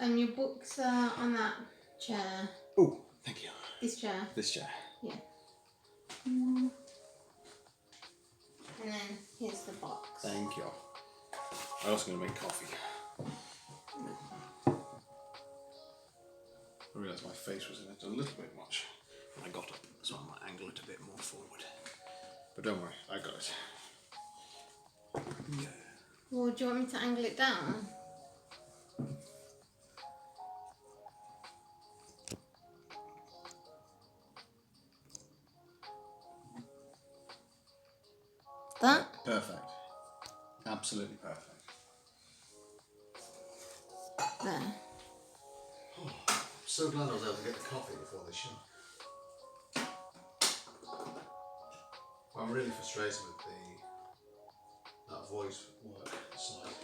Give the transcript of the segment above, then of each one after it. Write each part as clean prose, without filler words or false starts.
Your books are on that chair. Oh, thank you. This chair. This chair. Yeah. And then here's the box. Thank you. I'm also going to make coffee. I realised my face was in it a little bit much when I got up, so I might angle it a bit more forward. But don't worry, I got it. Yeah. Well, do you want me to angle it down? That? Perfect. Absolutely perfect. There. Oh, I'm so glad I was able to get the coffee before the show. I'm really frustrated with that voice work side.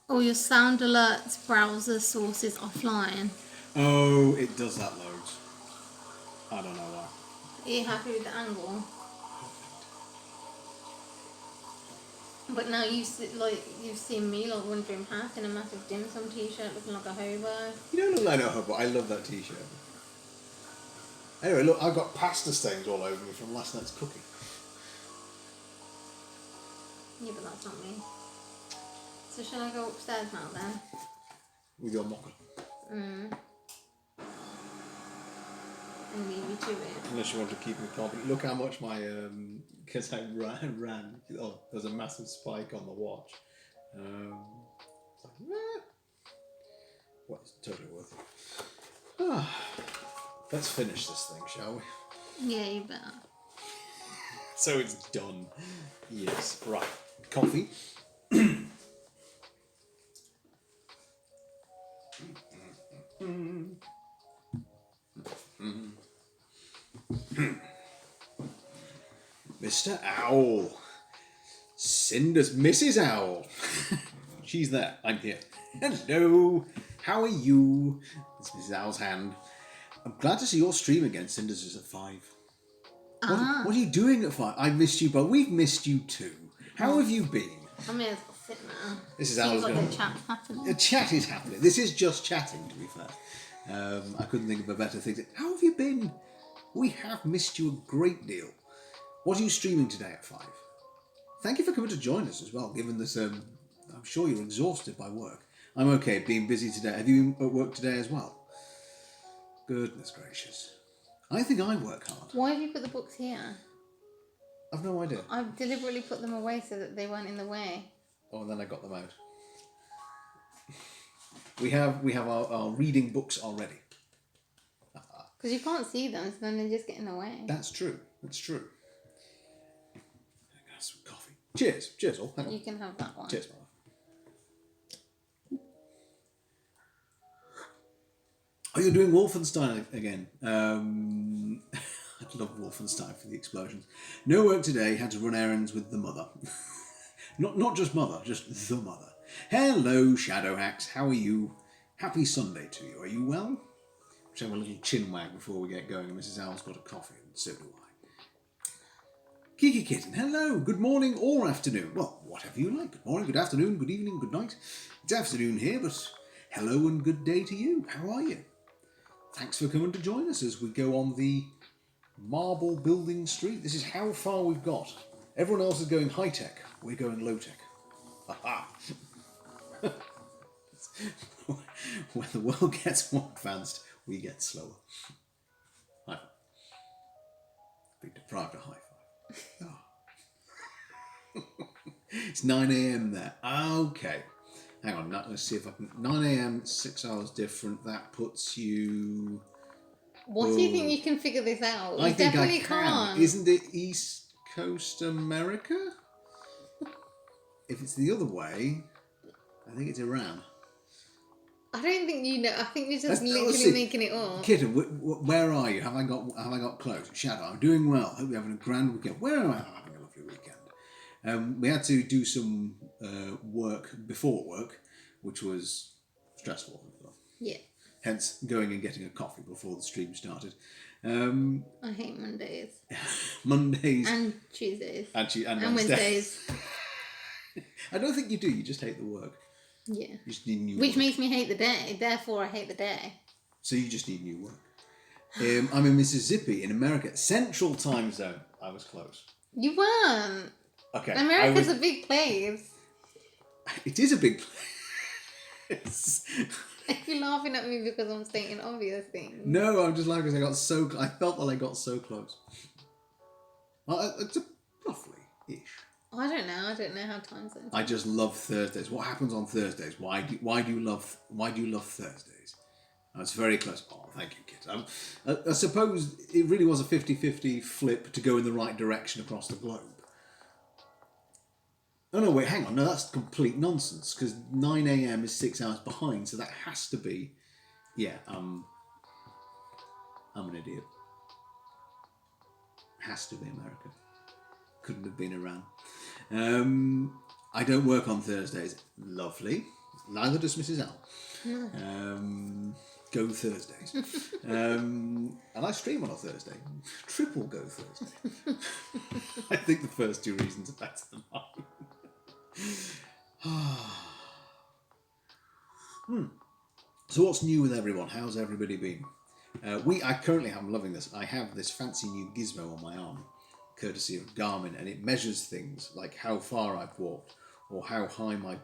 All your sound alerts browser sources offline. Oh, it does that loads. I don't know why. Are you happy with the angle? But now you've seen me like wandering past in a massive dim sum t-shirt looking like a hobo. You don't look like a hobo. I love that t-shirt. Anyway, look, I've got pasta stains all over me from last night's cooking. Yeah, but that's not me. So shall I go upstairs now then? With your mocha. And leave you to it. Unless you want to keep me confident. Look how much my because I ran. Oh, there's a massive spike on the watch. It's like, well, it's totally worth it. Let's finish this thing, shall we? Yeah, you better. So it's done. Yes. Right. Coffee. Mr. Owl. Cinder's Mrs. Owl. She's there. I'm here. Hello. How are you? It's Mrs. Owl's hand. I'm glad to see your stream again. Cinder's is at 5. What are you doing at 5? I missed you, but we've missed you too. How have you been? I may as well sit now. This is Seems Owl's like a chat's happening. A chat is happening. This is just chatting, to be fair. I couldn't think of a better thing. How have you been? We have missed you a great deal. What are you streaming today at 5? Thank you for coming to join us as well, given that I'm sure you're exhausted by work. I'm okay, being busy today. Have you been at work today as well? Goodness gracious. I think I work hard. Why have you put the books here? I've no idea. I've deliberately put them away so that they weren't in the way. Oh, and then I got them out. We have our reading books already. Because you can't see them, so then they just get in the way. That's true. That's true. I got some coffee. Cheers. Cheers, all. Hang on. You can have that one. Cheers, my love. Oh, you're doing Wolfenstein again. I'd love Wolfenstein for the explosions. No work today. Had to run errands with the mother. not just mother, just the mother. Hello, Shadowhacks. How are you? Happy Sunday to you. Are you well? Let's have a little chin wag before we get going. Mrs. Owl's got a coffee, and so do I. Kiki Kitten, hello. Good morning or afternoon. Well, whatever you like. Good morning, good afternoon, good evening, good night. It's afternoon here, but hello and good day to you. How are you? Thanks for coming to join us as we go on the marble building street. This is how far we've got. Everyone else is going high-tech. We're going low-tech. Ha-ha. When the world gets more advanced, we get slower. High five. Big deprived of high five. Oh. It's 9 a.m. there. Okay. Hang on, let's see if I can... 9 a.m., 6 hours different. That puts you... What do you think you can figure this out? I You think definitely I can. can't. Isn't it East Coast America? If it's the other way, I think it's Iran. I don't think you know. I think you're just Let's literally see. making it up. Kitten, where are you? Have I got close? Shadow, I'm doing well. Hope you're having a grand weekend. Where am I? I'm having a lovely weekend. We had to do some work before work, which was stressful. Yeah. hence going and getting a coffee before the stream started. I hate Mondays. Mondays And Tuesdays. and Wednesdays. I don't think you do. You just hate the work. Yeah. You just need new Which work. makes me hate the day. Therefore, I hate the day. So you just need new work. I'm in Mississippi, in America. Central time zone. I was close. You weren't. Okay. America's a big place. It is a big place. Are you laughing at me because I'm stating obvious things? No, I'm just laughing because I felt that I got so close. It's roughly-ish. I don't know. I don't know how time zones. I just love Thursdays. What happens on Thursdays? Why do you love Thursdays? That's very close. Oh, thank you, kids. I suppose it really was a 50-50 flip to go in the right direction across the globe. Oh no, wait, hang on. No, that's complete nonsense because 9 a.m. is 6 hours behind, so that has to be. Yeah, I'm an idiot. Has to be America. Couldn't have been Iran. I don't work on Thursdays. Lovely. Neither does Mrs. L. Go Thursdays. And I stream on a Thursday. Triple Go Thursday. I think the first two reasons are better than mine. So what's new with everyone? How's everybody been? I currently I'm loving this. I have this fancy new gizmo on my arm, courtesy of Garmin, and it measures things like how far I've walked or how high my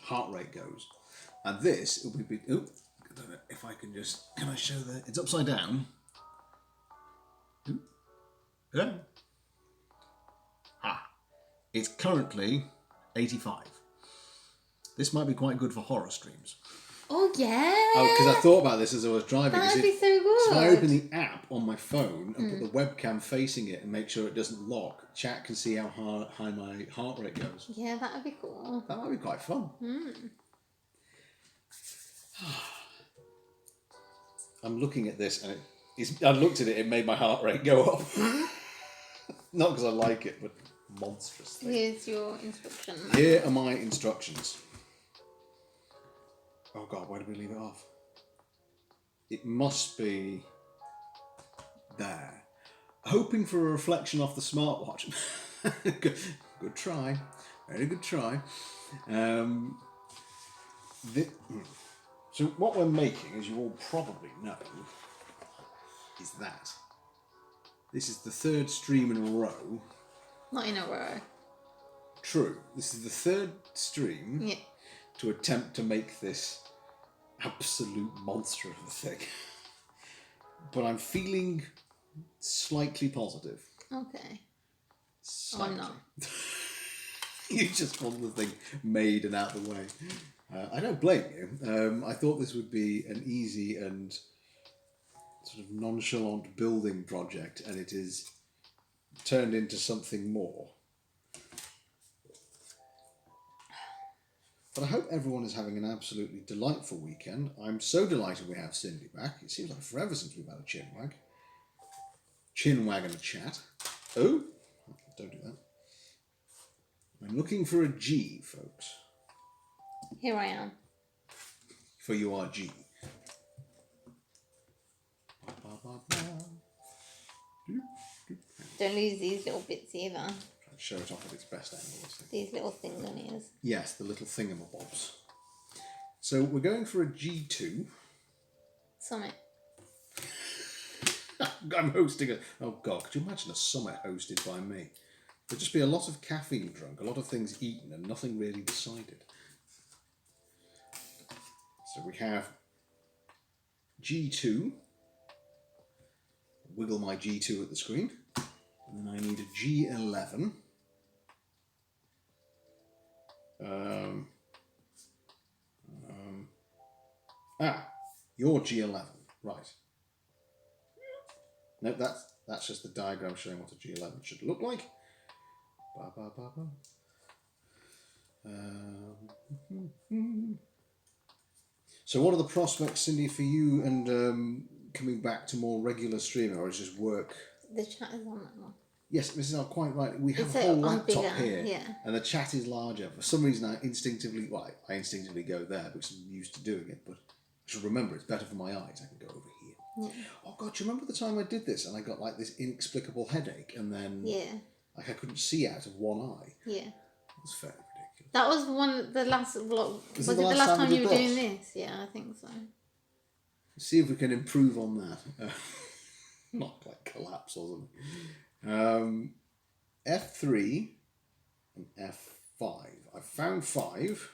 heart rate goes. And this will be. Oh, I don't know if I can just. Can I show that? It's upside down. Yeah. It's currently 85. This might be quite good for horror streams. Oh, yeah. Oh, because I thought about this as I was driving. That'd be so good. So if I open the app on my phone and put the webcam facing it and make sure it doesn't lock, chat can see how high my heart rate goes. Yeah, that would be cool. That might be quite fun. I'm looking at this and I looked at it, it made my heart rate go up. Not because I like it, but monstrously. Here's your instructions. Here are my instructions. Oh God, where did we leave it off? It must be there. Hoping for a reflection off the smartwatch. Good try. Very good try. So what we're making, as you all probably know, is that. This is the third stream in a row. Not in a row. True. This is the third stream to attempt to make this absolute monster of a thing. But I'm feeling slightly positive. Okay. Slightly. I'm not. You just want the thing made and out of the way. I don't blame you. I thought this would be an easy and sort of nonchalant building project, and it is turned into something more. But I hope everyone is having an absolutely delightful weekend. I'm so delighted we have Cindy back. It seems like forever since we've had a chinwag and a chat. Oh, don't do that. I'm looking for a G, folks. Here I am. For you are G. Don't lose these little bits either. Try to show it off at its best angle. These little things on ears. Yes, the little thingamabobs. So we're going for a G2. Summit. I'm hosting a... Oh God, could you imagine a summit hosted by me? There'd just be a lot of caffeine drunk, a lot of things eaten, and nothing really decided. So we have G2. Wiggle my G2 at the screen. And then I need a G11. Your G11. Right. No, that's just the diagram showing what a G11 should look like. So what are the prospects, Cindy, for you and coming back to more regular streaming, or is just work? The chat is on that one. Yes, Mrs. L, quite right. We have It's a whole on laptop bigger, here, yeah. and the chat is larger. For some reason, I instinctively go there because I'm used to doing it, but I Just remember, it's better for my eyes. I can go over here. Yeah. Oh God, do you remember the time I did this and I got like this inexplicable headache and then like I couldn't see out of one eye? Yeah. It was fairly ridiculous. That was the last vlog. Was it the last time we you did were doing this? this? Yeah, I think so. See if we can improve on that. Not like collapse or something. F3 and F5. I found 5.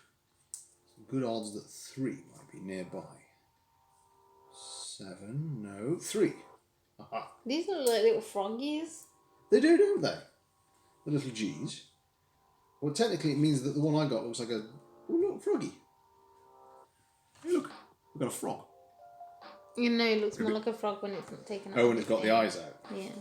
Good odds that 3 might be nearby. 7, no, 3. Aha. These are like little froggies. They do, don't they? The little G's. Well, technically it means that the one I got looks like a little froggy. Hey, look, we've got a frog. You know, it looks more like a frog when it's not taken out. Oh, and it's got the eyes out. Yeah.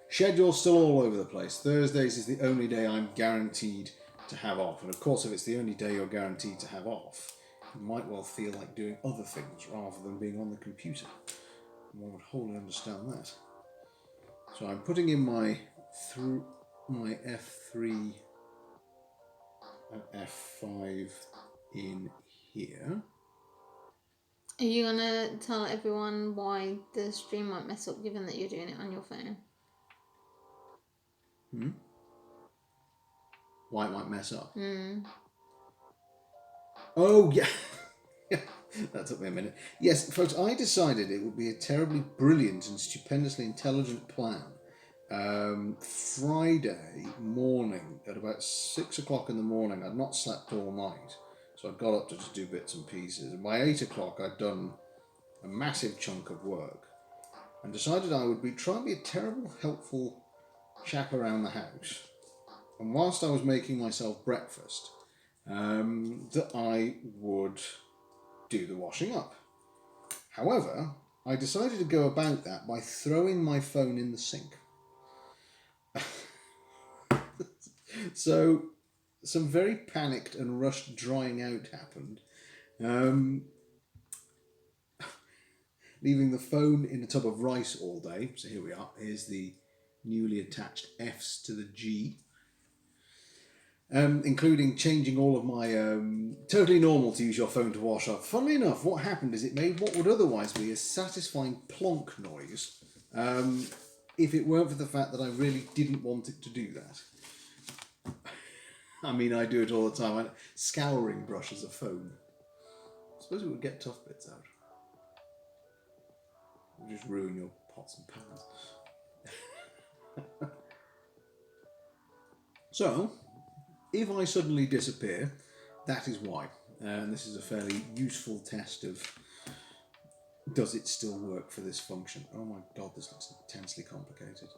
Schedule's still all over the place. Thursdays is the only day I'm guaranteed to have off. And of course, if it's the only day you're guaranteed to have off, you might well feel like doing other things rather than being on the computer. One would wholly understand that. So I'm putting in my F3 and F5 in here. Are you gonna tell everyone why the stream might mess up given that you're doing it on your phone? Why it might mess up? Mm. Oh, yeah. That took me a minute. Yes, folks, I decided it would be a terribly brilliant and stupendously intelligent plan. Friday morning at about 6 o'clock in the morning, I'd not slept all night, so I got up to just do bits and pieces. And by 8 o'clock, I'd done a massive chunk of work and decided I would try and be a terrible, helpful chap around the house. And whilst I was making myself breakfast, that I would do the washing up. However, I decided to go about that by throwing my phone in the sink. So, some very panicked and rushed drying out happened. Leaving the phone in a tub of rice all day. So here we are. Here's the newly attached F's to the G. Including changing all of my totally normal to use your phone to wash up. Funnily enough, what happened is it made what would otherwise be a satisfying plonk noise if it weren't for the fact that I really didn't want it to do that. I mean, I do it all the time. Scouring brushes a phone. I suppose it would get tough bits out. It would just ruin your pots and pans. So, if I suddenly disappear, that is why. And this is a fairly useful test of does it still work for this function. Oh my god, this looks intensely complicated.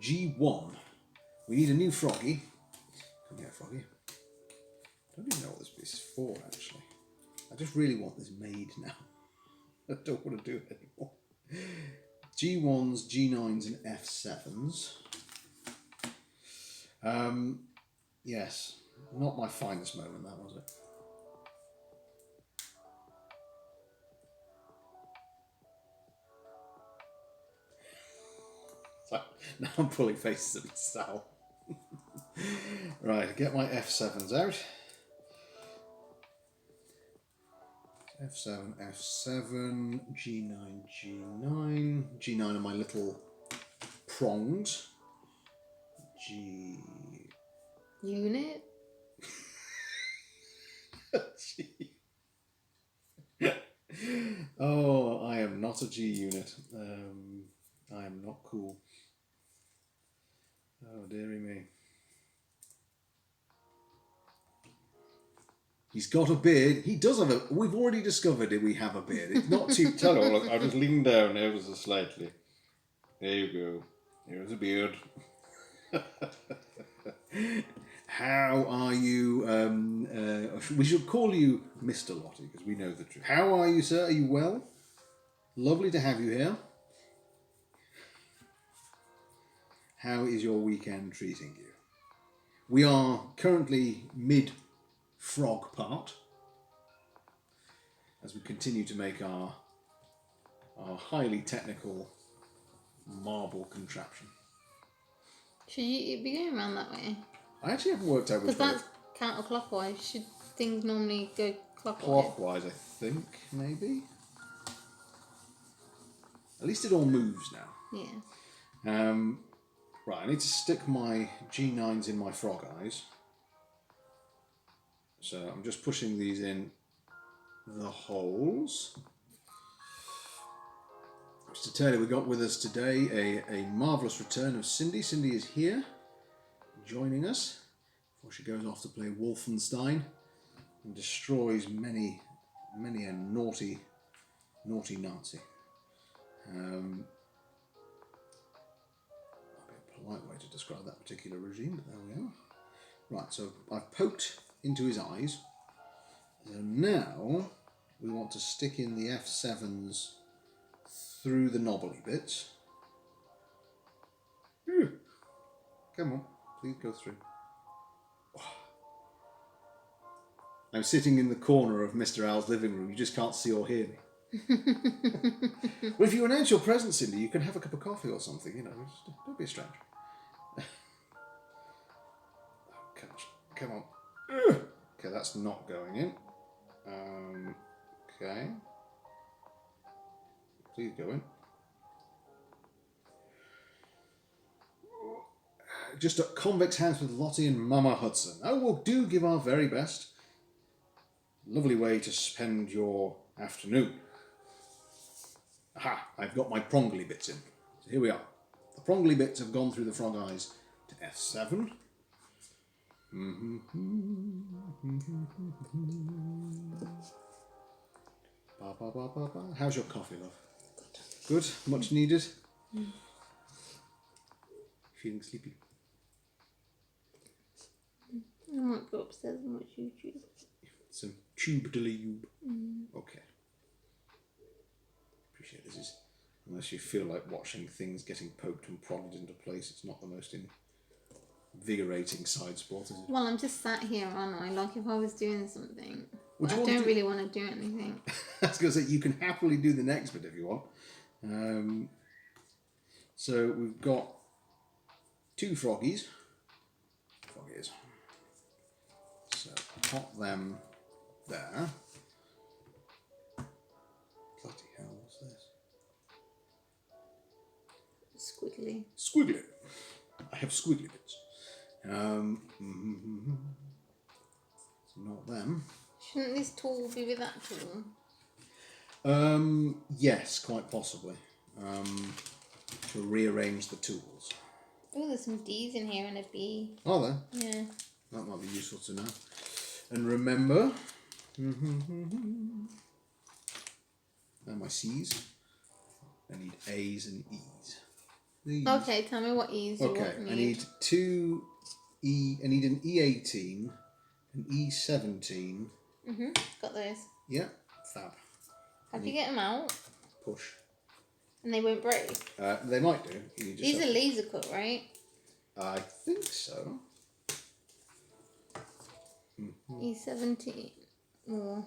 G1. We need a new froggy. Come here, froggy. I don't even know what this piece is for, actually. I just really want this made now. I don't want to do it anymore. G1s, G9s and F7s. Yes, not my finest moment, that was it. So, now I'm pulling faces at myself. Right, get my F7s out. F7, F7, G9, G9. G9 are my little prongs. G... Unit? Oh, I am not a G unit. I am not cool. Oh, dearie me. He's got a beard. He does have a... We've already discovered that we have a beard. It's not too... Tell you, look, I'll just lean down ever so slightly. There you go. Here's a beard. How are you? We should call you Mr. Lottie because we know the truth. How are you, sir? Are you well? Lovely to have you here. How is your weekend treating you? We are currently mid-frog part as we continue to make our highly technical marble contraption. Should you be going around that way? I actually haven't worked out which Because way. that's counterclockwise. Should things normally go clockwise, I think, maybe. At least it all moves now. Yeah. Right, I need to stick my G9s in my frog eyes. So I'm just pushing these in the holes. Just to tell you, we got with us today a marvellous return of Cindy. Cindy is here, joining us, before she goes off to play Wolfenstein and destroys many a naughty Nazi. Might be a polite way to describe that particular regime, but there we are. Right, so I've poked into his eyes. So now we want to stick in the F7s through the knobbly bits. Come on, please go through. I'm sitting in the corner of Mr. Al's living room. You just can't see or hear me. Well, if you announce your presence, Cindy, you can have a cup of coffee or something, you know. Just don't be a stranger. Come on. Okay, that's not going in. Okay. Please go in. Just at Convex House with Lottie and Mama Hudson. Oh, well, do give our very best. Lovely way to spend your afternoon. Aha, I've got my prongly bits in. So here we are. The prongly bits have gone through the frog eyes to F7. How's your coffee, love? Good? Much needed? Feeling sleepy? I might go upstairs and watch YouTube. Some tube delube. Okay. Appreciate this is, unless you feel like watching things getting poked and prodded into place, it's not the most invigorating side sport, is it? Well, I'm just sat here, aren't I? Like if I was doing something. I want don't really want to do anything. I was going to say, you can happily do the next bit if you want. So we've got two froggies. So pop them there. Bloody hell, what's this? Squiggly. Squiggly. I have squiggly bits. It's not them. Shouldn't this tool be with that tool? Yes, quite possibly. To rearrange the tools. Oh, there's some D's in here and a B. Are there? Yeah. That might be useful to know. And remember, and my C's. I need A's and E's. These. Okay, tell me what E's you Okay, want. I need two E. I need an E18, an E17. Got those. Yeah, fab. Have you get them out? Push. And they won't break. They might do. You just These are laser cut, right? I think so. E17. Or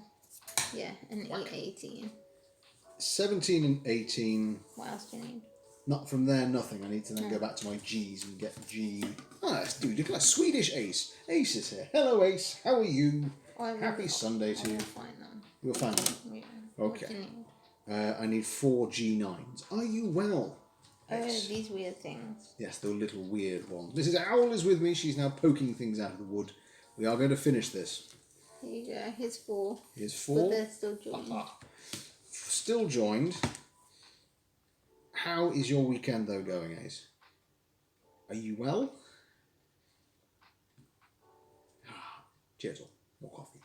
yeah, and E18. 17 and 18. What else do you need? Not from there, nothing. I need to then go back to my G's and get G. Dude, look at that Swedish Ace. Ace is here. Hello, Ace. How are you? Happy Sunday to you. Find them. You'll find them. Yeah. Okay. What do you need? I need 4 G9s. Are you well? Oh, Ace? these weird things. Yes, the little weird ones. Mrs. Owl is with me. She's now poking things out of the wood. We are going to finish this. Here you go. Here's 4. Here's 4. But they're still joined. Still joined. How is your weekend, though, going, Ace? Are you well? Cheers, all. More coffee.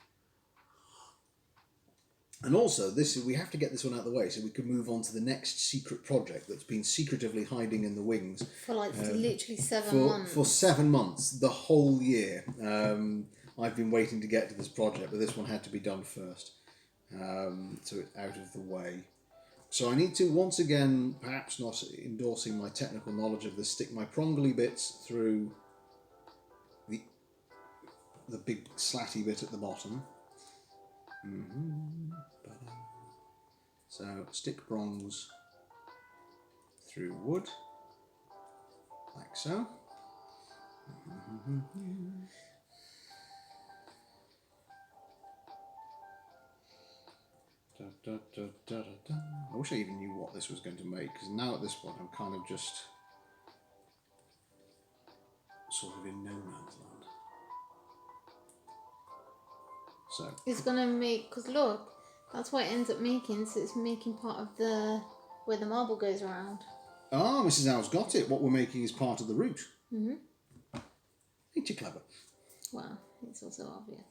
And also, we have to get this one out of the way so we can move on to the next secret project that's been secretively hiding in the wings. For like literally 7 months. For 7 months, the whole year. I've been waiting to get to this project, but this one had to be done first. So it's out of the way. So I need to, once again, perhaps not endorsing my technical knowledge of this, stick my prongly bits through the big slatty bit at the bottom. So stick prongs through wood, like so. I wish I even knew what this was going to make, because now at this point I'm kind of just sort of in no man's land. So It's gonna make, because look, that's what it ends up making. So it's making part of the where the marble goes around. Mrs. Owl's got it. What we're making is part of the route. Mhm. Ain't you clever? Well, it's also obvious.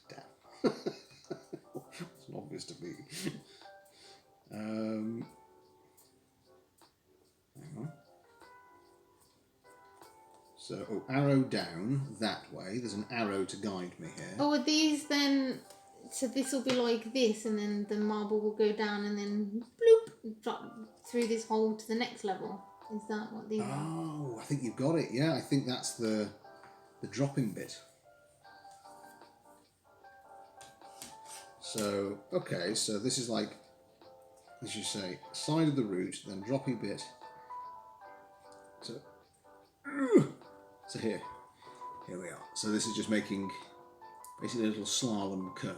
Damn. It's obvious to me. Hang on. So, arrow down that way. There's an arrow to guide me here. Oh, are these then? So this will be like this, and then the marble will go down, and then bloop, drop through this hole to the next level. Is that what these are? Oh, I think you've got it. Yeah, I think that's the dropping bit. So, okay, so this is like, as you say, side of the route, then dropping bit. So here we are. So this is just making basically a little slalom curve.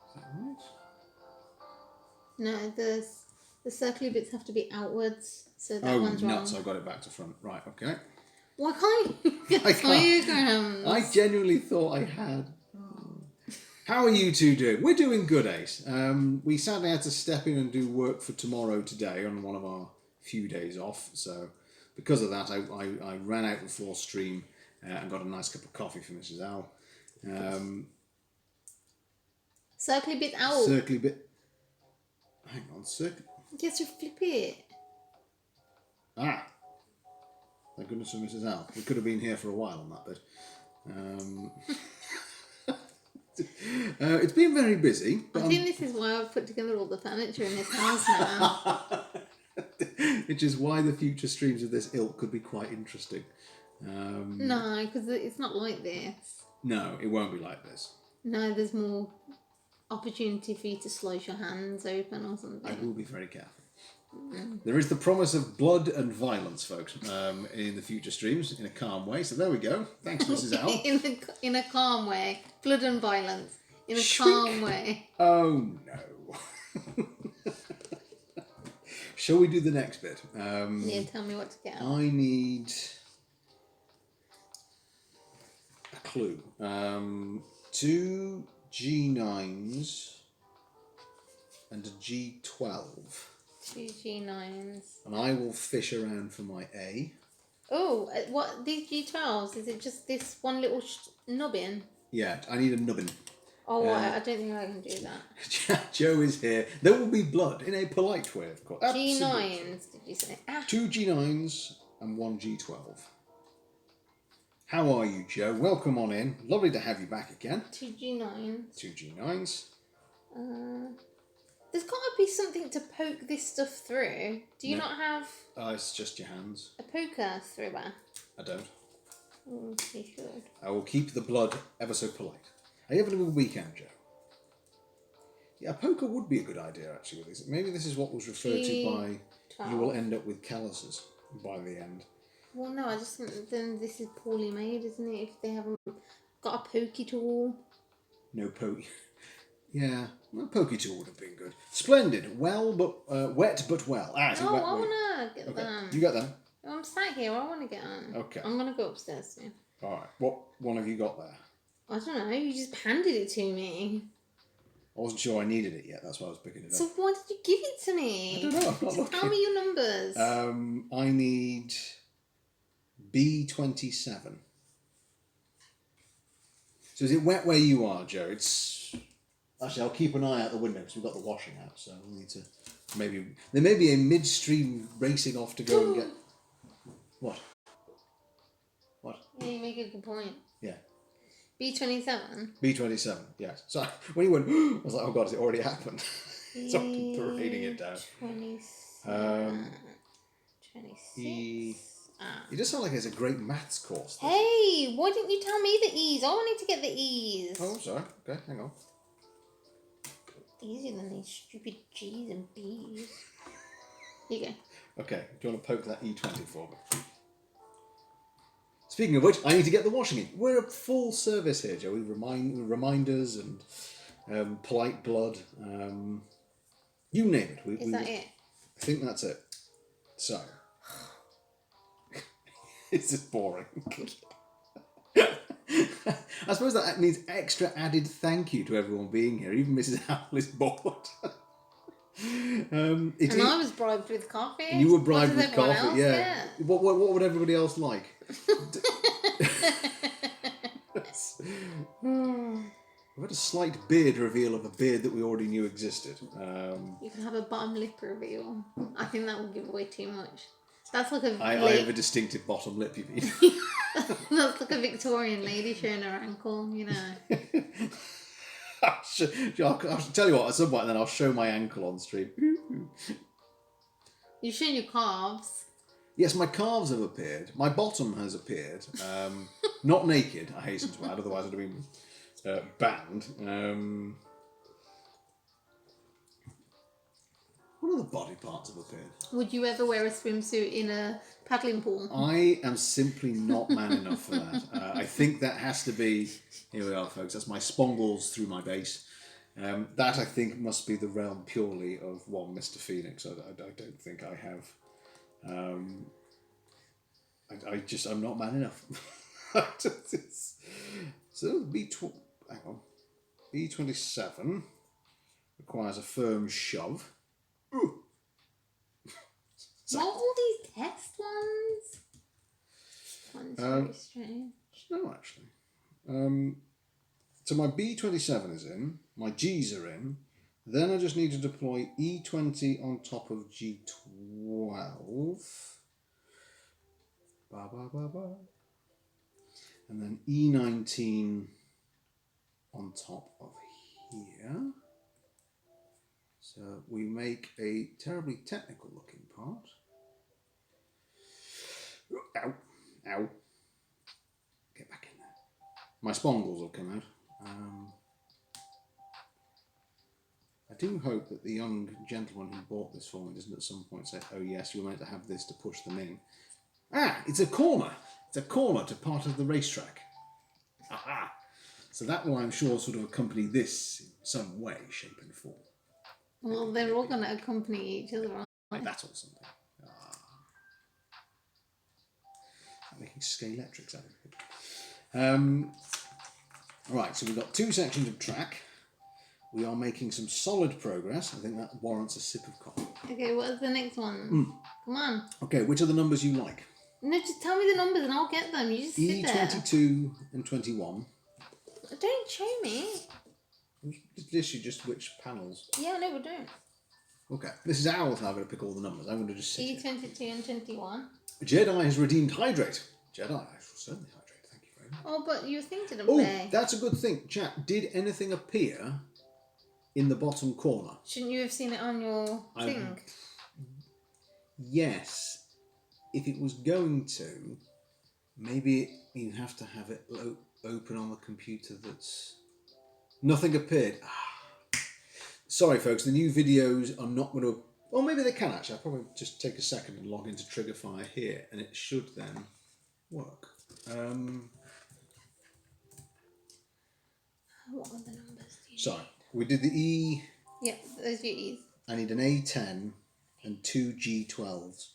Is that right? No, the circly bits have to be outwards, so that one's nuts! wrong. I got it back to front. Right, okay. Why can't you get I can't. diagrams? I genuinely thought I had. How are you two doing? We're doing good, Ace. We sadly had to step in and do work for tomorrow today on one of our few days off. So because of that, I ran out before stream and got a nice cup of coffee for Mrs. Owl. Circly bit out. Circly bit. Hang on, circle. You have to flip it. Ah! Thank goodness for Mrs. Owl. We could have been here for a while on that bit. It's been very busy. I think this is why I've put together all the furniture in this house now. Which is why the future streams of this ilk could be quite interesting. No, because it's not like this. No, it won't be like this. No, there's more opportunity for you to slice your hands open or something. I will be very careful. There is the promise of blood and violence, folks, in the future streams, in a calm way. So there we go. Thanks, Mrs. Owl. in a calm way. Blood and violence. In a Shwink. calm way. Oh, no. Shall we do the next bit? Yeah, tell me what to get out. I need a clue. 2 G9s and a G12. 2 G9s. And I will fish around for my A. Oh, what, these G12s? Is it just this one little nubbin? Yeah, I need a nubbin. Oh, I don't think I can do that. Joe is here. There will be blood, in a polite way, of course. Absolutely. G9s, did you say? Ah. 2 G9s and 1 G12. How are you, Joe? Welcome on in. Lovely to have you back again. 2 G9s. 2 G9s. There's got to be something to poke this stuff through. Do you not have It's just your hands. a poker thrower? I don't. You should. I will keep the blood ever so polite. Are you having a good weekend, Joe? Yeah, a poker would be a good idea, actually. With this. Maybe this is what was referred to by you will end up with calluses by the end. Well, no, I just think then this is poorly made, isn't it? If they haven't got a pokey tool. No pokey. Yeah, well, pokey tool would have been good. Splendid. Well, but wet, but well. No, I want to get Okay. them. You get them? I'm sat here. I want to get them. Okay. I'm going to go upstairs soon. All right. What one have you got there? I don't know. You just handed it to me. I wasn't sure I needed it yet. That's why I was picking it up. So why did you give it to me? I don't know. I'm not Just looking. tell me your numbers. I need B27. So is it wet where you are, Joe? It's actually I'll keep an eye out the window because we've got the washing out, so we'll need to there may be a midstream racing off to go and get what? Yeah, you make a good point. Yeah. B27. B27. Yes. Sorry. When you went, I was like, oh god, has it already happened? So I'm parading it down. 27. 26. You just sound like it's a great maths course. Hey, why didn't you tell me the E's? I wanted to get the E's. Oh, sorry. Okay, hang on. Easier than these stupid G's and B's. Here you go. Okay, do you want to poke that E20 for me? Speaking of which, I need to get the washing in. We're a full service here, Joey. Reminders and polite blood. You name it. Is that it? I think that's it. So, it's just boring. I suppose that needs extra added thank you to everyone being here. Even Mrs. Howell is bored. And I was bribed with coffee. You were bribed with coffee, else? yeah. What would everybody else like? I've had a slight beard reveal of a beard that we already knew existed. You can have a bottom lip reveal. I think that would give away too much. That's like I have a distinctive bottom lip, you mean? That's like a Victorian lady showing her ankle, you know. I'll tell you what, at some point then I'll show my ankle on stream. You've shown your calves. Yes, my calves have appeared. My bottom has appeared. Not naked, I hasten to add, otherwise I'd have been banned. What other body parts have appeared? Would you ever wear a swimsuit in a paddling pool? I am simply not man enough for that. I think that has to be... Here we are, folks. That's my spongles through my base. That, I think, must be the realm purely of one Mr. Phoenix. I don't think I have... I'm not man enough. So, B27 requires a firm shove. Ooh. What all these test ones? One's very strange. No, actually. So my B27 is in, my G's are in, then I just need to deploy E20 on top of G12. Ba, ba, ba, ba. And then E19 on top of here. So we make a terribly technical looking part. Ow, ow. Get back in there. My spongles will come out. I do hope that the young gentleman who bought this for me doesn't at some point say, oh yes, you're meant to have this to push them in. Ah, it's a corner. It's a corner to part of the racetrack. Aha. So that will, I'm sure, sort of accompany this in some way, shape and form. Well, they're all going to accompany each other, aren't they? That's all something. I'm making scalextrics out of it. Right, so we've got 2 sections of track. We are making some solid progress. I think that warrants a sip of coffee. Okay, what's the next one? Come on. Okay, which are the numbers you like? No, just tell me the numbers and I'll get them. You just sit there. E22 and 21. Don't show me. Literally just which panels. Yeah, no, we don't. Okay, this is Owl's now going to pick all the numbers. I'm going to just sit E22 here. and 21. Jedi has redeemed Hydrate. Jedi, I shall certainly hydrate. Thank you very much. Oh, but your thing didn't Oh, play. that's a good thing. Chat, did anything appear in the bottom corner? Shouldn't you have seen it on your thing? Yes. If it was going to, maybe you have to have it open on the computer that's... Nothing appeared. Sorry, folks, the new videos are not going to... Or maybe they can actually. I'll probably just take a second and log into Triggerfire here, and it should then work. What were the numbers? Sorry, we did the E... Yeah, those are your E's. I need an A10 and 2 G12s.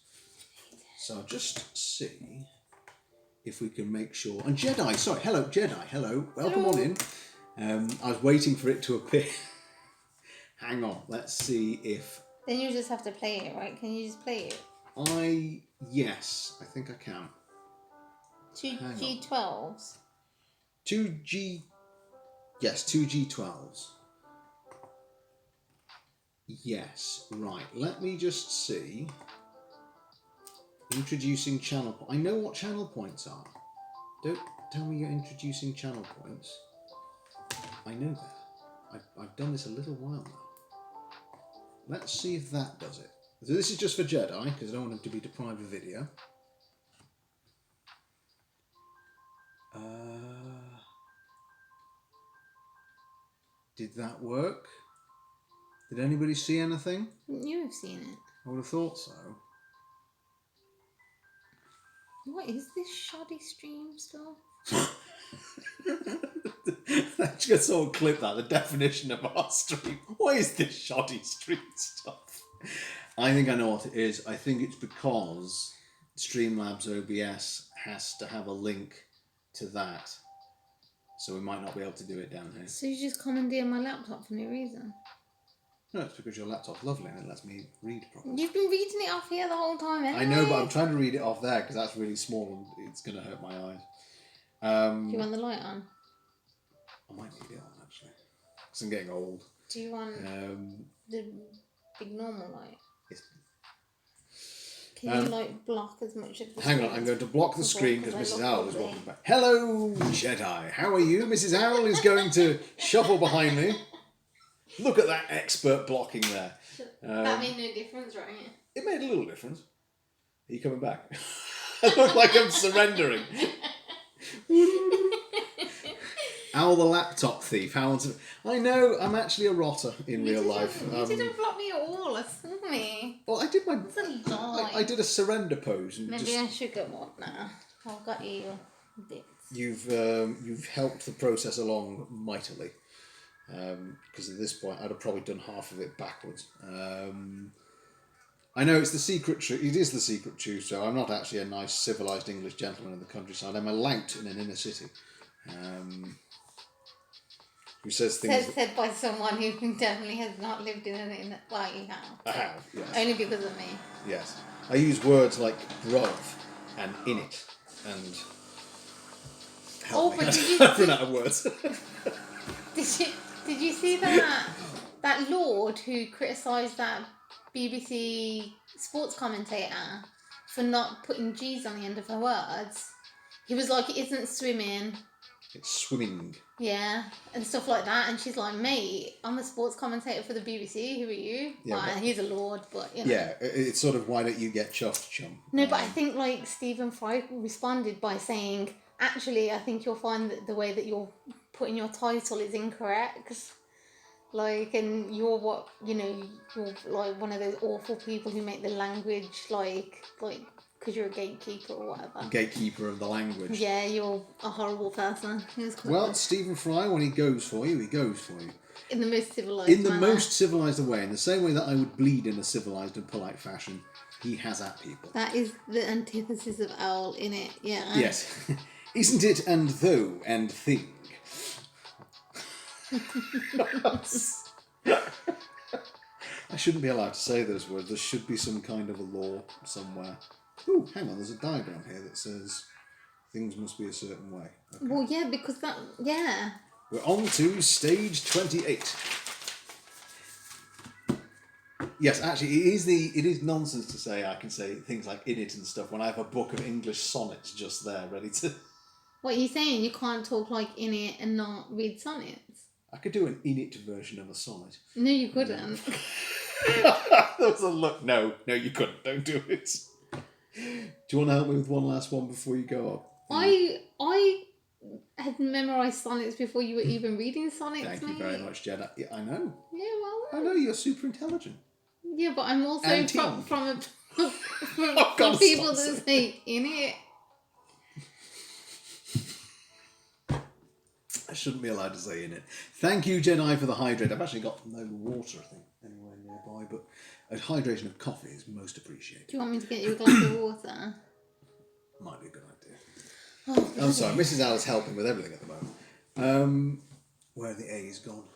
So I'll just see if we can make sure... And Jedi, sorry, hello, Jedi, hello. Welcome on in. I was waiting for it to appear. Hang on, let's see if... Then you just have to play it, right? Can you just play it? Yes, I think I can. 2 G12s. 2 G... Yes, 2 G12s. Yes, right. Let me just see. Introducing channel... I know what channel points are. Don't tell me you're introducing channel points. I know that. I've done this a little while now. Let's see if that does it. So this is just for Jedi, because I don't want him to be deprived of video. Did that work? Did anybody see anything? You have seen it. I would have thought so. What is this shoddy stream stuff? Just all clip that, the definition of our stream. What is this shoddy stream stuff? I think I know what it is. I think it's because Streamlabs OBS has to have a link to that. So we might not be able to do it down here. So you just commandeer my laptop for no reason? No, it's because your laptop's lovely and it lets me read properly. You've been reading it off here the whole time anyway. I know, but I'm trying to read it off there because that's really small and it's going to hurt my eyes. Do you want the light on? I might need it on, actually. Because I'm getting old. Do you want the big normal light? Yes. Can you block as much of the Hang screen on, I'm going to block the screen because I Mrs. look Owl is ugly. walking back. Hello, Jedi. How are you? Mrs. Owl is going to shuffle behind me. Look at that expert blocking there. That made no difference, right? It made a little difference. Are you coming back? I look like I'm surrendering. Owl the laptop thief. I know, I'm actually a rotter in real life. You didn't block me at all. I saw me. Well, I did my... That's a lie. I did a surrender pose. And Maybe just, I should go up now. I've got you bits. You've helped the process along mightily. Because at this point I'd have probably done half of it backwards. I know it's the secret truth. It is the secret truth. So I'm not actually a nice civilized English gentleman in the countryside. I'm a lout in an inner city. Who says things? Said by someone who definitely has not lived in an. Well, you have. I have. Yes. Only because of me. Yes. I use words like bruv and in it and. Help me. But did you I've run out of words. Did you see that Lord who criticised that BBC sports commentator for not putting G's on the end of her words? He was like, it isn't swimming. It's swimming. Yeah, and stuff like that. And she's like, mate, I'm a sports commentator for the BBC. Who are you? Yeah, well, he's a lord, but you know. Yeah, it's sort of, why don't you get chuffed, chum? No, but I think Stephen Fry responded by saying, actually, I think you'll find that the way that you're putting your title is incorrect. And you're you're like one of those awful people who make the language because you're a gatekeeper or whatever. Gatekeeper of the language. Yeah, you're a horrible person. Well, Stephen Fry, when he goes for you, he goes for you. In the most civilised In the manner. most civilised way, in the same way that I would bleed in a civilised and polite fashion, he has at people. That is the antithesis of owl, innit? Yeah. Yes. Isn't it and though and thing? I shouldn't be allowed to say those words. There should be some kind of a law somewhere. Ooh, hang on, there's a diagram here that says things must be a certain way. Okay. Well, yeah, because yeah. We're on to stage 28. Yes, actually, it is nonsense to say I can say things like in it and stuff when I have a book of English sonnets just there ready to... What are you saying? You can't talk like in it and not read sonnets? I could do an in it version of a sonnet. No, you couldn't. That was a look. No, you couldn't. Don't do it. Do you want to help me with one last one before you go up? I had memorised sonnets before you were even reading sonnets. Thank you very much, Jed. Yeah, I know. Yeah, well. I know you're super intelligent. Yeah, but I'm also from people that say in it. I shouldn't be allowed to say in it. Thank you, Jedi, for the hydrate. I've actually got no water, I think, anywhere nearby, but a hydration of coffee is most appreciated. Do you want me to get you a glass of water? Might be a good idea. Oh, I'm sorry, Mrs. Al is helping with everything at the moment. Where are the A's gone?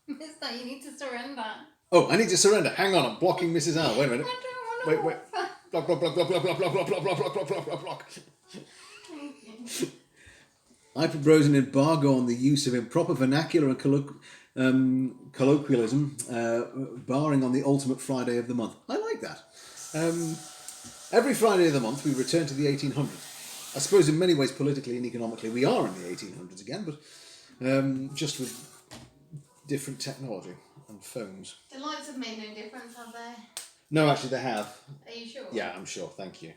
Mister, you need to surrender. Oh, I need to surrender. Hang on, I'm blocking Mrs. Al. Wait a minute. I don't want to Block, block, block, block, block, block, block, block, block, block, block, block, block, block. I propose an embargo on the use of improper vernacular and colloquialism, barring on the ultimate Friday of the month. I like that. Every Friday of the month, we return to the 1800s. I suppose in many ways, politically and economically, we are in the 1800s again, but just with different technology and phones. The lights have made no difference, have they? No, actually, they have. Are you sure? Yeah, I'm sure. Thank you.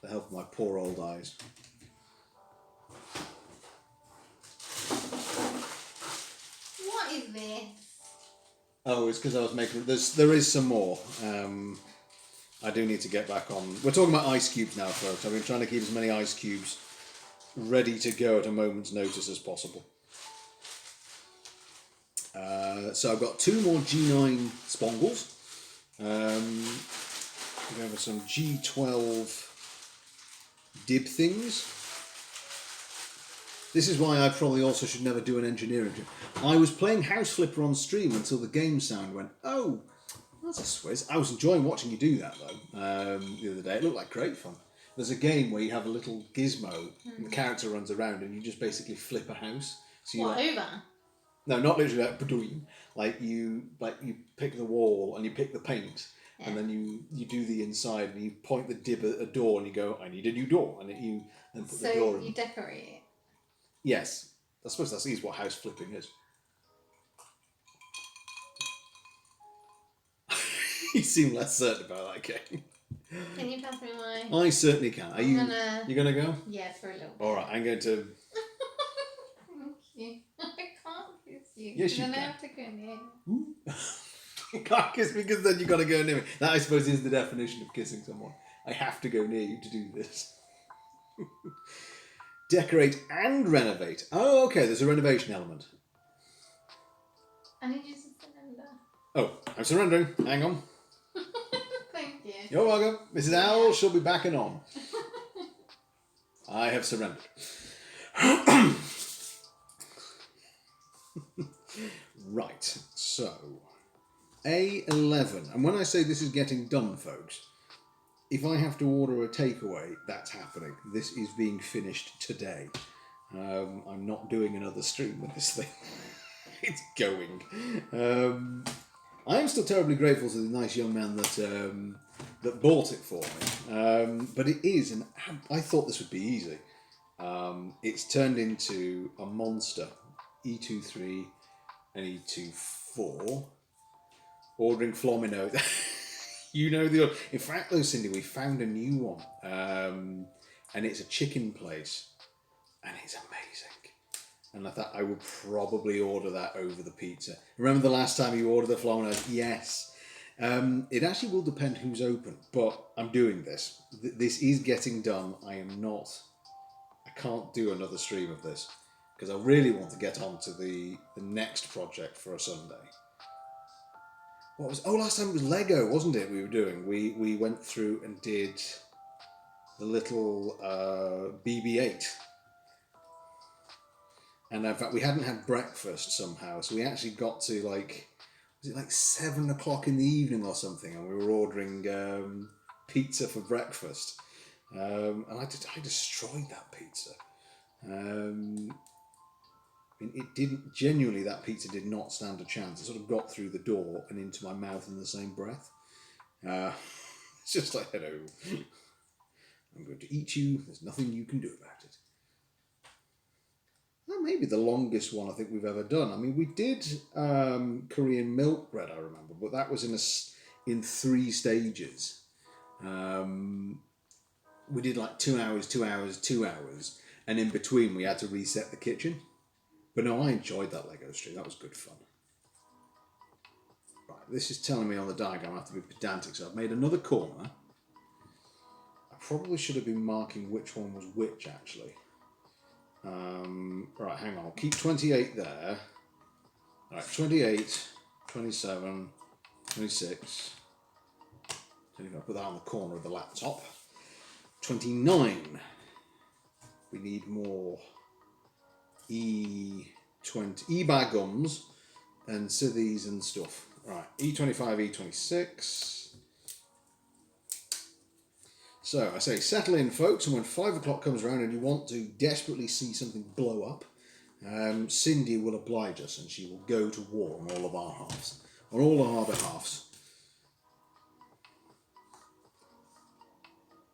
The help of my poor old eyes. What is this? Oh, it's because I was making... There is some more. I do need to get back on. We're talking about ice cubes now, folks. I've been trying to keep as many ice cubes ready to go at a moment's notice as possible. So I've got 2 more G9 spongles. We have some G12 dib things. This is why I probably also should never do an engineering trip. I was playing House Flipper on stream until the game sound went, oh, that's a Swizz. I was enjoying watching you do that though the other day. It looked like great fun. There's a game where you have a little gizmo and the character runs around and you just basically flip a house. So What, like, over? no, not literally like badooing. Like you pick the wall and you pick the paint and then you do the inside and you point the dib at a door and you go, I need a new door, and you then put the door So in. you decorate it? Yes. I suppose that is what house flipping is. You seem less certain about that game. Can you pass me my... I certainly can. Are you gonna go? Yeah, for a little bit. Alright, I'm going to... Thank you. I can't kiss you. Yes, you then can. I have to go near You can't kiss me because then you've got to go near me. That, I suppose, is the definition of kissing someone. I have to go near you to do this. Decorate and renovate. Oh, okay, there's a renovation element. I need you to surrender. Oh, I'm surrendering. Hang on. Thank you. You're welcome. Mrs. Owl shall be backing on. I have surrendered. Right, so A11. And when I say this is getting done, folks, if I have to order a takeaway, that's happening. This is being finished today. I'm not doing another stream with this thing. It's going. I am still terribly grateful to the nice young man that bought it for me. But it is, and I thought this would be easy. It's turned into a monster. E23 and E24. Ordering Flomino. You know the... In fact, though, Cindy, we found a new one. And it's a chicken place. And it's amazing. And I thought I would probably order that over the pizza. Remember the last time you ordered the Flomino? Yes. It actually will depend who's open. But I'm doing this. This is getting done. I can't do another stream of this. Because I really want to get on to the next project for a Sunday. Last time it was Lego, wasn't it, we were doing? We went through and did the little BB-8. And in fact, we hadn't had breakfast somehow, so we actually got to was it 7 o'clock in the evening or something, and we were ordering pizza for breakfast. And I destroyed that pizza. It didn't, genuinely, that pizza did not stand a chance. It sort of got through the door and into my mouth in the same breath. It's just like, hello, I'm going to eat you, there's nothing you can do about it. That may be the longest one I think we've ever done. I mean, we did Korean milk bread, I remember, but that was in 3 stages. We did 2 hours, 2 hours, 2 hours, and in between we had to reset the kitchen. But no, I enjoyed that Lego stream. That was good fun. Right, this is telling me on the diagram I have to be pedantic, so I've made another corner. I probably should have been marking which one was which, actually. Right, hang on. I'll keep 28 there. Right, 28, 27, 26. I'll put that on the corner of the laptop. 29. We need more E-bar gums and cithies and stuff. Right, E25, E26. So I say settle in, folks, and when 5 o'clock comes around and you want to desperately see something blow up, Cindy will oblige us and she will go to war on all of our halves, on all of our behalfs.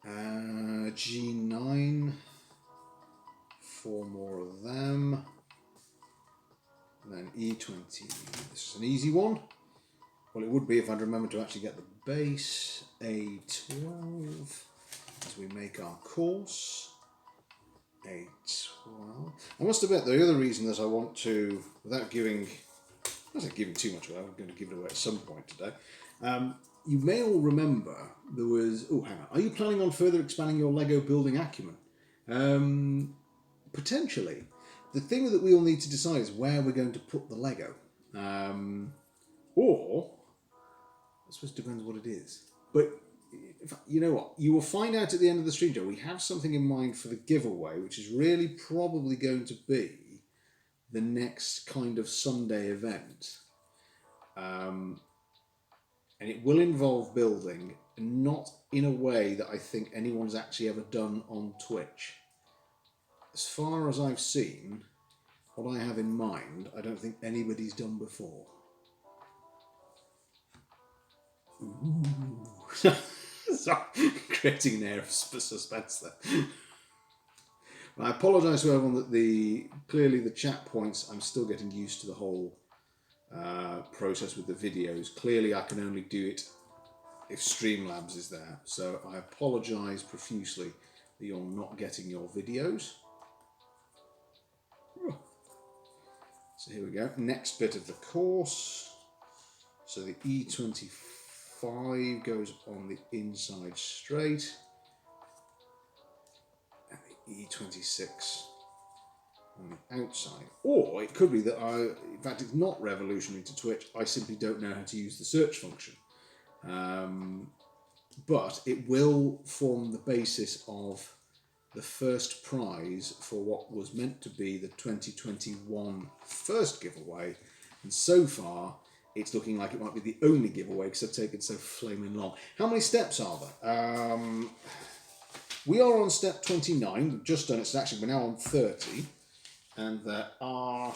G9. 4 more of them. And then E20. This is an easy one. Well, it would be if I'd remember to actually get the base. A12 as we make our course. A12. I must admit, the other reason that I want to, without giving, I wasn't giving too much away, I'm going to give it away at some point today. you may all remember there was... Oh, hang on. Are you planning on further expanding your Lego building acumen? Potentially. The thing that we all need to decide is where we're going to put the Lego. Or, I suppose it depends what it is. But, you know what? You will find out at the end of the stream, Joe. We have something in mind for the giveaway, which is really probably going to be the next kind of Sunday event. And it will involve building, not in a way that I think anyone's actually ever done on Twitch. As far as I've seen, what I have in mind, I don't think anybody's done before. Ooh. Sorry, creating an air of suspense there. I apologise to everyone that clearly the chat points, I'm still getting used to the whole process with the videos. Clearly I can only do it if Streamlabs is there. So I apologise profusely that you're not getting your videos. So here we go. Next bit of the course. So the E25 goes on the inside straight. And the E26 on the outside. Or it could be that in fact it's not revolutionary to Twitch, I simply don't know how to use the search function. But it will form the basis of the first prize for what was meant to be the 2021 first giveaway. And so far, it's looking like it might be the only giveaway because I've taken so flaming long. How many steps are there? We are on step 29, we've just done it, so actually we're now on 30. And there are...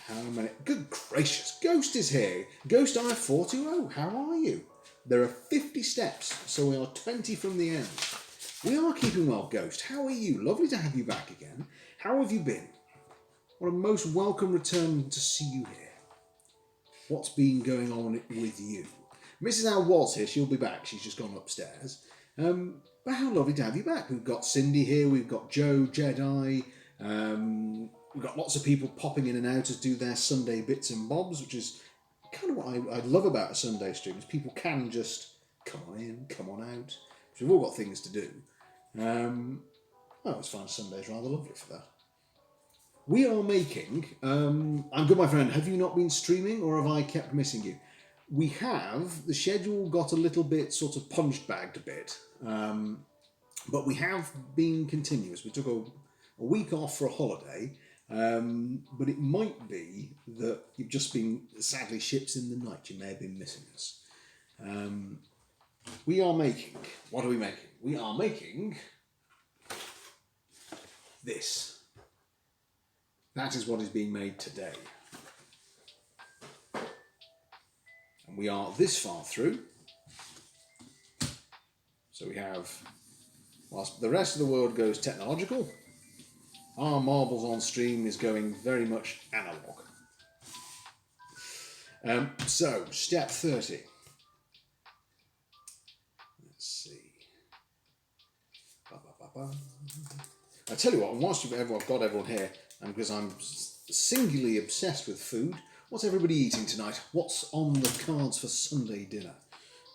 How many? Good gracious, Ghost is here. Ghost I420, how are you? There are 50 steps, so we are 20 from the end. We are keeping well, Ghost. How are you? Lovely to have you back again. How have you been? What a most welcome return to see you here. What's been going on with you? Mrs. Al was here. She'll be back. She's just gone upstairs. But how lovely to have you back. We've got Cindy here. We've got Joe, Jedi. We've got lots of people popping in and out to do their Sunday bits and bobs, which is kind of what I love about a Sunday stream, is people can just come on in, come on out. We've all got things to do. I always find Sundays rather lovely for that. We are making... I'm good, my friend. Have you not been streaming, or have I kept missing you? We have. The schedule got a little bit sort of punch-bagged a bit. But we have been continuous. We took a week off for a holiday. But it might be that you've just been, sadly, ships in the night. You may have been missing us. We are making... What are we making? We are making... this. That is what is being made today. And we are this far through. So we have... Whilst the rest of the world goes technological, our Marbles on Stream is going very much analog. So, step 30. Let's see. I tell you what, whilst I've got everyone here, and because I'm singularly obsessed with food, what's everybody eating tonight? What's on the cards for Sunday dinner?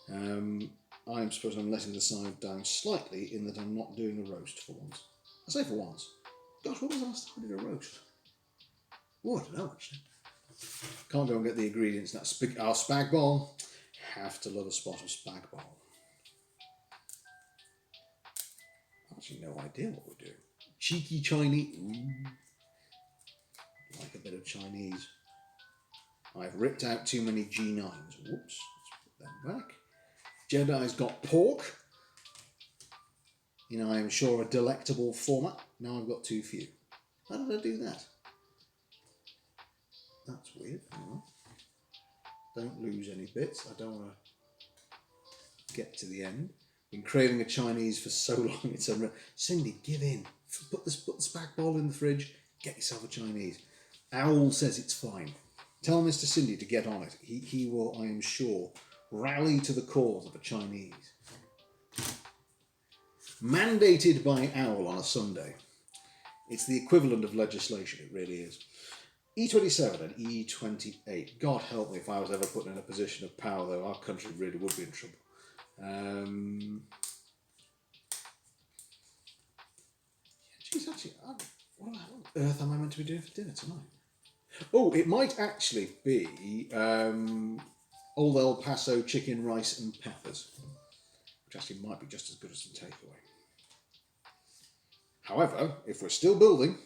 I suppose I'm letting the side down slightly in that I'm not doing a roast for once. I say for once. Gosh, when was the last time I did a roast? Oh, I don't know actually. Can't go and get the ingredients. That's our spag bol. Have to love a spot of spag bol. Actually, no idea what we're doing. Cheeky Chinese. Ooh. Like a bit of Chinese. I've ripped out too many G9s. Whoops. Let's put them back. Jedi's got pork. In, I am sure, a delectable format. Now I've got too few. How did I do that? That's weird. Don't lose any bits. I don't want to get to the end. Been craving a Chinese for so long. It's unreal. Cindy, give in. Put the spag bol in the fridge. Get yourself a Chinese. Owl says it's fine. Tell Mr. Cindy to get on it. He will, I am sure, rally to the cause of a Chinese. Mandated by Owl on a Sunday. It's the equivalent of legislation, it really is. E27 and E28. God help me if I was ever put in a position of power, though. Our country really would be in trouble. Geez, actually, what on earth am I meant to be doing for dinner tonight? Oh, it might actually be Old El Paso chicken, rice and peppers, which actually might be just as good as the takeaway. However, if we're still building,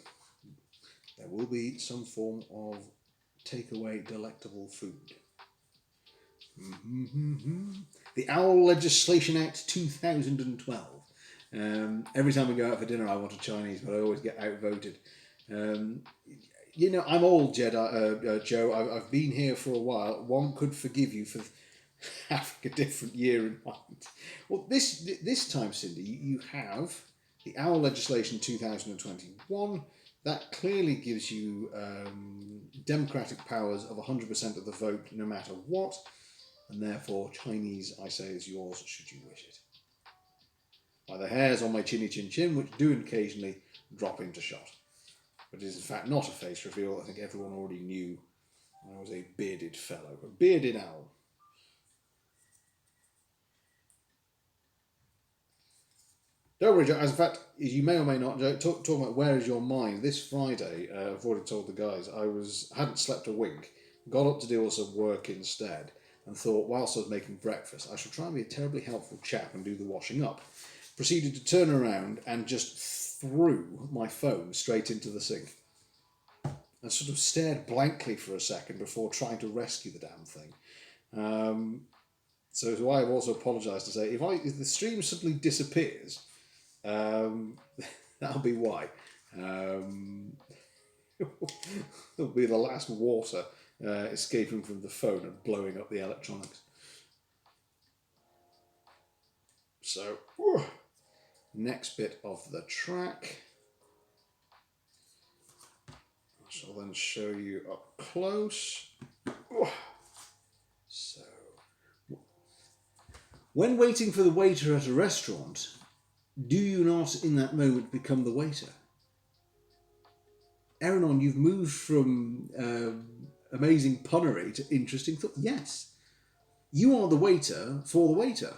there will be some form of takeaway delectable food. The Owl Legislation Act 2012. Every time we go out for dinner, I want a Chinese, but I always get outvoted. You know, I'm old, Joe. I've been here for a while. One could forgive you for having a different year in mind. Well, this time, Cindy, you have the Owl Legislation 2021. That clearly gives you democratic powers of 100% of the vote, no matter what, and therefore Chinese, I say, is yours should you wish it. By the hairs on my chinny chin chin, which do occasionally drop into shot. But it is in fact not a face reveal. I think everyone already knew I was a bearded fellow, a bearded owl. Don't worry, Joe. As in fact, you may or may not, Joe, talking about where is your mind, this Friday, I've already told the guys, I hadn't slept a wink, got up to do some work instead, and thought, whilst I was making breakfast, I should try and be a terribly helpful chap and do the washing up. Proceeded to turn around and just threw my phone straight into the sink. And sort of stared blankly for a second before trying to rescue the damn thing. So it's why I've also apologised to say, if the stream suddenly disappears, that'll be why. It'll be the last water escaping from the phone and blowing up the electronics. So, next bit of the track. I shall then show you up close. So, when waiting for the waiter at a restaurant, do you not in that moment become the waiter? Eranon, you've moved from amazing punnery to interesting thought. Yes, you are the waiter for the waiter.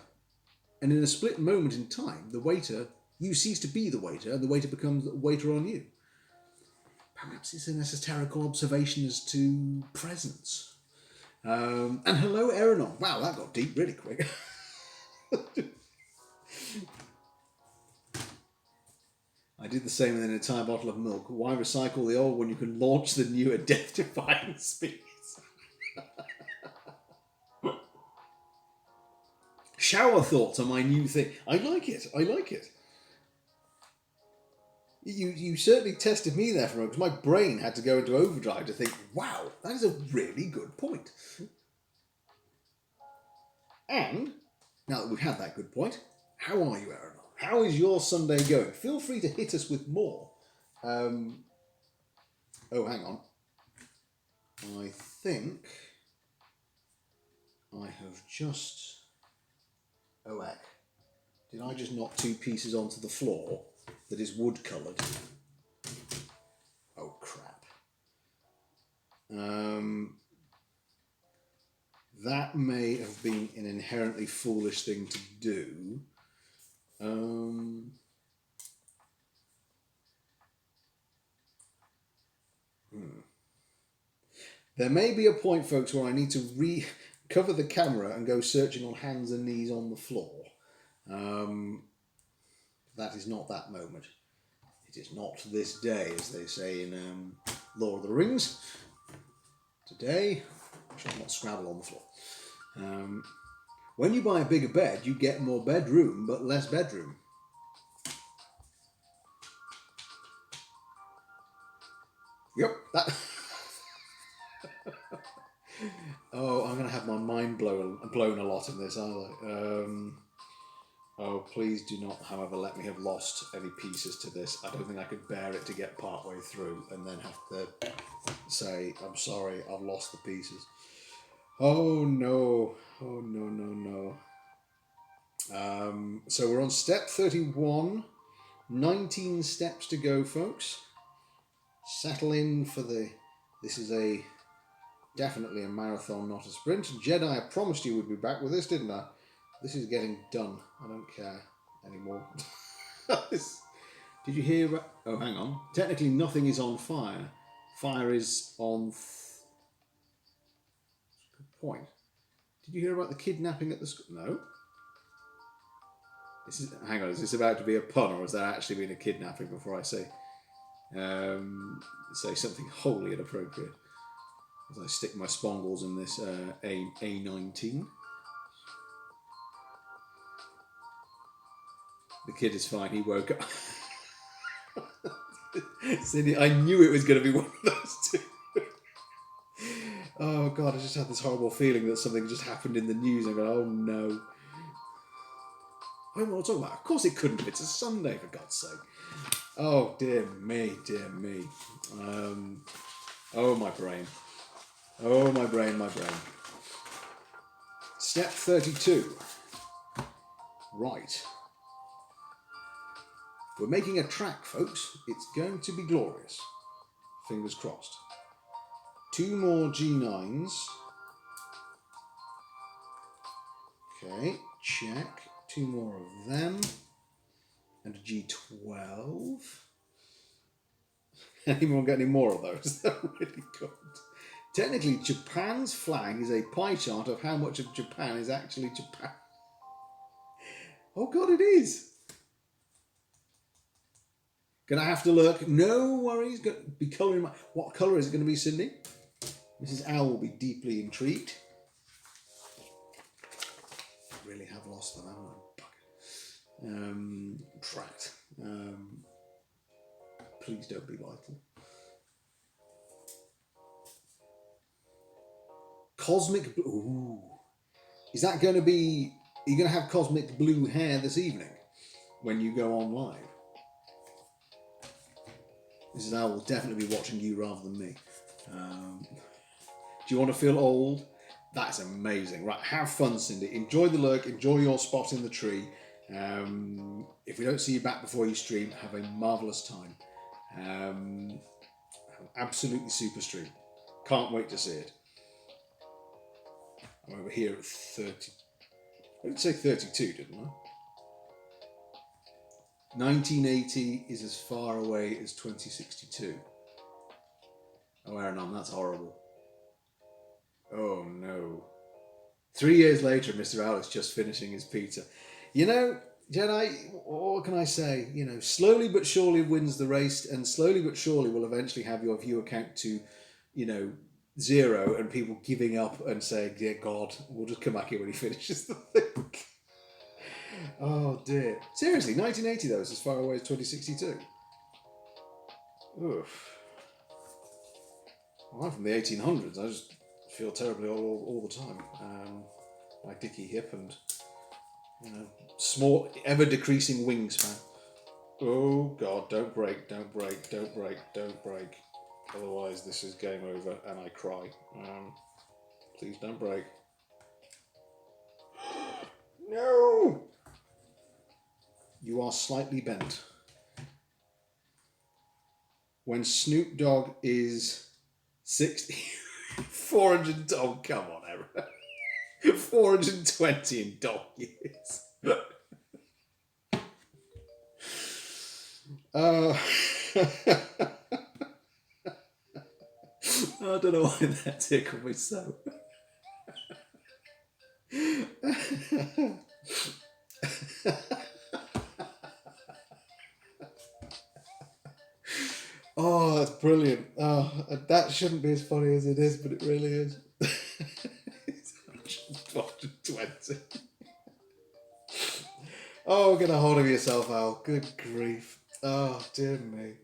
And in a split moment in time, the waiter, you cease to be the waiter, and the waiter becomes the waiter on you. Perhaps it's an esoterical observation as to presence. And hello, Eranon. Wow, that got deep really quick. I did the same with an entire bottle of milk. Why recycle the old when you can launch the new at death-defying speeds? Shower thoughts are my new thing. I like it. I like it. You certainly tested me there for a moment, because my brain had to go into overdrive to think, wow, that is a really good point. And, now that we've had that good point, how are you, Aaron? How is your Sunday going? Feel free to hit us with more. Oh, hang on. I think I have just... Oh, heck. Did I just knock two pieces onto the floor that is wood-coloured? Oh, crap. That may have been an inherently foolish thing to do. There may be a point, folks, where I need to recover the camera and go searching on hands and knees on the floor. That is not that moment. It is not this day, as they say in Lord of the Rings. Today, I shall not scrabble on the floor. When you buy a bigger bed, you get more bedroom, but less bedroom. Yep, that... Oh, I'm going to have my mind blown a lot in this, aren't I? Oh, please do not, however, let me have lost any pieces to this. I don't think I could bear it to get part way through and then have to say, I'm sorry, I've lost the pieces. Oh, no. Oh, no, no, no. So we're on step 31. 19 steps to go, folks. Settle in for the This is definitely a marathon, not a sprint. Jedi, I promised you would be back with this, didn't I? This is getting done. I don't care anymore. Did you hear about... Oh, hang on. Technically, nothing is on fire. Fire is on... Good point. Did you hear about the kidnapping at the school? No. Hang on, is this about to be a pun, or has there actually been a kidnapping before I say something wholly inappropriate? As I stick my spongles in this A19. The kid is fine, he woke up. Cindy, I knew it was going to be one of those two. Oh God, I just had this horrible feeling that something just happened in the news. I'm going, oh no. I don't know what I'm talking about. Of course it couldn't have. It's a Sunday, for God's sake. Oh, dear me, dear me. Oh, my brain. Oh, my brain, my brain. Step 32. Right. We're making a track, folks. It's going to be glorious. Fingers crossed. 2 more G9s. Okay, check. 2 more of them. And a G12. Anyone got any more of those? They're really good. Technically, Japan's flag is a pie chart of how much of Japan is actually Japan. Oh God, it is. Gonna have to look. No worries. Gonna be colouring. What colour is it going to be, Cindy? Mrs. Owl will be deeply intrigued. Really have lost them, haven't I? Tract. Please don't be vital. Cosmic blue. Ooh. Is that going to be... Are you going to have cosmic blue hair this evening when you go on live? Mrs. Owl will definitely be watching you rather than me. Do you want to feel old? That's amazing. Right, have fun, Cindy. Enjoy the lurk. Enjoy your spot in the tree. If we don't see you back before you stream, have a marvellous time. Have an absolutely super stream. Can't wait to see it. I'm over here at 30. I did say 32, didn't I? 1980 is as far away as 2062. Oh, Aaron, that's horrible. Oh, no. 3 years later, Mr. Owl is just finishing his pizza. You know, Jedi, what can I say? You know, slowly but surely wins the race, and slowly but surely will eventually have your viewer count to, you know, 0 and people giving up and saying, dear God, we'll just come back here when he finishes the thing. Oh dear. Seriously, 1980 though is as far away as 2062. Oof. Well, I'm from the 1800s. I just feel terribly all the time. My dicky hip and, you know, small, ever decreasing wingspan. Oh God, don't break, don't break, don't break, don't break. Otherwise this is game over and I cry. Please don't break. No! You are slightly bent. When Snoop Dogg is 60, 400, oh come on, Aaron. 420 in dog years. I don't know why that tickled me so. Oh, that's brilliant. Oh, that shouldn't be as funny as it is, but it really is. It's 120. Oh, get a hold of yourself, Al. Good grief. Oh, dear me.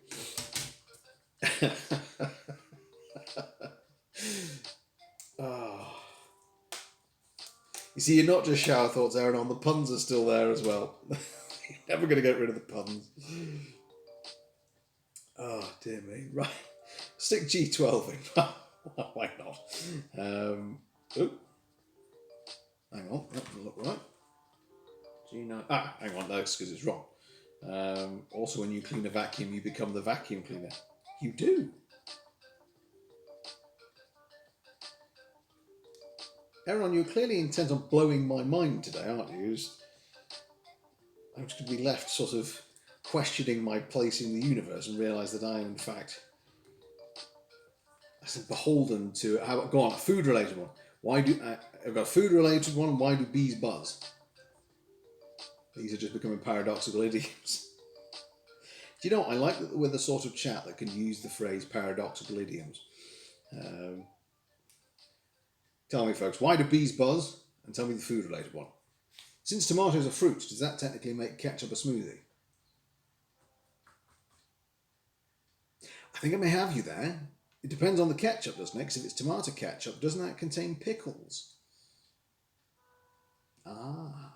Oh. You see, you're not just shower thoughts, Aaron, on the puns are still there as well. You're never going to get rid of the puns. Oh, dear me. Right. Stick G12 in. Why not? Oh. Hang on. That doesn't look right. G9. Ah, hang on. That's because it's wrong. Also, when you clean a vacuum, you become the vacuum cleaner. You do. Aaron, you're clearly intent on blowing my mind today, aren't you? I'm just going to be left sort of questioning my place in the universe and realise that I am, in fact, beholden to... Go on, a food-related one. I've got a food-related one. Why do bees buzz? These are just becoming paradoxical idioms. Do you know, I like that we're the sort of chat that can use the phrase paradoxical idioms. Tell me, folks, why do bees buzz? And tell me the food-related one. Since tomatoes are fruits, does that technically make ketchup a smoothie? I think I may have you there. It depends on the ketchup, doesn't it? Because if it's tomato ketchup, doesn't that contain pickles? Ah.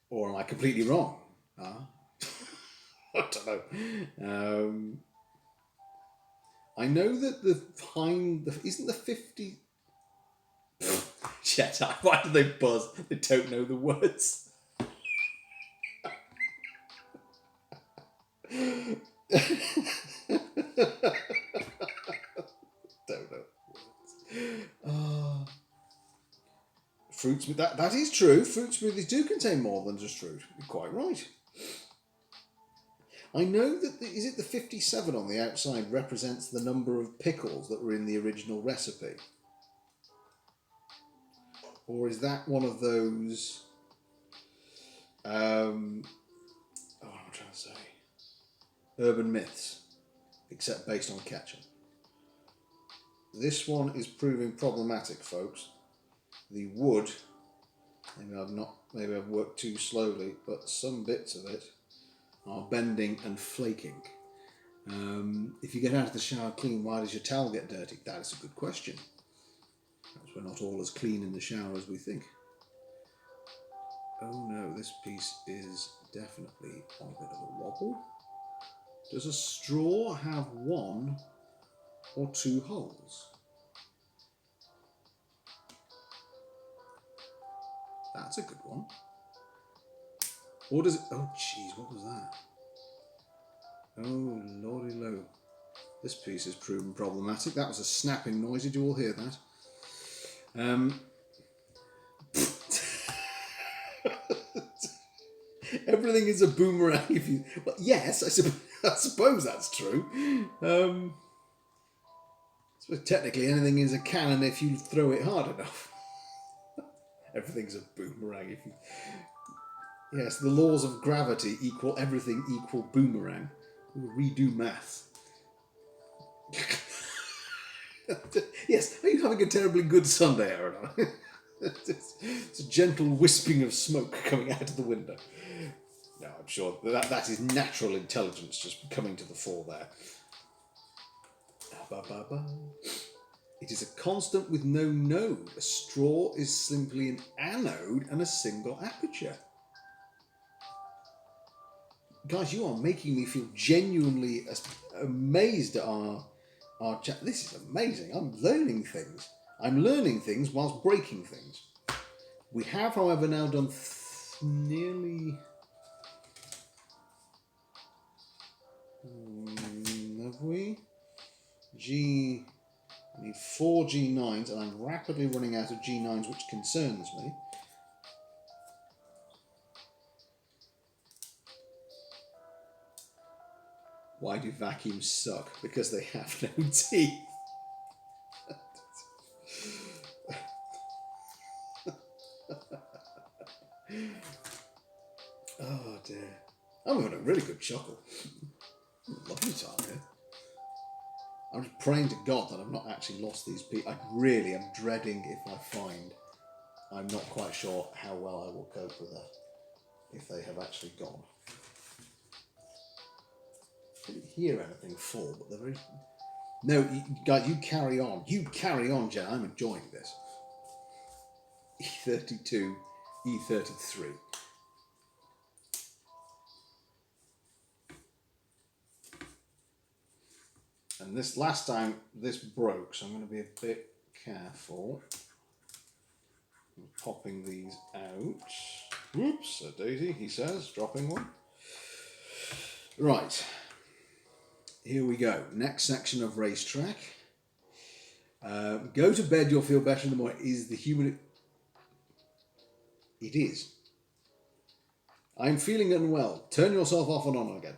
Or am I completely wrong? Ah. I don't know. I know that isn't the 50... Shut up. Why do they buzz? They don't know the words. Don't know. Fruit smoothie. That is true. Fruit smoothies do contain more than just fruit. You're quite right. I know that is it the 57 on the outside represents the number of pickles that were in the original recipe? Or is that one of those... what am I trying to say? Urban myths, except based on ketchup. This one is proving problematic, folks. The wood, maybe I've worked too slowly, but some bits of it are bending and flaking. If you get out of the shower clean, why does your towel get dirty? That is a good question. Perhaps we're not all as clean in the shower as we think. Oh no, this piece is definitely on a bit of a wobble. Does a straw have one or two holes? That's a good one. Or does it... Oh, jeez, what was that? Oh, lordy lo. This piece has proven problematic. That was a snapping noise. Did you all hear that? Everything is a boomerang if you... Well, yes, I suppose that's true. So technically anything is a cannon if you throw it hard enough. Everything's a boomerang if you... Yes, the laws of gravity equal everything equal boomerang. We'll redo maths. Yes, are you having a terribly good Sunday, Aaron? It's a gentle wisping of smoke coming out of the window. No, I'm sure that is natural intelligence just coming to the fore there. It is a constant with no node. A straw is simply an anode and a single aperture. Guys, you are making me feel genuinely amazed at our chat. This is amazing. I'm learning things. I'm learning things whilst breaking things. We have, however, now done nearly... have we? I need 4 G9s, and I'm rapidly running out of G9s, which concerns me. Why do vacuums suck? Because they have no teeth. Oh dear. I'm having a really good chuckle. Lovely time here. I'm just praying to God that I've not actually lost these people. I really am dreading if I find I'm not quite sure how well I will cope with that if they have actually gone. I didn't hear anything fall, but they're very... No, guys, you carry on. You carry on, Jen. I'm enjoying this. E32, E33. And this last time, this broke, so I'm going to be a bit careful. I'm popping these out. Oops, a daisy, he says, dropping one. Right. Here we go. Next section of racetrack. Go to bed, you'll feel better in the morning. Is the human... It is. I'm feeling unwell. Turn yourself off and on again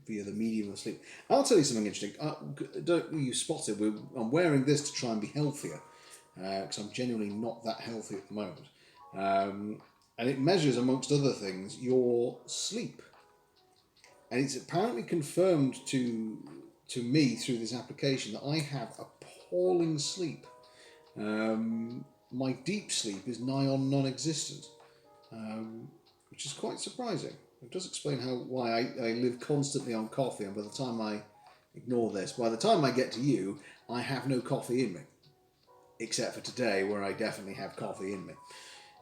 via the medium of sleep. I'll tell you something interesting. Don't you spotted? I'm wearing this to try and be healthier because I'm genuinely not that healthy at the moment. And it measures, amongst other things, your sleep. And it's apparently confirmed to me through this application that I have appalling sleep. My deep sleep is nigh on non-existent, which is quite surprising. It does explain why I live constantly on coffee, and by the time I ignore this, by the time I get to you, I have no coffee in me, except for today, where I definitely have coffee in me.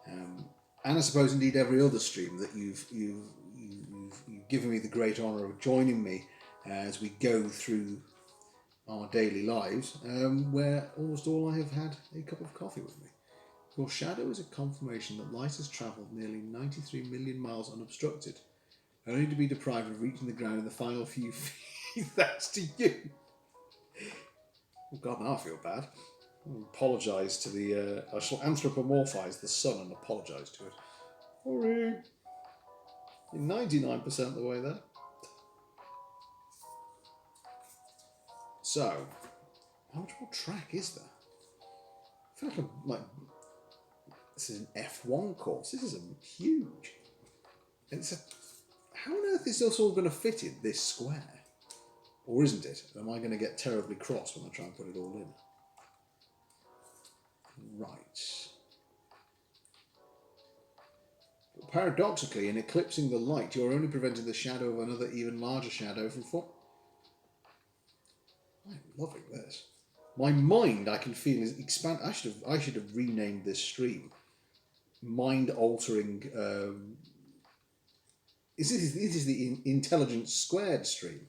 And I suppose indeed every other stream that you've given me the great honour of joining me as we go through our daily lives, where almost all I have had a cup of coffee with me. Your shadow is a confirmation that light has travelled nearly 93 million miles unobstructed, only to be deprived of reaching the ground in the final few feet thanks to you. Oh God, now I feel bad. I'll apologise to the... I shall anthropomorphise the sun and apologise to it. Sorry. You're 99% of the way there. So, how much more track is there? I feel like this is an F1 course. This is huge. How on earth is this all going to fit in this square? Or isn't it? Am I going to get terribly cross when I try and put it all in? Right. But paradoxically, in eclipsing the light, you're only preventing the shadow of another even larger shadow from forming. I'm loving this. My mind, I can feel, is expand. I should have renamed this stream mind-altering. This is the intelligence squared stream.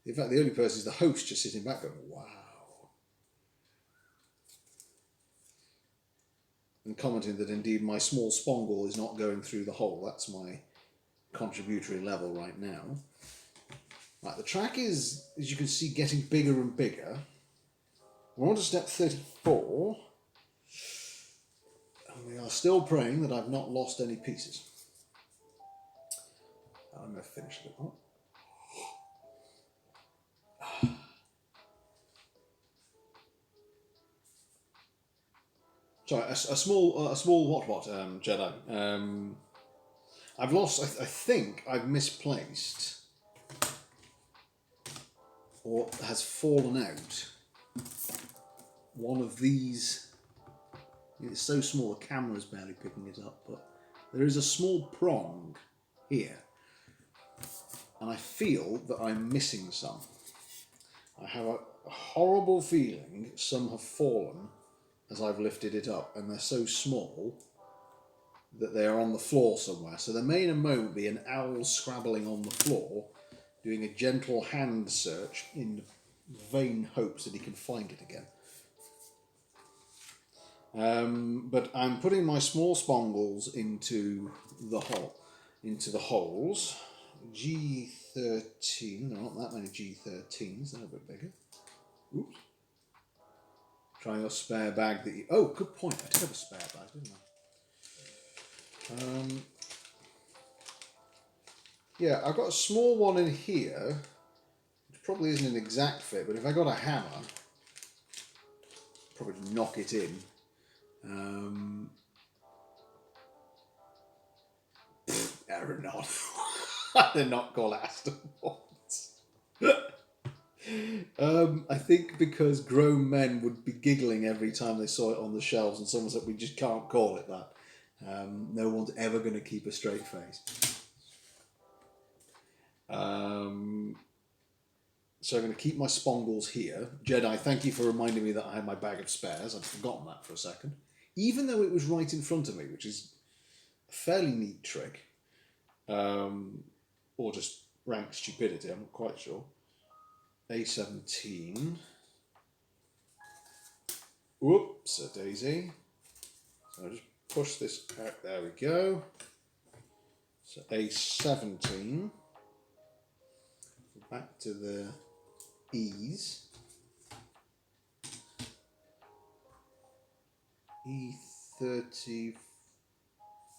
In fact, the only person is the host, just sitting back going, "Wow," and commenting that indeed my small spongle is not going through the hole. That's my contributory level right now. Right, the track is, as you can see, getting bigger and bigger. We're on to step 34. And we are still praying that I've not lost any pieces. I'm going to finish a bit more. Sorry, a small what, Jedi. I've lost, I think I've misplaced, or has fallen out, one of these. It's so small the camera's barely picking it up, but there is a small prong here, and I feel that I'm missing some. I have a horrible feeling some have fallen as I've lifted it up, and they're so small that they are on the floor somewhere. So there may in a moment be an owl scrabbling on the floor, doing a gentle hand search in vain hopes that he can find it again. But I'm putting my small spongles into the holes. G13. There aren't that many G13s. They're a bit bigger. Oops. Try your spare bag that you... Oh, good point. I did have a spare bag, didn't I? Yeah, I've got a small one in here, which probably isn't an exact fit, but if I got a hammer, I'd probably knock it in. They're not. They're not called Aston Martins. I think because grown men would be giggling every time they saw it on the shelves, and someone said, "We just can't call it that. No one's ever going to keep a straight face." So I'm going to keep my spongles here. Jedi, thank you for reminding me that I had my bag of spares. I'd forgotten that for a second. Even though it was right in front of me, which is a fairly neat trick. Or just rank stupidity, I'm not quite sure. A17. Whoops, a daisy. So I'll just push this out. There we go. So A17. Back to the E's. E30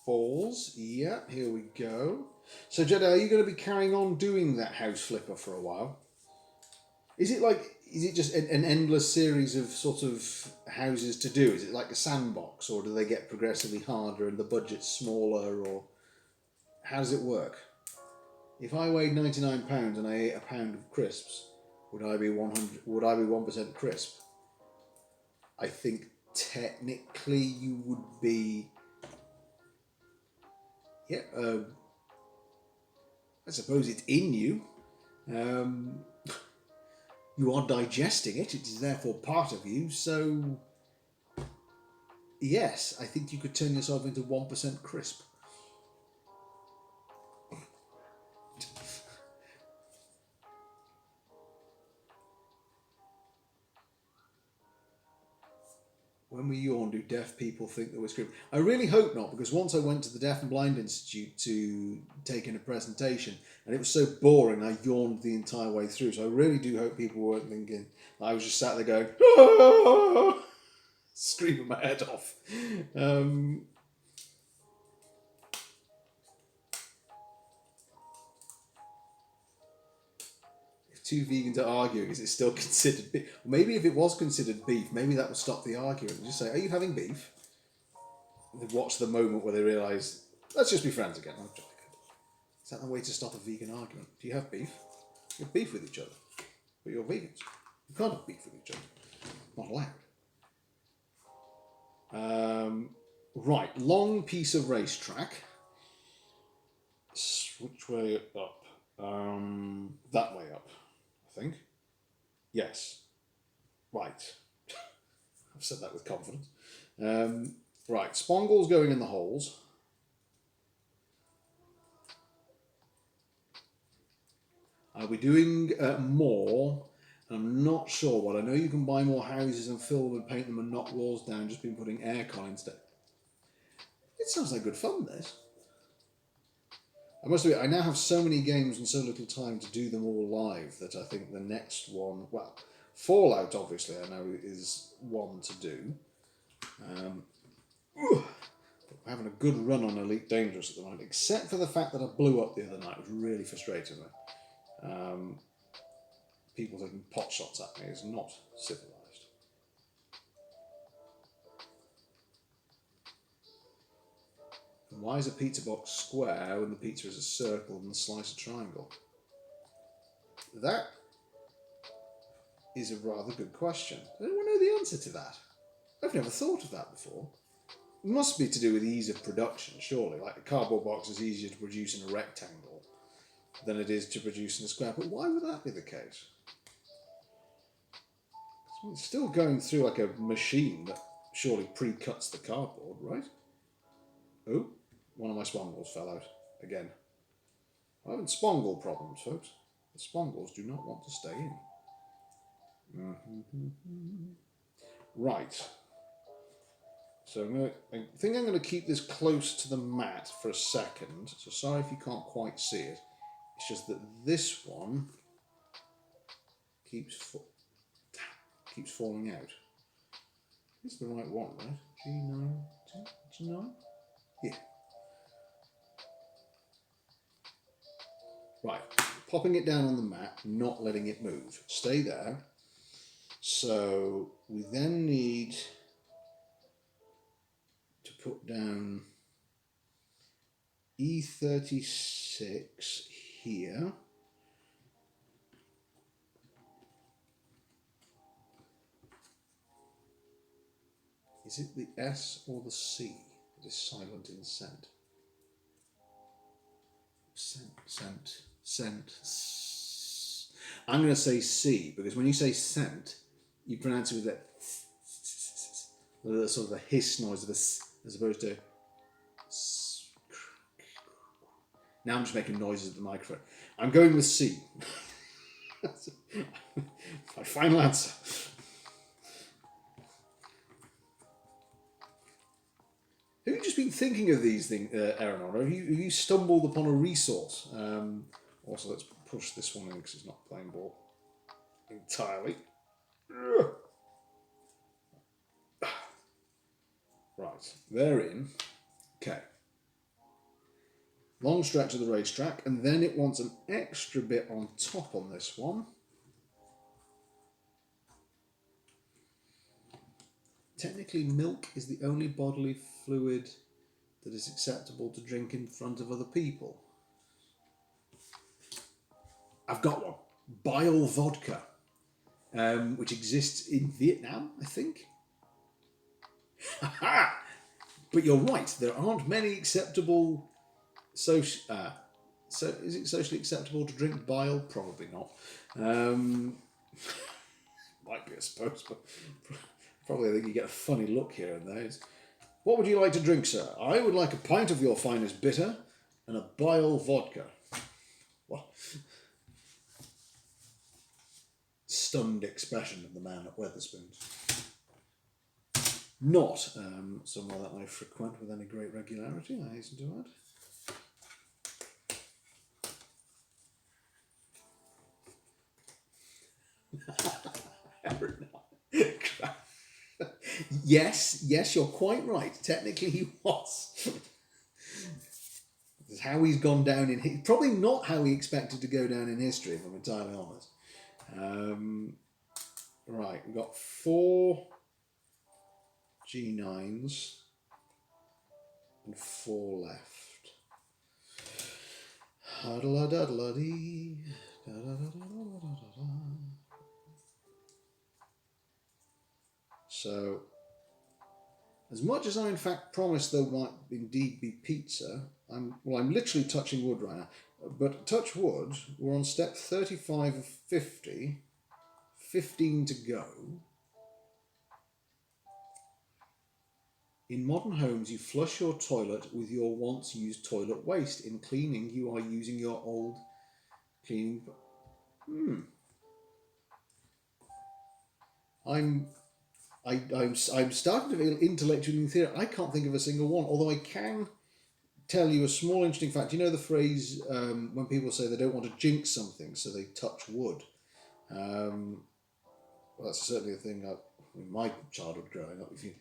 falls. Yeah, here we go. So Jeddah, are you going to be carrying on doing that house flipper for a while? Is it just an endless series of sort of houses to do? Is it like a sandbox, or do they get progressively harder and the budget's smaller, or how does it work? If I weighed £99 and I ate a pound of crisps, would I be 100? Would I be 1% crisp? I think technically you would be. Yeah, I suppose it's in you. Um, you are digesting it. It is therefore part of you. So yes, I think you could turn yourself into 1% crisp. When we yawn, do deaf people think that we're screaming? I really hope not, because once I went to the Deaf and Blind Institute to take in a presentation, and it was so boring, I yawned the entire way through. So I really do hope people weren't thinking I was just sat there going, "Ah!" screaming my head off. If two vegans are arguing, is it still considered beef? Maybe if it was considered beef, maybe that would stop the argument. Just say, "Are you having beef?" And they watch the moment where they realise, let's just be friends again. Oh, jolly good. Is that the way to stop a vegan argument? Do you have beef? You have beef with each other, but you're vegans. You can't have beef with each other. Not allowed. Right, long piece of racetrack. Which way up? That way up, I think. Yes. Right. I've said that with confidence. Right, spongles going in the holes. I'll be doing more. I'm not sure what. I know you can buy more houses and fill them and paint them and knock walls down. Just been putting aircon instead. It sounds like good fun, this. I must admit, I now have so many games and so little time to do them all live that I think the next one, well, Fallout obviously I know is one to do. We're having a good run on Elite Dangerous at the moment, except for the fact that I blew up the other night. It was really frustrating me. People taking pot shots at me is not civilised. And why is a pizza box square when the pizza is a circle and the slice a triangle? That is a rather good question. Does anyone know the answer to that? I've never thought of that before. It must be to do with ease of production, surely. Like a cardboard box is easier to produce in a rectangle than it is to produce in a square. But why would that be the case? It's still going through like a machine that surely pre-cuts the cardboard, right? Oh, one of my spongles fell out again. I'm having spongle problems, folks. The spongles do not want to stay in. Right. So I think I'm going to keep this close to the mat for a second. So sorry if you can't quite see it. It's just that this one keeps falling out. It's the right one, right? G9, G9? Yeah. Right, popping it down on the mat, not letting it move. Stay there. So we then need to put down E36 here. Is it the S or the C that is silent in scent? Scent. I'm going to say C, because when you say scent, you pronounce it with that sort of a hiss noise of a s, as opposed to. Now I'm just making noises at the microphone. I'm going with C. My final answer. Have you just been thinking of these things, Aaron, or have you stumbled upon a resource? Also, let's push this one in because it's not playing ball entirely. Right, they're in. Okay. Long stretch of the racetrack, and then it wants an extra bit on top on this one. Technically, milk is the only bodily fluid that is acceptable to drink in front of other people. I've got one. Bile vodka, which exists in Vietnam, I think. But you're right, there aren't many acceptable... So is it socially acceptable to drink bile? Probably not. Might be, I suppose, but probably I think you get a funny look here and there. What would you like to drink, sir? I would like a pint of your finest bitter and a bile vodka. What? Stunned expression of the man at Wetherspoons. Not somewhere that I frequent with any great regularity, I hasten to add. Yes, you're quite right. Technically, he was. This is how he's gone down in... Probably not how he expected to go down in history, if I'm entirely honest. Right, we've got 4 G9s and 4 left. Huddle-a-duddle-a-dee. So, as much as I in fact promised there might indeed be pizza, I'm literally touching wood right now. But touch wood, we're on step 35 of 50, 15 to go. In modern homes, you flush your toilet with your once used toilet waste. In cleaning, you are using your old cleaning... I'm starting to feel intellectually in theory. I can't think of a single one, although I can tell you a small interesting fact. You know the phrase when people say they don't want to jinx something, so they touch wood. Well, that's certainly a thing in my childhood growing up. If you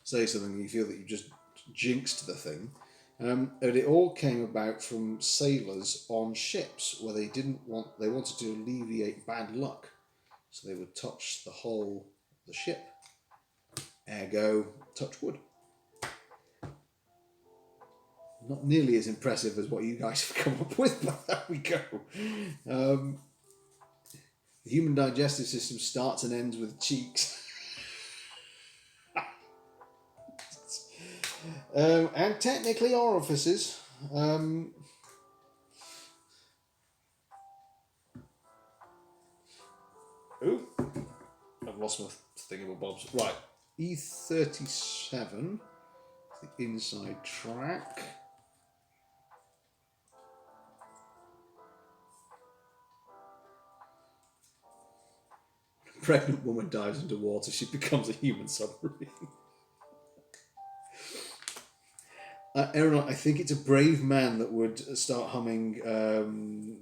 say something and you feel that you just jinxed the thing. And it all came about from sailors on ships where they wanted to alleviate bad luck. So they would touch the hull of the ship. Ergo, touch wood. Not nearly as impressive as what you guys have come up with, but there we go. The human digestive system starts and ends with cheeks. And technically orifices. Ooh, I've lost my thingamabobs. Right, E37, the inside track. When a pregnant woman dives into water, she becomes a human submarine. Aaron, I think it's a brave man that would start humming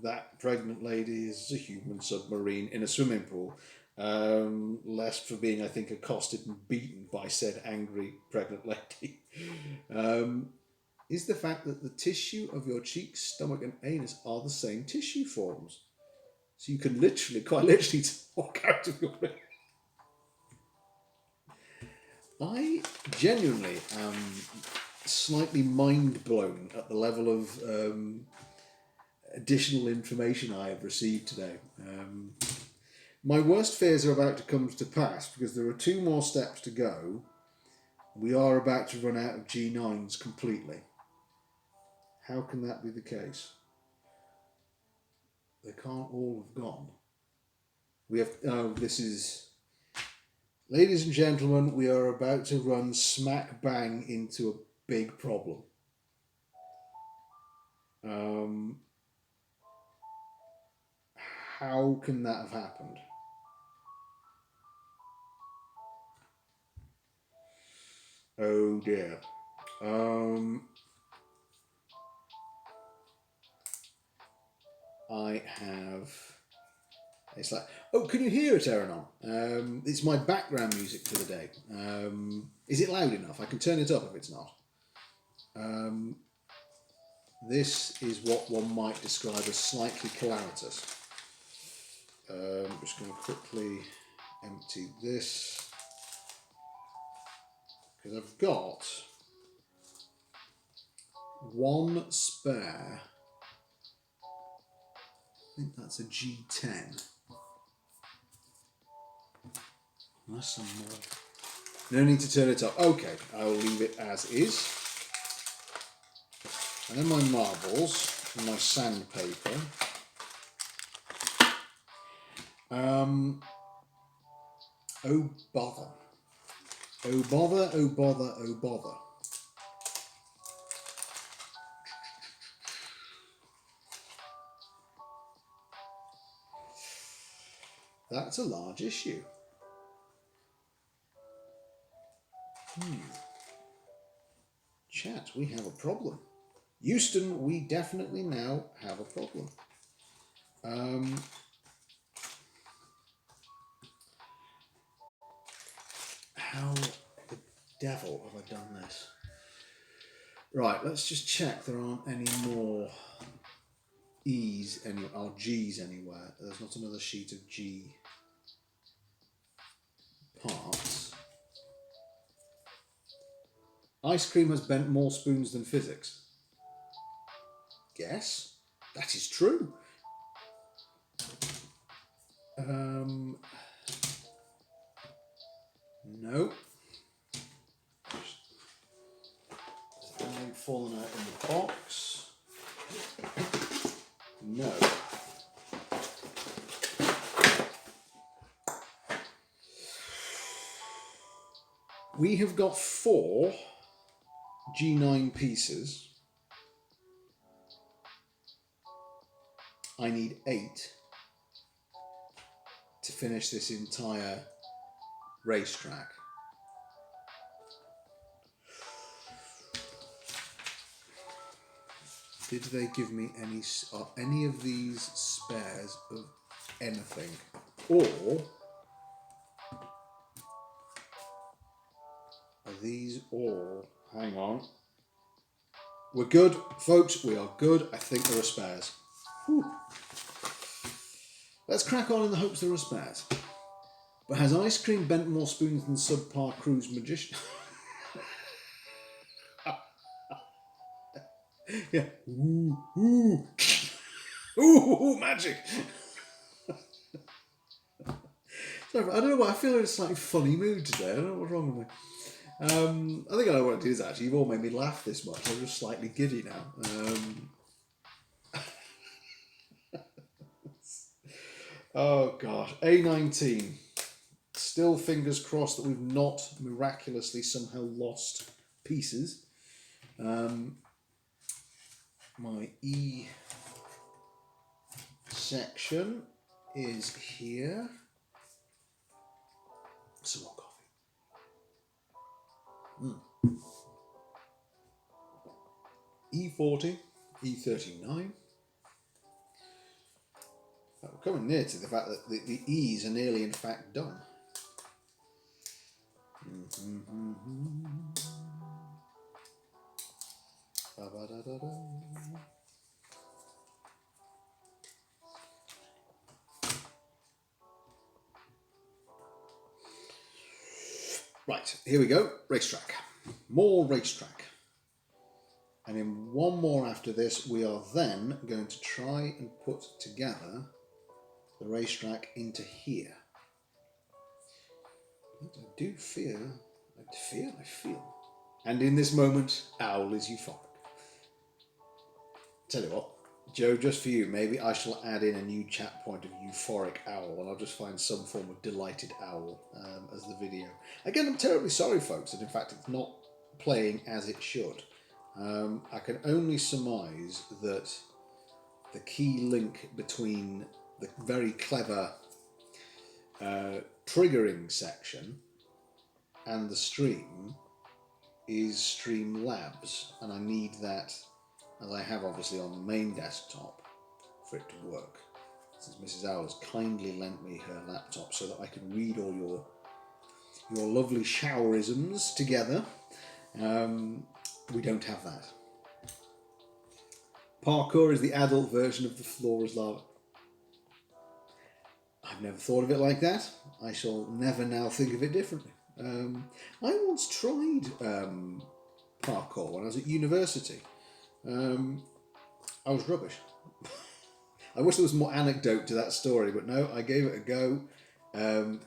that pregnant lady is a human submarine in a swimming pool, lest for being, I think, accosted and beaten by said angry pregnant lady. Is the fact that the tissue of your cheeks, stomach and anus are the same tissue forms. So you can quite literally walk out of your... I genuinely am slightly mind blown at the level of additional information I have received today. My worst fears are about to come to pass because there are 2 more steps to go. We are about to run out of G9s completely. How can that be the case? They can't all have gone. We have... Oh, this is... Ladies and gentlemen, we are about to run smack bang into a big problem. How can that have happened? Oh dear. I have It's like, oh, can you hear it, Eranon? It's my background music for the day. Is it loud enough? I can turn it up if it's not. This is what one might describe as slightly calamitous. I'm just going to quickly empty this, because I've got one spare. I think that's a G10. That's some more. No need to turn it up. Okay, I will leave it as is. And then my marbles and my sandpaper. Oh bother. Oh bother, oh bother, oh bother. That's a large issue. Chat, we have a problem. Euston, we definitely now have a problem. How the devil have I done this? Right, let's just check there aren't any more E's or G's anywhere. There's not another sheet of G parts. Ice cream has bent more spoons than physics. Guess that is true. No. Has anything fallen out in the box? No. We have got 4 G9 pieces. I need 8 to finish this entire racetrack. Did they give me any of these spares of anything? Or are these all? Hang on. We're good, folks. We are good. I think there are spares. Whew. Let's crack on in the hopes there are spares. But has ice cream bent more spoons than subpar cruise magician? Yeah. Ooh, ooh. Ooh, magic. Sorry, I don't know why I feel in a slightly funny mood today. I don't know what's wrong with me. I think I know what it is actually. You've all made me laugh this much. I'm just slightly giddy now. Oh gosh, A19. Still fingers crossed that we've not miraculously somehow lost pieces. My E section is here. Some more coffee. E40, E39. We're coming near to the fact that the E's are nearly in fact done. Right, here we go. Racetrack. More racetrack. And in one more after this, we are then going to try and put together the racetrack into here. I do feel. And in this moment, owl is euphoric. Tell you what, Joe, just for you, maybe I shall add in a new chat point of euphoric owl, and I'll just find some form of delighted owl as the video. Again, I'm terribly sorry, folks, that in fact it's not playing as it should. I can only surmise that the key link between the very clever triggering section and the stream is Streamlabs, and I need that, as I have obviously on the main desktop, for it to work. since Mrs. Owl has kindly lent me her laptop so that I can read all your lovely showerisms together. We don't have that. Parkour is the adult version of the floor is lava. I've never thought of it like that. I shall never now think of it differently. I once tried parkour when I was at university. I was rubbish. I wish there was more anecdote to that story, but no, I gave it a go.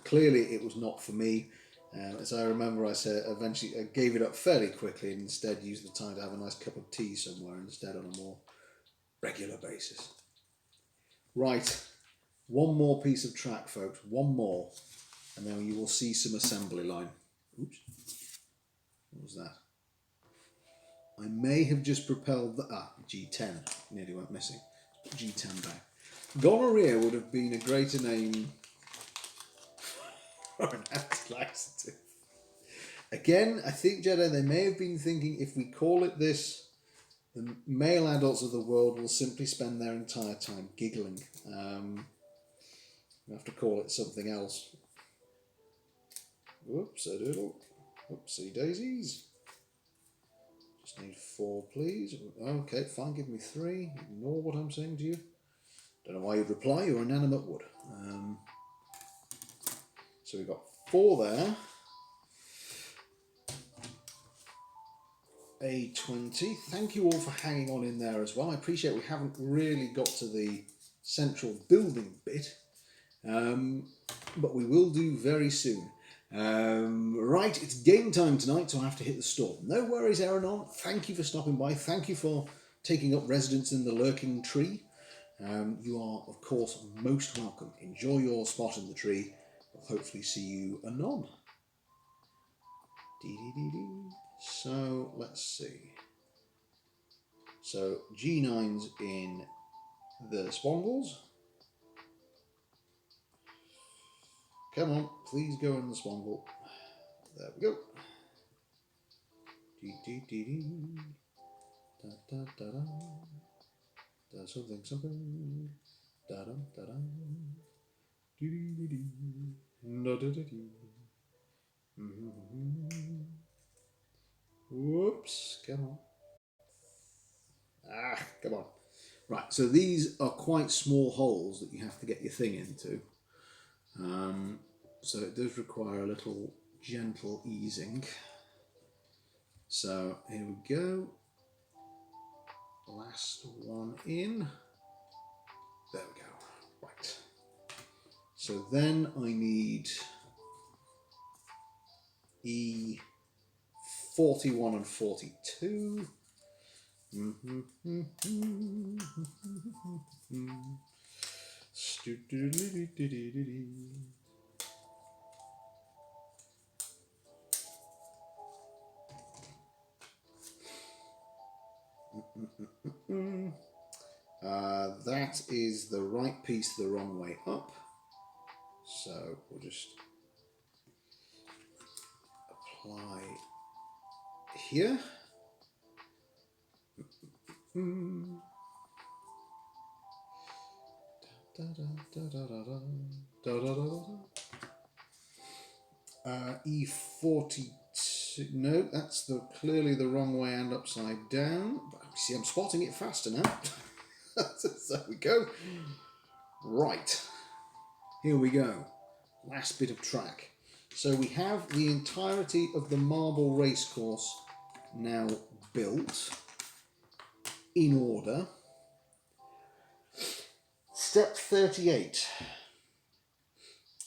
Clearly it was not for me. As I remember, I said eventually I gave it up fairly quickly and instead used the time to have a nice cup of tea somewhere instead on a more regular basis. Right, one more piece of track, folks, one more, and then you will see some assembly line. Oops, what was that? I may have just propelled the G10, nearly went missing. G10 back. Gonorrhea would have been a greater name for an anti-laxative. Again, I think, Jedi, they may have been thinking if we call it this, the male adults of the world will simply spend their entire time giggling. We have to call it something else. Whoops, a doodle. Whoopsie daisies. Just need 4, please. Okay, fine, give me 3. Ignore what I'm saying to you. Don't know why you'd reply, you're inanimate wood. So we've got 4 there. A20. Thank you all for hanging on in there as well. I appreciate we haven't really got to the central building bit, but we will do very soon. Right, it's game time tonight, so I have to hit the store. No worries, Eranon. Thank you for stopping by. Thank you for taking up residence in the lurking tree. You are, of course, most welcome. Enjoy your spot in the tree. We'll hopefully see you anon. Dee-dee-dee-dee. So, let's see. So, G9's in the spongles. Come on, please go in the spongle. There we go. Dee-dee-dee-dee. Da-da-da-da. Da something something. Da-dum-da-dum. Dee-dee-dee-dee. Da-da-da-dee. Mm-hmm. Whoops, come on. Come on. Right, so these are quite small holes that you have to get your thing into. So it does require a little gentle easing. So here we go. Last one in. There we go. Right. So then I need E41 and 42. That is the right piece the wrong way up. So we'll just apply here. E42. No, that's clearly the wrong way and upside down. But see, I'm spotting it faster now. So there we go. Right. Here we go. Last bit of track. So we have the entirety of the marble racecourse now built in order. Step 38.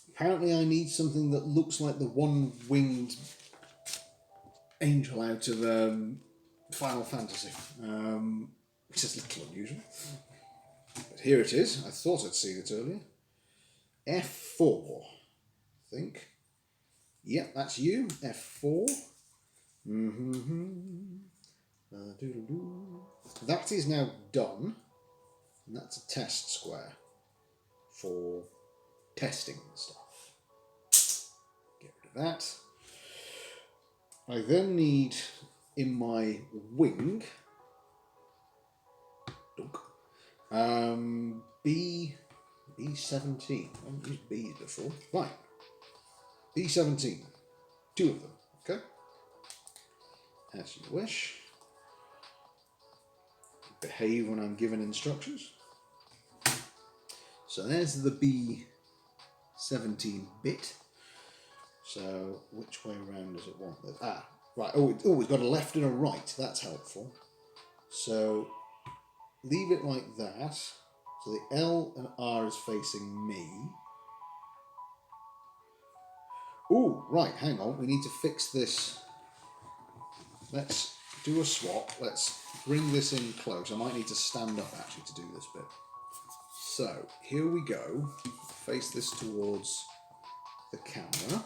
Apparently I need something that looks like the one-winged angel out of Final Fantasy, which is a little unusual. But here it is. I thought I'd seen it earlier. F4, I think. Yep, that's you. F4. That is now done. And that's a test square for testing and stuff. Get rid of that. I then need in my wing B B17. I haven't used B's before. Right. B17. 2 of them. Okay. As you wish. Behave when I'm given instructions. So there's the B17 bit. So which way around does it want this? Ah, right. Oh, it's got a left and a right. That's helpful. So leave it like that. So the L and R is facing me. Oh, right. Hang on. We need to fix this. Let's do a swap. Let's bring this in close. I might need to stand up actually to do this bit. So here we go. Face this towards the camera.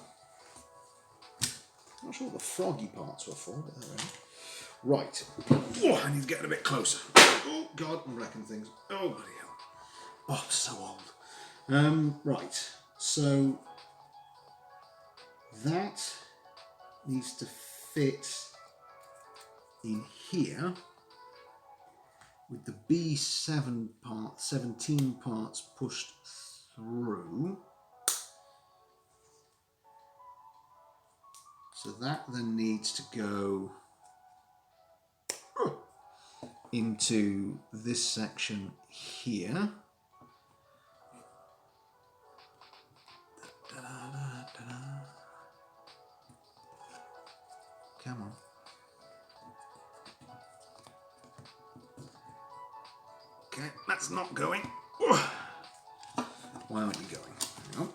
Not sure what the froggy parts were for, but there we are. Right. Oh, I need to get a bit closer. Oh, God, I'm wrecking things. Oh, bloody hell. Oh, I'm so old. Right. So that needs to fit in here with the B17 parts pushed through. So that then needs to go into this section here. Come on. Okay, that's not going. Why aren't you going? Hang on.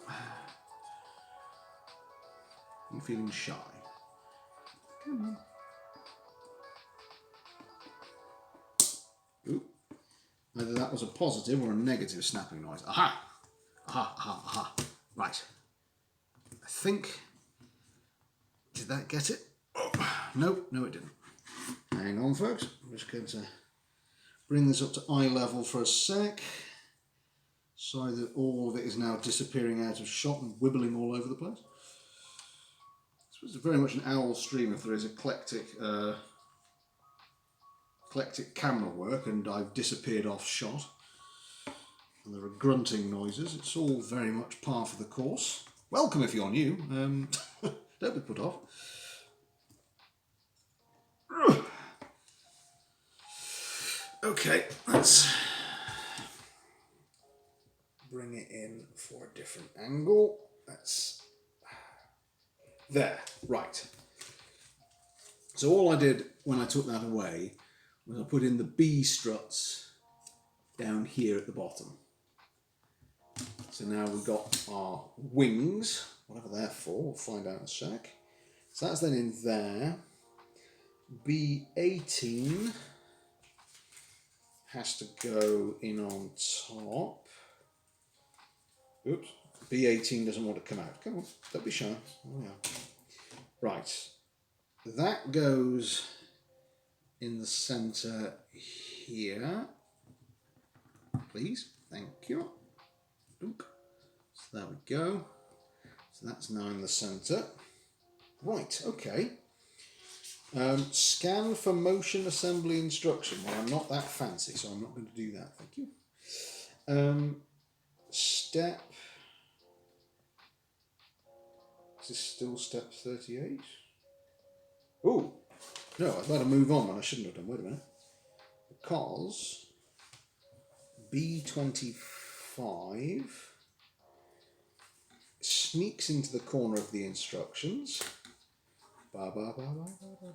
You feeling shy? Come on. Ooh. Whether that was a positive or a negative snapping noise. Aha! Aha, aha, aha. Right. I think... Did that get it? Oh. Nope, no it didn't. Hang on, folks. I'm just going to bring this up to eye level for a sec. Sorry that all of it is now disappearing out of shot and wibbling all over the place. It's very much an owl stream if there is eclectic camera work and I've disappeared off shot and there are grunting noises. It's all very much par for the course. Welcome if you're new. Don't be put off. Okay, let's bring it in for a different angle. There, right. So all I did when I took that away was I put in the B struts down here at the bottom. So now we've got our wings, whatever they're for, we'll find out in a sec. So that's then in there. B18 has to go in on top. Oops, B18 doesn't want to come out. Come on, don't be shy. Oh, yeah. Right, that goes in the centre here. Please, thank you. Oop. So there we go. So that's now in the centre. Right, okay. Scan for motion assembly instruction. Well, I'm not that fancy, so I'm not going to do that. Thank you. Step. Is this still step 38? Oh, no, I better move on when I shouldn't have done. Wait a minute. Because B25 sneaks into the corner of the instructions. Ba, ba, ba, ba, ba, ba.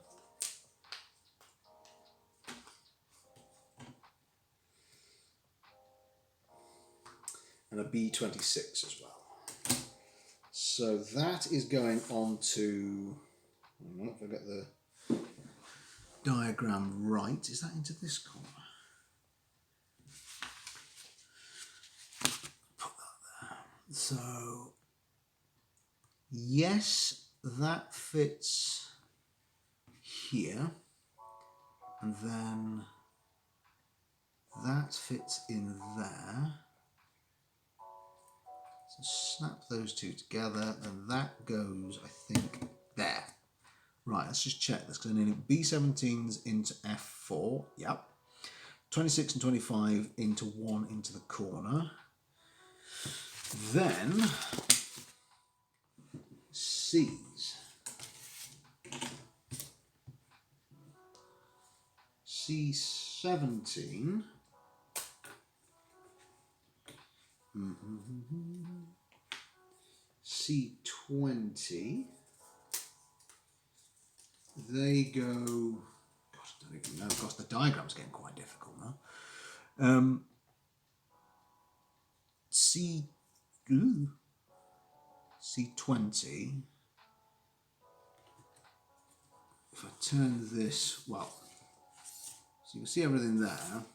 And a B26 as well. So that is going on to, I don't know if I get the diagram right. Is that into this corner? Put that there. So, yes, that fits here. And then that fits in there. So snap those two together, and that goes, I think, there. Right, let's just check this, because I need B17s into F4, yep. 26 and 25 into 1 into the corner. Then C's. C17. C20. They go. Gosh, I don't even know. Of course, the diagram's getting quite difficult now. C20. If I turn this, well, so you can see everything there.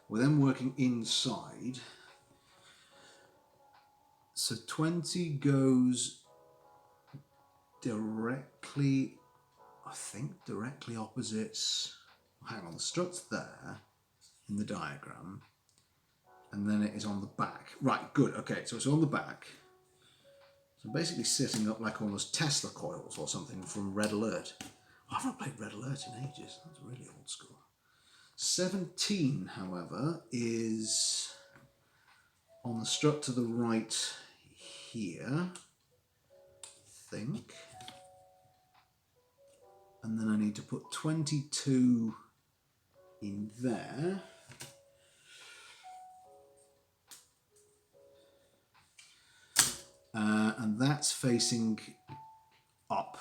We're then working inside. So 20 goes directly, I think, directly opposites. Hang on, the strut's there in the diagram, and then it is on the back. Right, good. Okay, so it's on the back. So I'm basically sitting up like almost Tesla coils or something from Red Alert. I've not played Red Alert in ages. That's really old school. 17, however, is on the strut to the right here, I think. And then I need to put 22 in there. And that's facing up.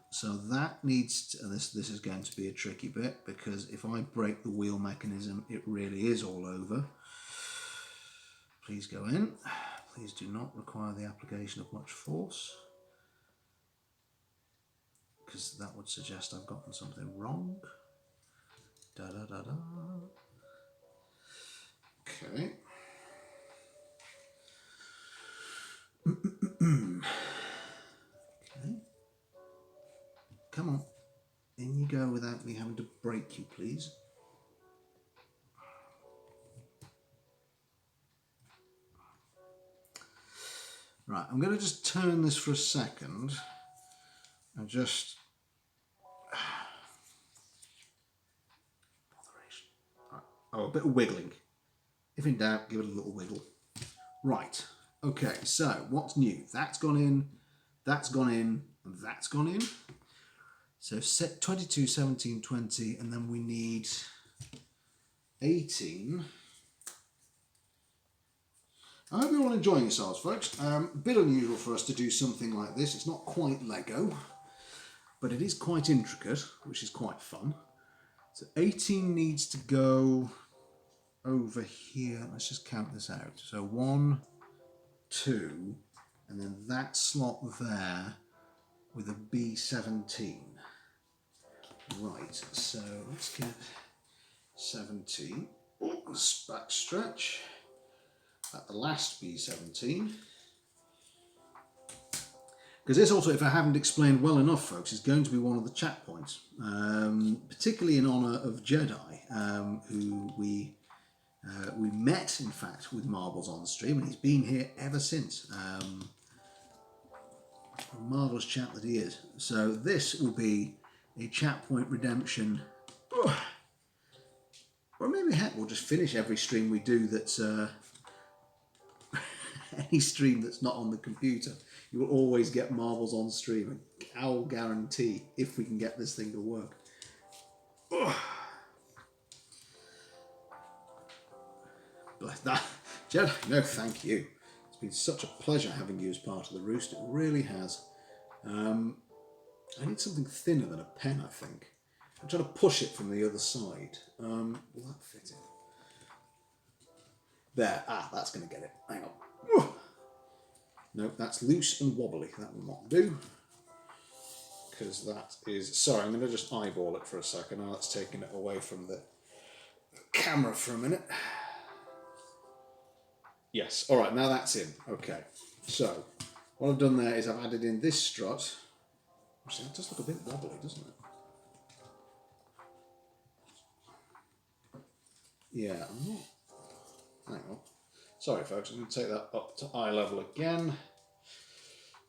So that needs to, and this is going to be a tricky bit, because if I break the wheel mechanism, it really is all over. Please go in. Please do not require the application of much force, because that would suggest I've gotten something wrong. Da da da da. Okay. Okay. Come on. In you go without me having to break you, please. Right, I'm going to just turn this for a second and just... Right. Oh, a bit of wiggling. If in doubt, give it a little wiggle. Right, okay, so what's new? That's gone in, that's gone in, and that's gone in. So set 22, 17, 20, and then we need 18. I hope you're all enjoying yourselves, folks. A bit unusual for us to do something like this. It's not quite Lego, but it is quite intricate, which is quite fun. So 18 needs to go over here. Let's just count this out. So 1, 2, and then that slot there with a B17. Right, so let's get 17. Back stretch. At the last B17. Because this also, if I haven't explained well enough, folks, is going to be one of the chat points, particularly in honour of Jedi, who we met, in fact, with Marbles on the stream, and he's been here ever since. A marvellous chap that he is. So this will be a chat point redemption. Or maybe, heck, we'll just finish every stream we do that's... any stream that's not on the computer. You will always get Marbles on stream. I'll guarantee, if we can get this thing to work. Bless that. Jedi, no thank you. It's been such a pleasure having you as part of the roost. It really has. I need something thinner than a pen, I think. I'm trying to push it from the other side. Will that fit in? There. Ah, that's going to get it. Hang on. No, that's loose and wobbly. That will not do. Because that is... Sorry, I'm going to just eyeball it for a second. Now that's taking it away from the camera for a minute. Yes, all right, now that's in. Okay, so what I've done there is I've added in this strut. Actually, it does look a bit wobbly, doesn't it? Yeah, I'm not... Hang on. Sorry, folks, I'm going to take that up to eye level again.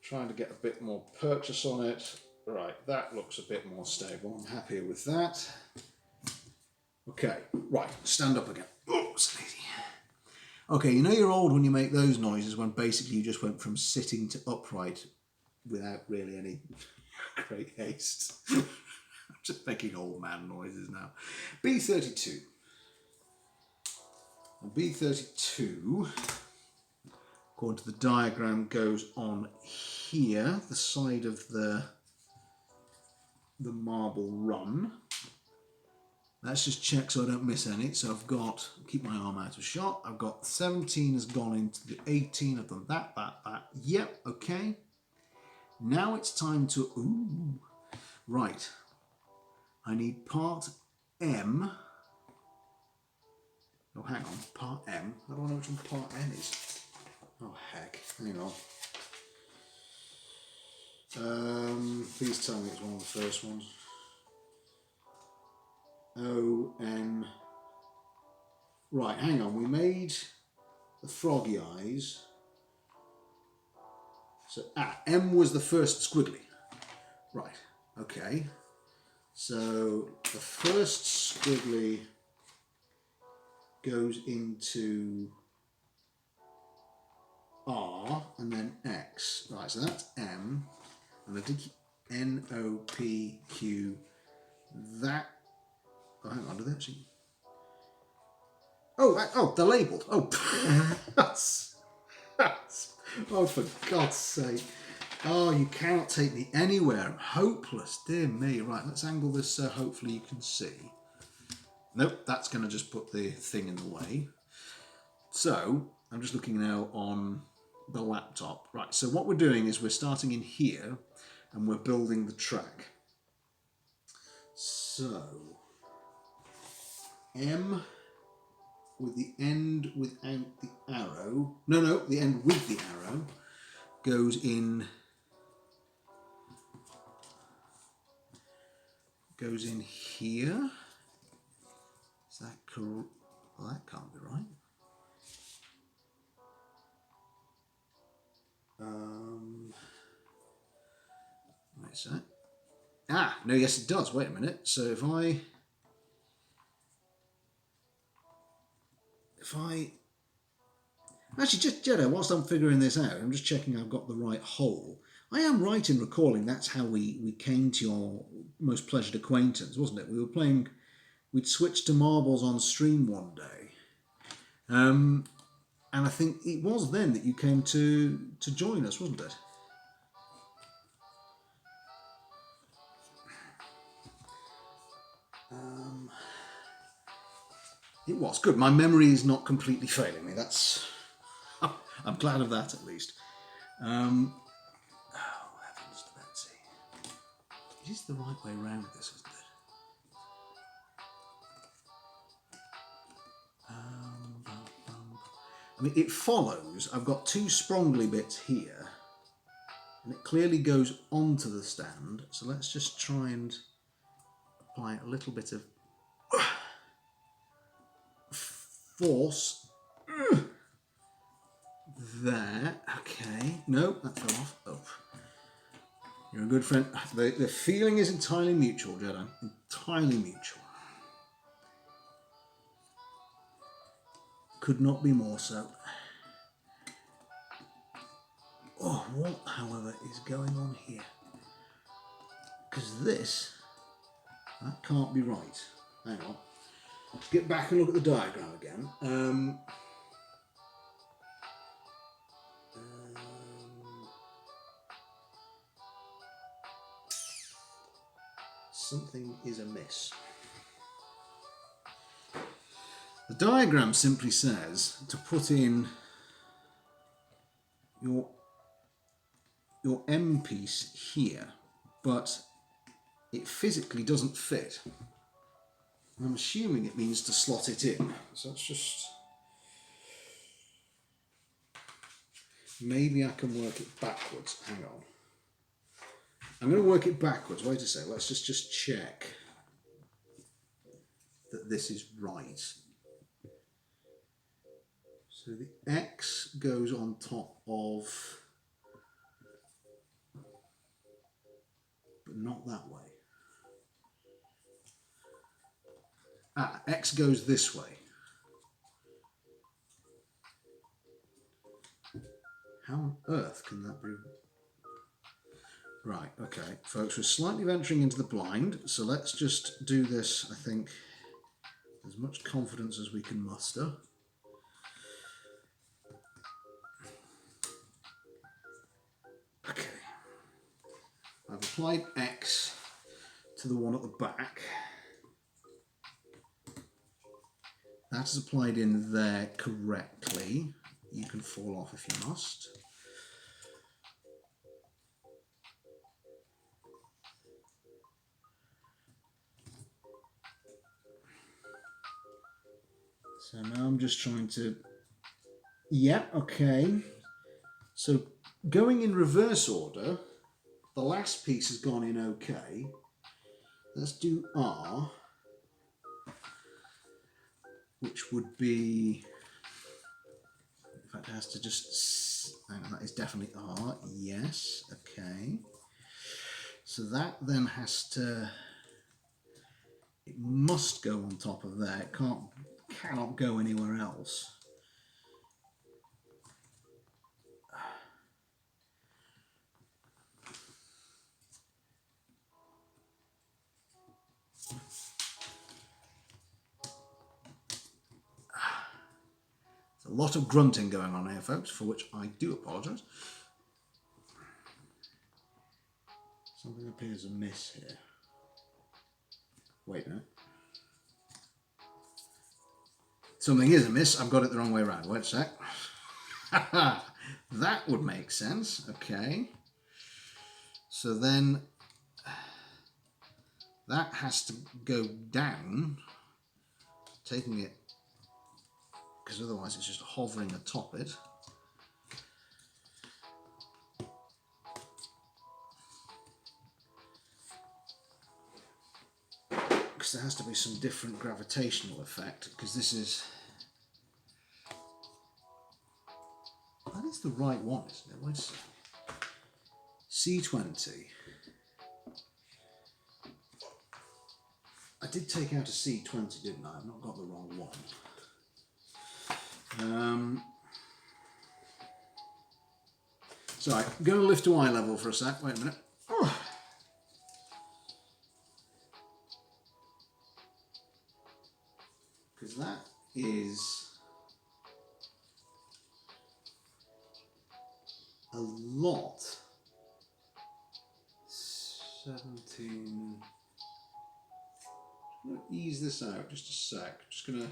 Trying to get a bit more purchase on it. Right, that looks a bit more stable. I'm happier with that. Okay, right, stand up again. Oops, lady. Okay, you know you're old when you make those noises when basically you just went from sitting to upright without really any great haste. I'm just making old man noises now. B32. And B32, according to the diagram, goes on here, the side of the marble run. Let's just check so I don't miss any. So I've got, keep my arm out of shot, I've got 17 has gone into the 18, I've done that. Yep, okay. Now it's time to, ooh, right. I need part M. Oh, hang on, part M. I don't know which one part N is. Oh, heck, hang on. Please tell me it's one of the first ones. O-M. Right, hang on, we made the froggy eyes. So, M was the first squiggly. Right, okay. So, the first squiggly goes into R and then X. Right, so that's M. And I did N-O-P-Q. That. Oh, hang on, do they actually? Oh, they're labelled. Oh, that's. Oh, for God's sake. Oh, you cannot take me anywhere. I'm hopeless. Dear me. Right, let's angle this so hopefully you can see. Nope, that's going to just put the thing in the way. So, I'm just looking now on the laptop. Right, so what we're doing is we're starting in here and we're building the track. So, M with the end without the arrow. No, the end with the arrow goes in here. Is that correct? Well, that can't be right. Wait a sec. No, yes it does. Wait a minute. So if I actually, just Jeddah, whilst I'm figuring this out, I'm just checking I've got the right hole. I am right in recalling that's how we came to your most pleasured acquaintance, wasn't it? We were playing, we'd switched to marbles on stream one day. And I think it was then that you came to join us, wasn't it? It was. Good. My memory is not completely failing me. That's... I'm glad of that, at least. Oh, heavens to Betsy. It is the right way round this, isn't it? I mean, it follows. I've got two sprongly bits here. And it clearly goes onto the stand. So let's just try and apply a little bit of force. There. Okay. Nope, that fell off. Oh. You're a good friend. The feeling is entirely mutual, Jedi. Entirely mutual. Could not be more so. Oh, what, however, is going on here? Because this, that can't be right. Hang on. Get back and look at the diagram again. Something is amiss. The diagram simply says to put in your M piece here, but it physically doesn't fit. I'm assuming it means to slot it in. So let's just... Maybe I can work it backwards. Hang on. I'm going to work it backwards. Wait a sec. Let's just check that this is right. So the X goes on top of... But not that way. X goes this way. How on earth can that be? Right, okay, folks, we're slightly venturing into the blind, so let's just do this, I think, as much confidence as we can muster. Okay, I've applied X to the one at the back. That is applied in there correctly. You can fall off if you must. So now I'm just trying to... Yeah, okay. So going in reverse order, the last piece has gone in okay. Let's do R, which would be... In fact, it has to just... Hang on, that is definitely R. Yes, okay. So that then has to... It must go on top of there. It cannot go anywhere else. There's a lot of grunting going on here, folks, for which I do apologise. Something appears amiss here. Wait a minute. Something is amiss. I've got it the wrong way around. Wait a sec. That would make sense. Okay. So then that has to go down, taking it, because otherwise it's just hovering atop it. Because there has to be some different gravitational effect, because this is... That is the right one, isn't it? Wait a second. C20. I did take out a C20, didn't I? I've not got the wrong one. Sorry, I'm going to lift to eye level for a sec. Wait a minute. Because that is a lot. 17. I'm going to ease this out just a sec. Just going to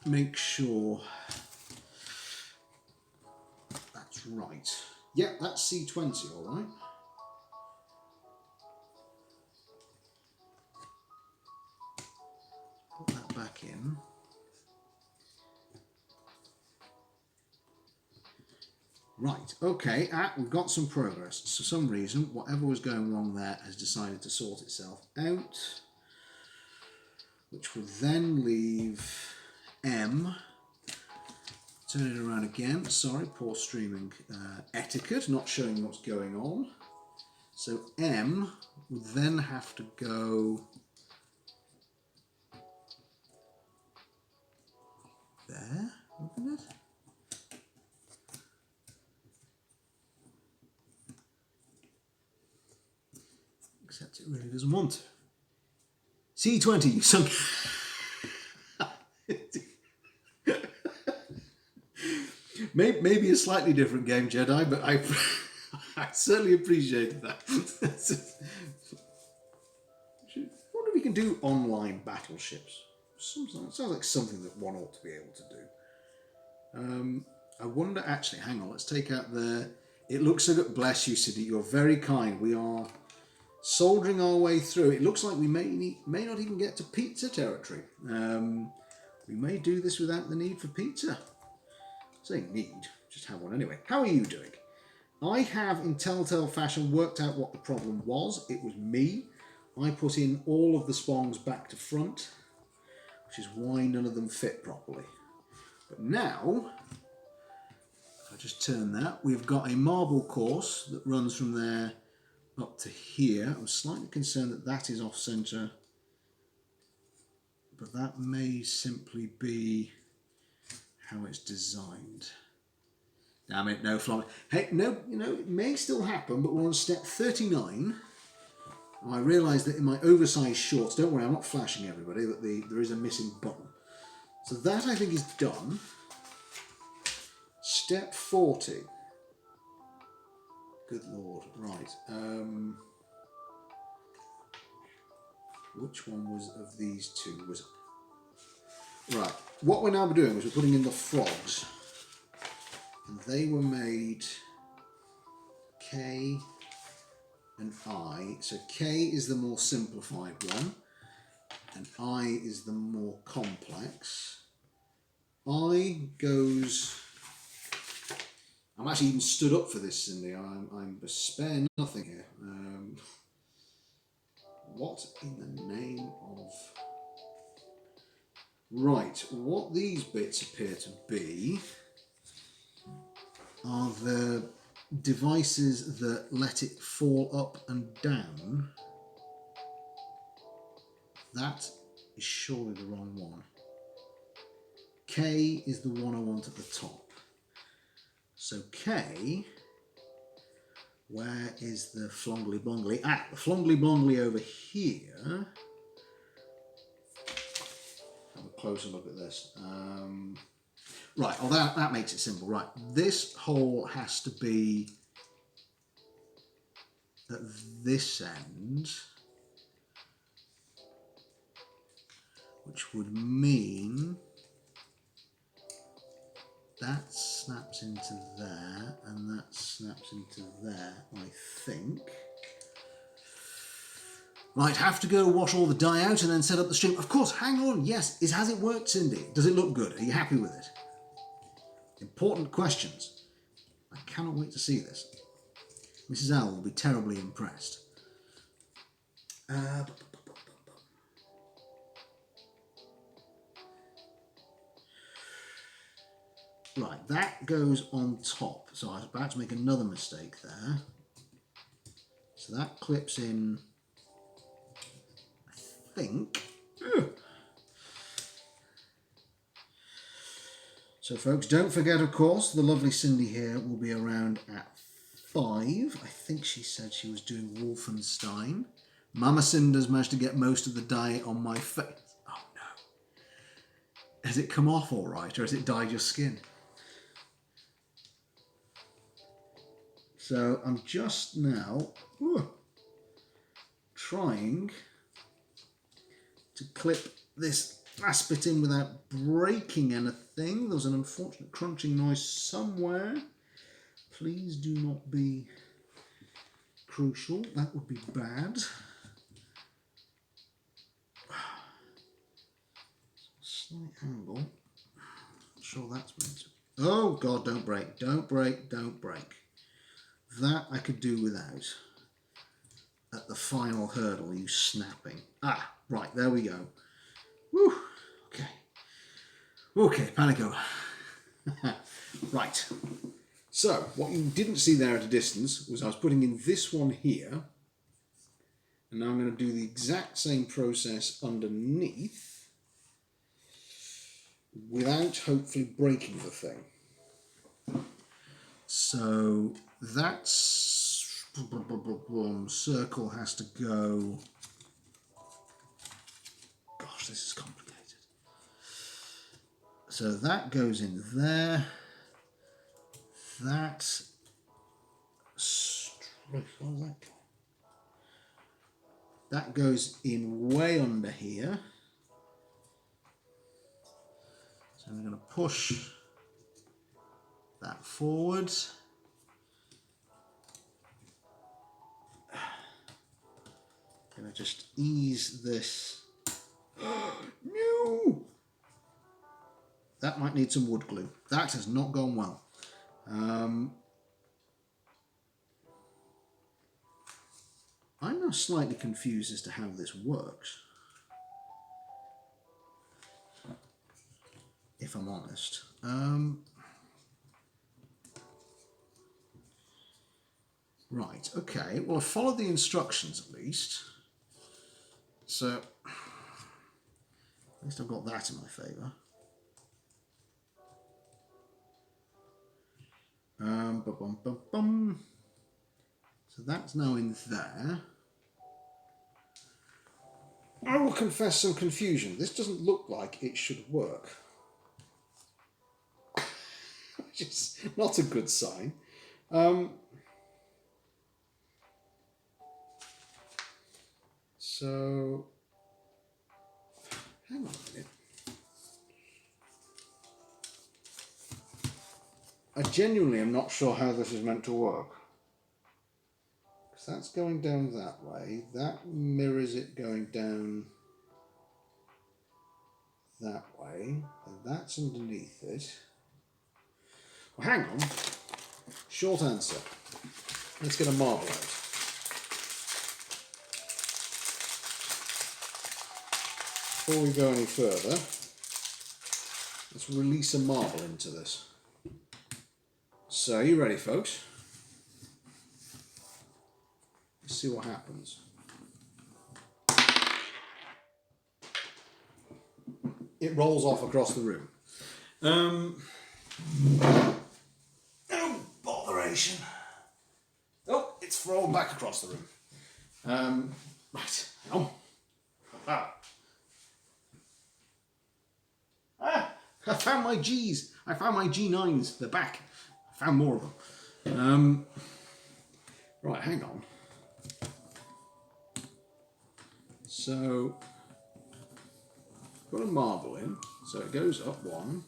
make sure that's right. Yeah, that's C20, all right. Put that back in. Right, okay, we've got some progress. For some reason, whatever was going wrong there has decided to sort itself out, which would then leave M. Turn it around again. Sorry, poor streaming etiquette, not showing what's going on. So M would then have to go there, wouldn't it? Except it really doesn't want to. C20, you son. Maybe a slightly different game, Jedi, but I certainly appreciated that. I wonder if we can do online battleships. It sounds like something that one ought to be able to do. I wonder, actually, hang on, let's take out the... It looks like, bless you, Sidney, you're very kind. We are soldiering our way through. It looks like we may not even get to pizza territory. We may do this without the need for pizza. Saying need, just have one anyway. How are you doing? I have, in telltale fashion, worked out what the problem was. It was me. I put in all of the spongs back to front, which is why none of them fit properly. But now, if I just turn that, we've got a marble course that runs from there up to here. I'm slightly concerned that that is off centre, but that may simply be how it's designed. Damn it, no flop. Hey, no, you know, it may still happen, but we're on step 39. And I realise that in my oversized shorts, don't worry, I'm not flashing everybody, that there is a missing button. So that, I think, is done. Step 40. Good Lord, right. Which one was of these two? Was right. What we're now doing is we're putting in the frogs. And they were made K and I. So K is the more simplified one, and I is the more complex. I goes. I'm actually even stood up for this, Cindy. I'm spare nothing here. What in the name of... Right, what these bits appear to be are the devices that let it fall up and down. That is surely the wrong one. K is the one I want at the top. So K, where is the flongly blongly? Ah, the flongly blongly over here. Have a closer look at this. Right, well that makes it simple. Right, this hole has to be at this end, which would mean that snaps into there and that snaps into there, I think. Right, have to go wash all the dye out and then set up the string. Of course, hang on, yes, has it worked, Cindy? Does it look good? Are you happy with it? Important questions. I cannot wait to see this. Mrs. Owl will be terribly impressed. Right, that goes on top. So I was about to make another mistake there. So that clips in, I think. So folks, don't forget, of course, the lovely Cindy here will be around at 5. I think she said she was doing Wolfenstein. Mama Cinder's managed to get most of the dye on my face. Oh no. Has it come off all right, or has it dyed your skin? So I'm just now trying to clip this last bit in without breaking anything. There was an unfortunate crunching noise somewhere. Please do not be crucial. That would be bad. Slight angle. Not sure that's meant to. Oh God, don't break, don't break, don't break. That I could do without. At the final hurdle, you snapping. Ah, right, there we go. Woo, okay. Okay, panico. Right. So, what you didn't see there at a distance was I was putting in this one here. And now I'm going to do the exact same process underneath without hopefully breaking the thing. So that circle has to go. Gosh, this is complicated. So that goes in there. That. What was that? That goes in way under here. So I'm going to push that forward. Going to just ease this. No! That might need some wood glue. That has not gone well. I'm now slightly confused as to how this works, if I'm honest. Right, okay, well I followed the instructions at least. So, at least I've got that in my favour. Bum, bum, bum. So that's now in there. I will confess some confusion. This doesn't look like it should work. Which is not a good sign. So, hang on a minute. I genuinely am not sure how this is meant to work. Because that's going down that way. That mirrors it going down that way. And that's underneath it. Well, hang on. Short answer. Let's get a marble out. Before we go any further, let's release a marble into this. So, you ready, folks? Let's see what happens. It rolls off across the room. Oh, botheration. Oh, it's rolled back across the room. Right, hang on. I found my G's. I found my G9s. They're back. I found more of them. Right, hang on. So, put a marble in. So it goes up 1,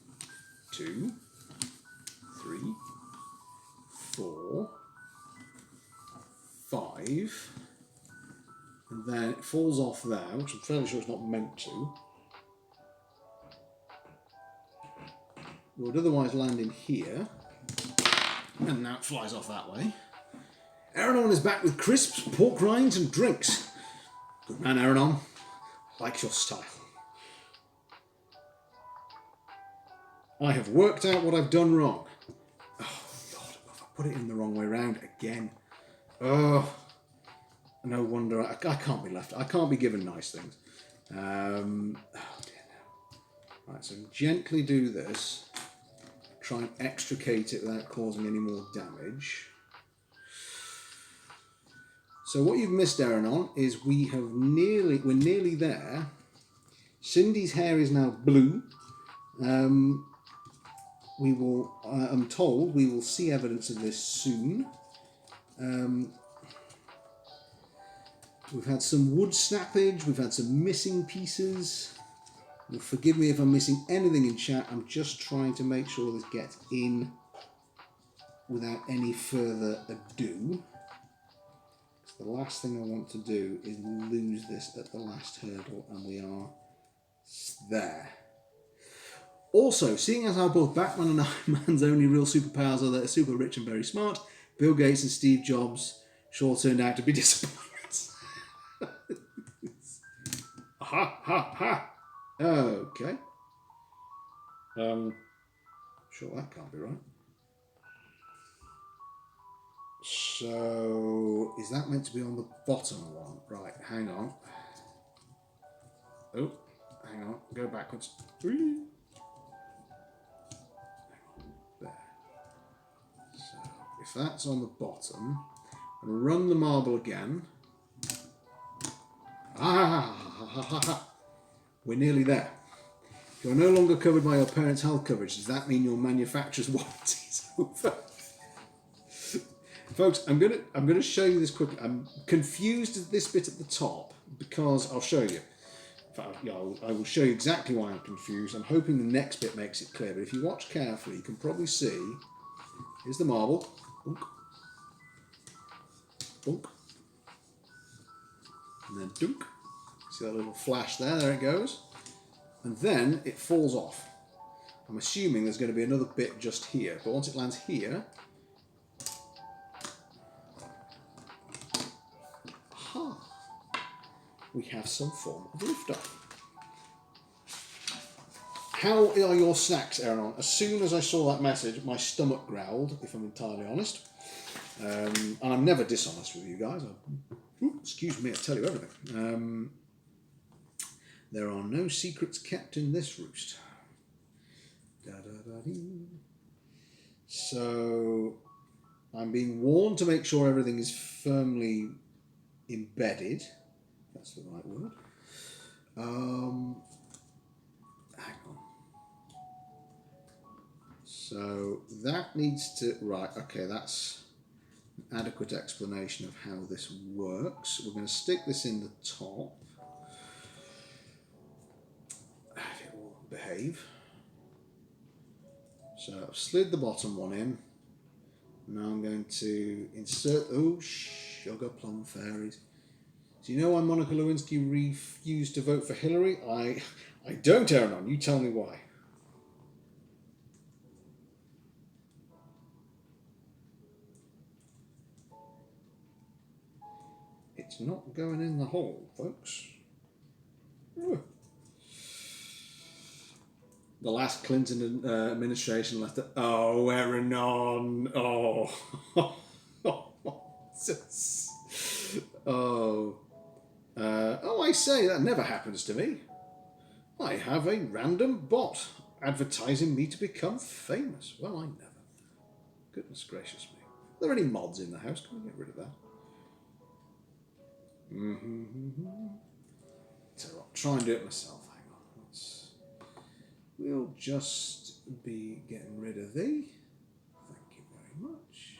2, 3, 4, 5. And then it falls off there, which I'm fairly sure it's not meant to. Would otherwise land in here, and now it flies off that way. Aaronon is back with crisps, pork rinds and drinks. Good man, Aaronon. Like your style. I have worked out what I've done wrong. Oh, God, I put it in the wrong way round again. Oh, no wonder. I can't be left. I can't be given nice things. Oh, dear, no. Right, so gently do this. Try and extricate it without causing any more damage. So what you've missed, Aaronon, is we're nearly there. Cindy's hair is now blue. We will, I'm told, we will see evidence of this soon. We've had some wood snappage. We've had some missing pieces. Well, forgive me if I'm missing anything in chat. I'm just trying to make sure this gets in without any further ado. The last thing I want to do is lose this at the last hurdle, and we are there. Also, seeing as how both Batman and Iron Man's only real superpowers are that they're super rich and very smart, Bill Gates and Steve Jobs sure turned out to be disappointments. Ha ha ha! Okay. Sure that can't be right. So, is that meant to be on the bottom one? Right, hang on. Oh, hang on. Go backwards. Hang on. There. So, if that's on the bottom, I'm going to run the marble again. We're nearly there. You're no longer covered by your parents' health coverage. Does that mean your manufacturer's warranty is over? Folks, I'm gonna show you this quickly. I'm confused at this bit at the top because I'll show you. In fact, yeah, I will show you exactly why I'm confused. I'm hoping the next bit makes it clear. But if you watch carefully, you can probably see. Here's the marble. Boink. Boink. And then dunk. See that little flash there? There it goes. And then it falls off. I'm assuming there's going to be another bit just here. But once it lands here. Aha! We have some form of lifter. How are your snacks, Aaron? As soon as I saw that message, my stomach growled, if I'm entirely honest. And I'm never dishonest with you guys. Excuse me, I tell you everything. There are no secrets kept in this roost. Da, da, da, dee. So I'm being warned to make sure everything is firmly embedded. That's the right word. Hang on. So that needs to, right, okay, that's an adequate explanation of how this works. We're going to stick this in the top. If it will behave. So I've slid the bottom one in. Now I'm going to insert, oh, sugar plum fairies. Do you know why Monica Lewinsky refused to vote for Hillary? I don't, Aaron. You tell me why. It's not going in the hole, folks. Ooh. The last Clinton administration left it. Oh, Aaron on. Oh. Oh. Oh, I say, that never happens to me. I have a random bot advertising me to become famous. Well, I never. Goodness gracious me. Are there any mods in the house? Can we get rid of that? So I'll try and do it myself. Hang on. We'll just be getting rid of thee. Thank you very much.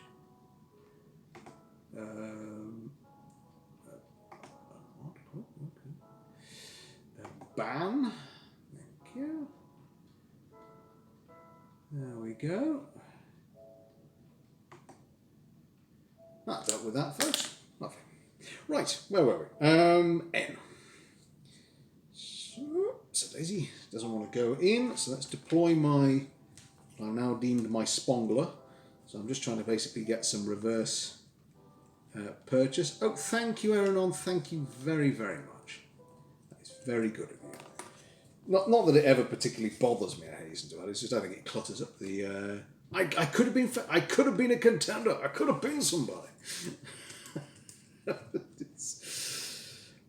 Ban. Thank you. There we go. That dealt with that, folks. Lovely. Right, where were we? N. So Daisy doesn't want to go in, so let's deploy my, I've now deemed my spongler. So I'm just trying to basically get some reverse purchase. Oh, thank you, Aaron. Thank you very, very much. That is very good of you. Not that it ever particularly bothers me, I hasten to add. It's just I think it clutters up the. I could have been. I could have been a contender. I could have been somebody.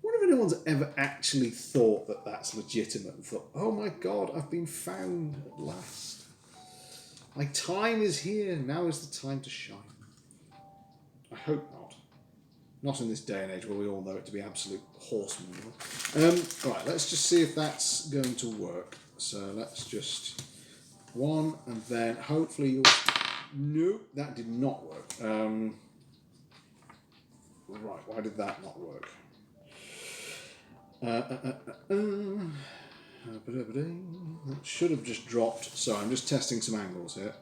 What if anyone's ever actually thought that that's legitimate and thought, oh my God, I've been found at last. My time is here. Now is the time to shine. I hope not. Not in this day and age where we all know it to be absolute horsemen. Right, let's just see if that's going to work. So let's just one, and then hopefully you'll. Nope, that did not work. Right, why did that not work? That should have just dropped. So I'm just testing some angles here.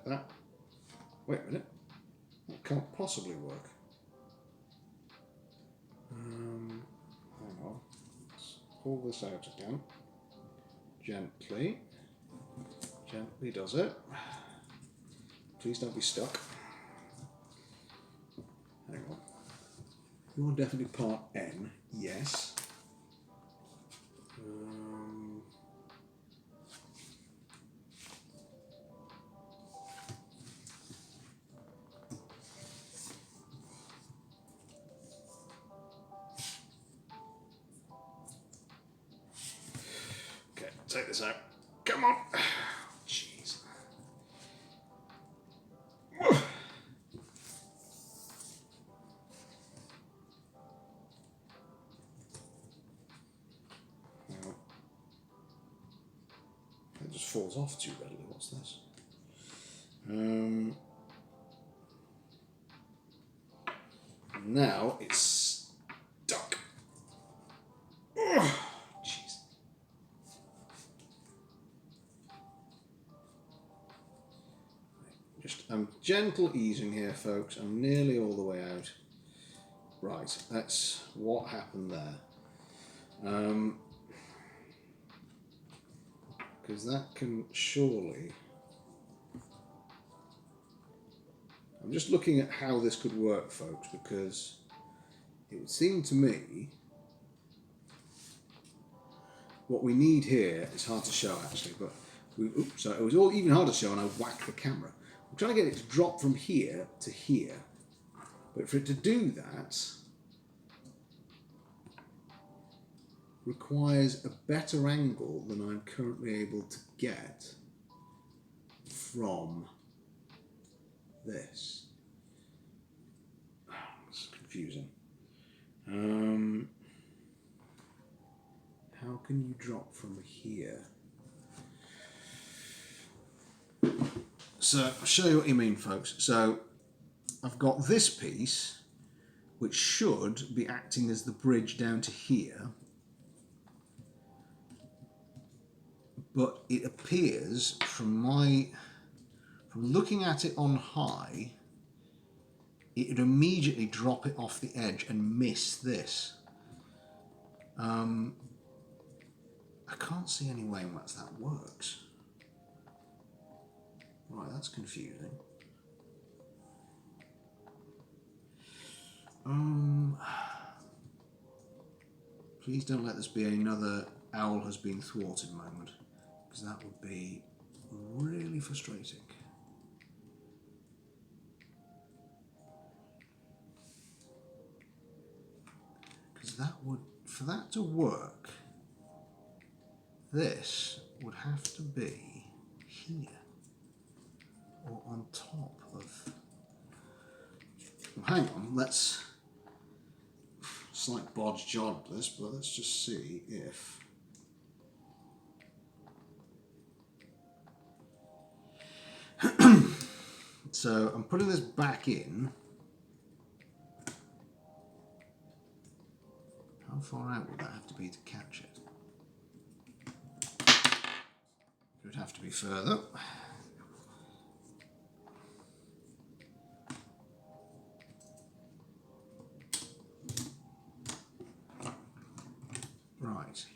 Wait a minute. That can't possibly work. Hang on. Let's pull this out again. Gently. Gently does it. Please don't be stuck. Hang on. You are definitely part N. Yes. Okay, take this out. Come on. Jeez. It just falls off too readily. What's this? Now it's stuck. Jeez. I'm gentle easing here, folks. I'm nearly all the way out. Right, that's what happened there. Because that can surely. I'm just looking at how this could work, folks, because it would seem to me what we need here is hard to show actually, but so it was all even harder to show and I whacked the camera. I'm trying to get it to drop from here to here, but for it to do that requires a better angle than I'm currently able to get from this. It's confusing. How can you drop from here? So I'll show you what you mean, folks. So I've got this piece, which should be acting as the bridge down to here, but it appears from looking at it on high, it would immediately drop it off the edge and miss this. I can't see any way in which that works. Right, that's confusing. Please don't let this be another owl has been thwarted moment, because that would be really frustrating. Because that would, for that to work, this would have to be here, or on top of... Well, hang on, let's... It's like bodge job this, but let's just see if... So I'm putting this back in. How far out would that have to be to catch it? It would have to be further. Right.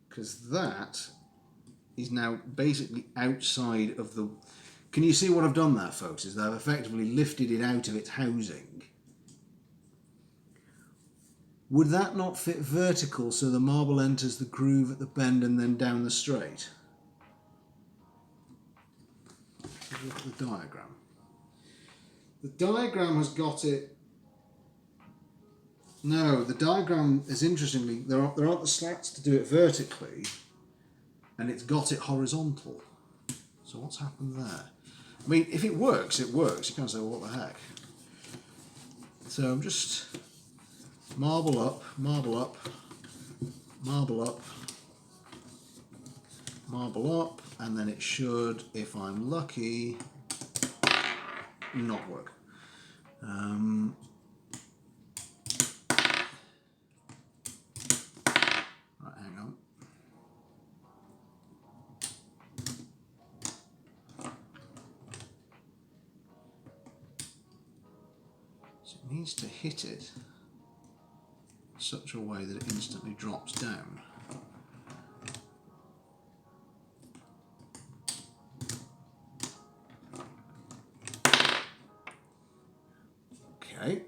Because that is now basically outside of the... Can you see what I've done there, folks? Is that I've effectively lifted it out of its housing. Would that not fit vertical so the marble enters the groove at the bend and then down the straight? Look at the diagram. The diagram has got it... No, the diagram is interestingly, there aren't the slats to do it vertically, and it's got it horizontal. So what's happened there? I mean, if it works, it works. You can't say, well, what the heck? So I'm just marble up, marble up, marble up, marble up, and then it should, if I'm lucky, not work. Right, hang on. So it needs to hit it in such a way that it instantly drops down. Okay.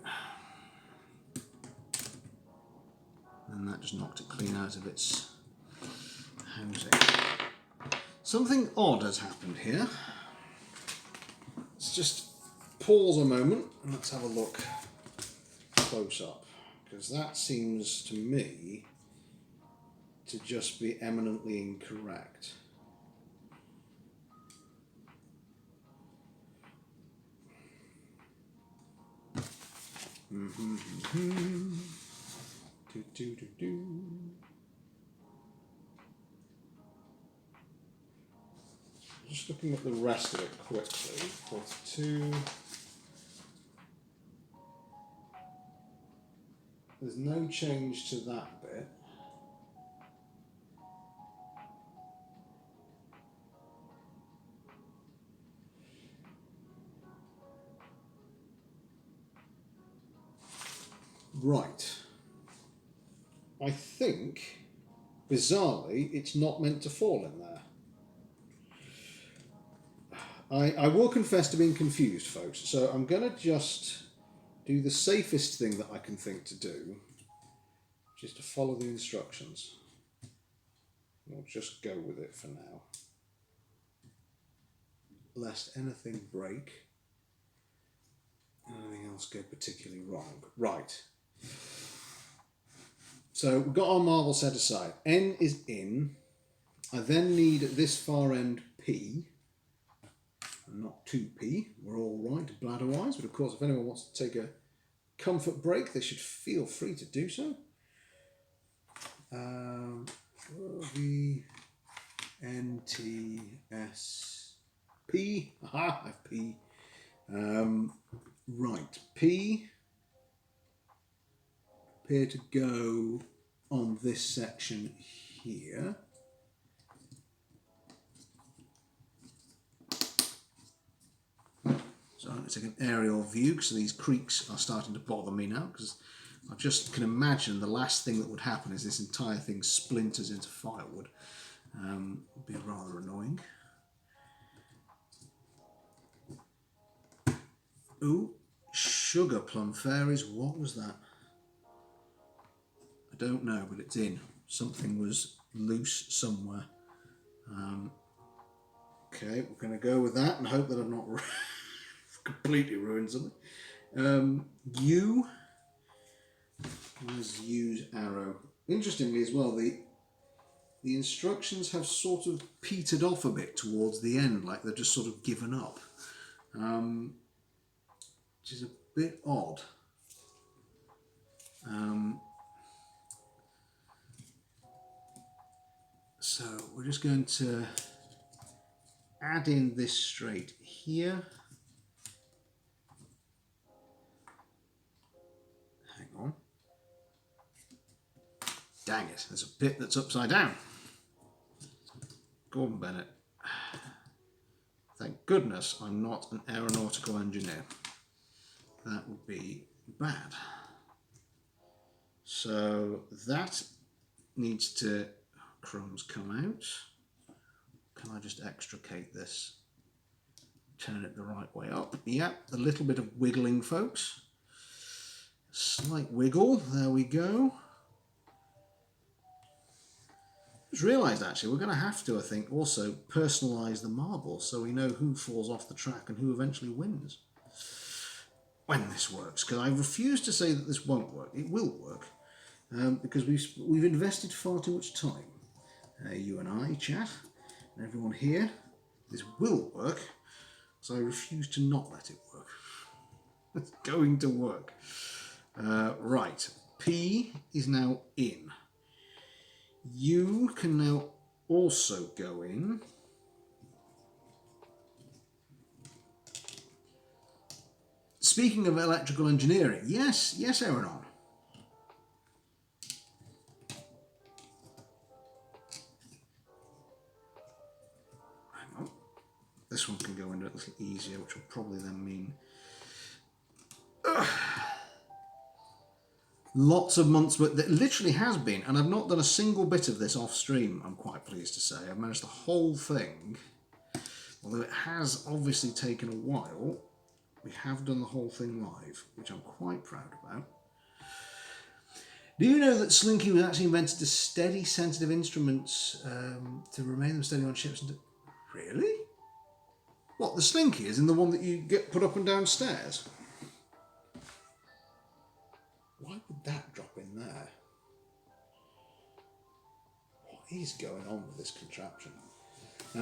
And that just knocked it clean out of its housing. Something odd has happened here. Let's just pause a moment and let's have a look close up, because that seems to me to just be eminently incorrect. Just looking at the rest of it quickly. 42. There's no change to that bit. Right. I think, bizarrely, it's not meant to fall in there. I will confess to being confused, folks, so I'm going to just do the safest thing that I can think to do, which is to follow the instructions. We'll just go with it for now, lest anything break and anything else go particularly wrong. Right. So we've got our marble set aside. N is in. I then need this far end P. And not 2p. We're all right bladder-wise, but of course if anyone wants to take a comfort break, they should feel free to do so. V N T S P. Aha, I've P. Right, P appear to go on this section here. So I'm going to take an aerial view because these creaks are starting to bother me now, because I just can imagine the last thing that would happen is this entire thing splinters into firewood. Would be rather annoying. Ooh, sugar plum fairies, what was that? I don't know, but it's in. Something was loose somewhere. Okay, we're going to go with that and hope that I've not completely ruined something. U was use arrow. Interestingly as well, the instructions have sort of petered off a bit towards the end, like they've just sort of given up, which is a bit odd. So we're just going to add in this straight here. Hang on. Dang it, there's a bit that's upside down. Gordon Bennett. Thank goodness I'm not an aeronautical engineer. That would be bad. So that needs to, crumbs come out. Can I just extricate this? Turn it the right way up. Yep, a little bit of wiggling, folks. Slight wiggle, there we go. Just realised actually we're going to have to, I think, also personalise the marble so we know who falls off the track and who eventually wins when this works, because I refuse to say that this won't work. It will work, because we've invested far too much time. You and I, chat, and everyone here. This will work, so I refuse to not let it work. It's going to work. Right, P is now in. U can now also go in. Speaking of electrical engineering, yes, Aaron. Hang on. This one can go in a little easier, which will probably then mean lots of months, but it literally has been, and I've not done a single bit of this off stream, I'm quite pleased to say. I've managed the whole thing, although it has obviously taken a while. We have done the whole thing live, which I'm quite proud about. Do you know that Slinky was actually invented to steady sensitive instruments, to remain them steady on ships? Really? What, the Slinky is in the one that you get put up and down stairs? Why would that drop in there? What is going on with this contraption? I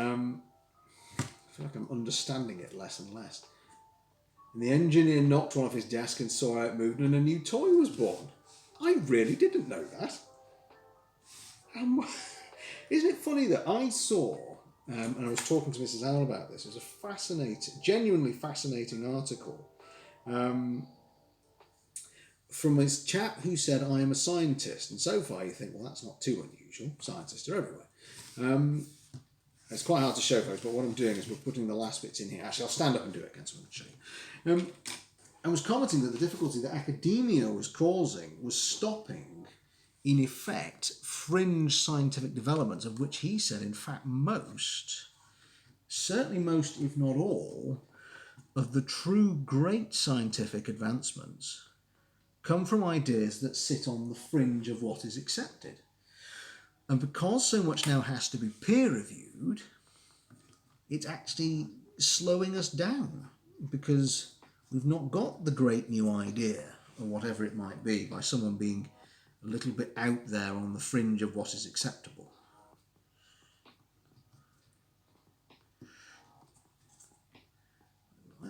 feel like I'm understanding it less and less. And the engineer knocked one off his desk and saw how it moved, and a new toy was born. I really didn't know that. Isn't it funny that I saw, and I was talking to Mrs. Owl about this, it was a fascinating, genuinely fascinating article from this chap who said, I am a scientist. And so far you think, well, that's not too unusual. Scientists are everywhere. It's quite hard to show, folks, but what I'm doing is we're putting the last bits in here. Actually, I'll stand up and do it again so I can show you. I was commenting that the difficulty that academia was causing was stopping, in effect, fringe scientific developments, of which he said, in fact, most, certainly most, if not all, of the true great scientific advancements come from ideas that sit on the fringe of what is accepted. And because so much now has to be peer-reviewed, it's actually slowing us down, because we've not got the great new idea, or whatever it might be, by someone being a little bit out there on the fringe of what is acceptable.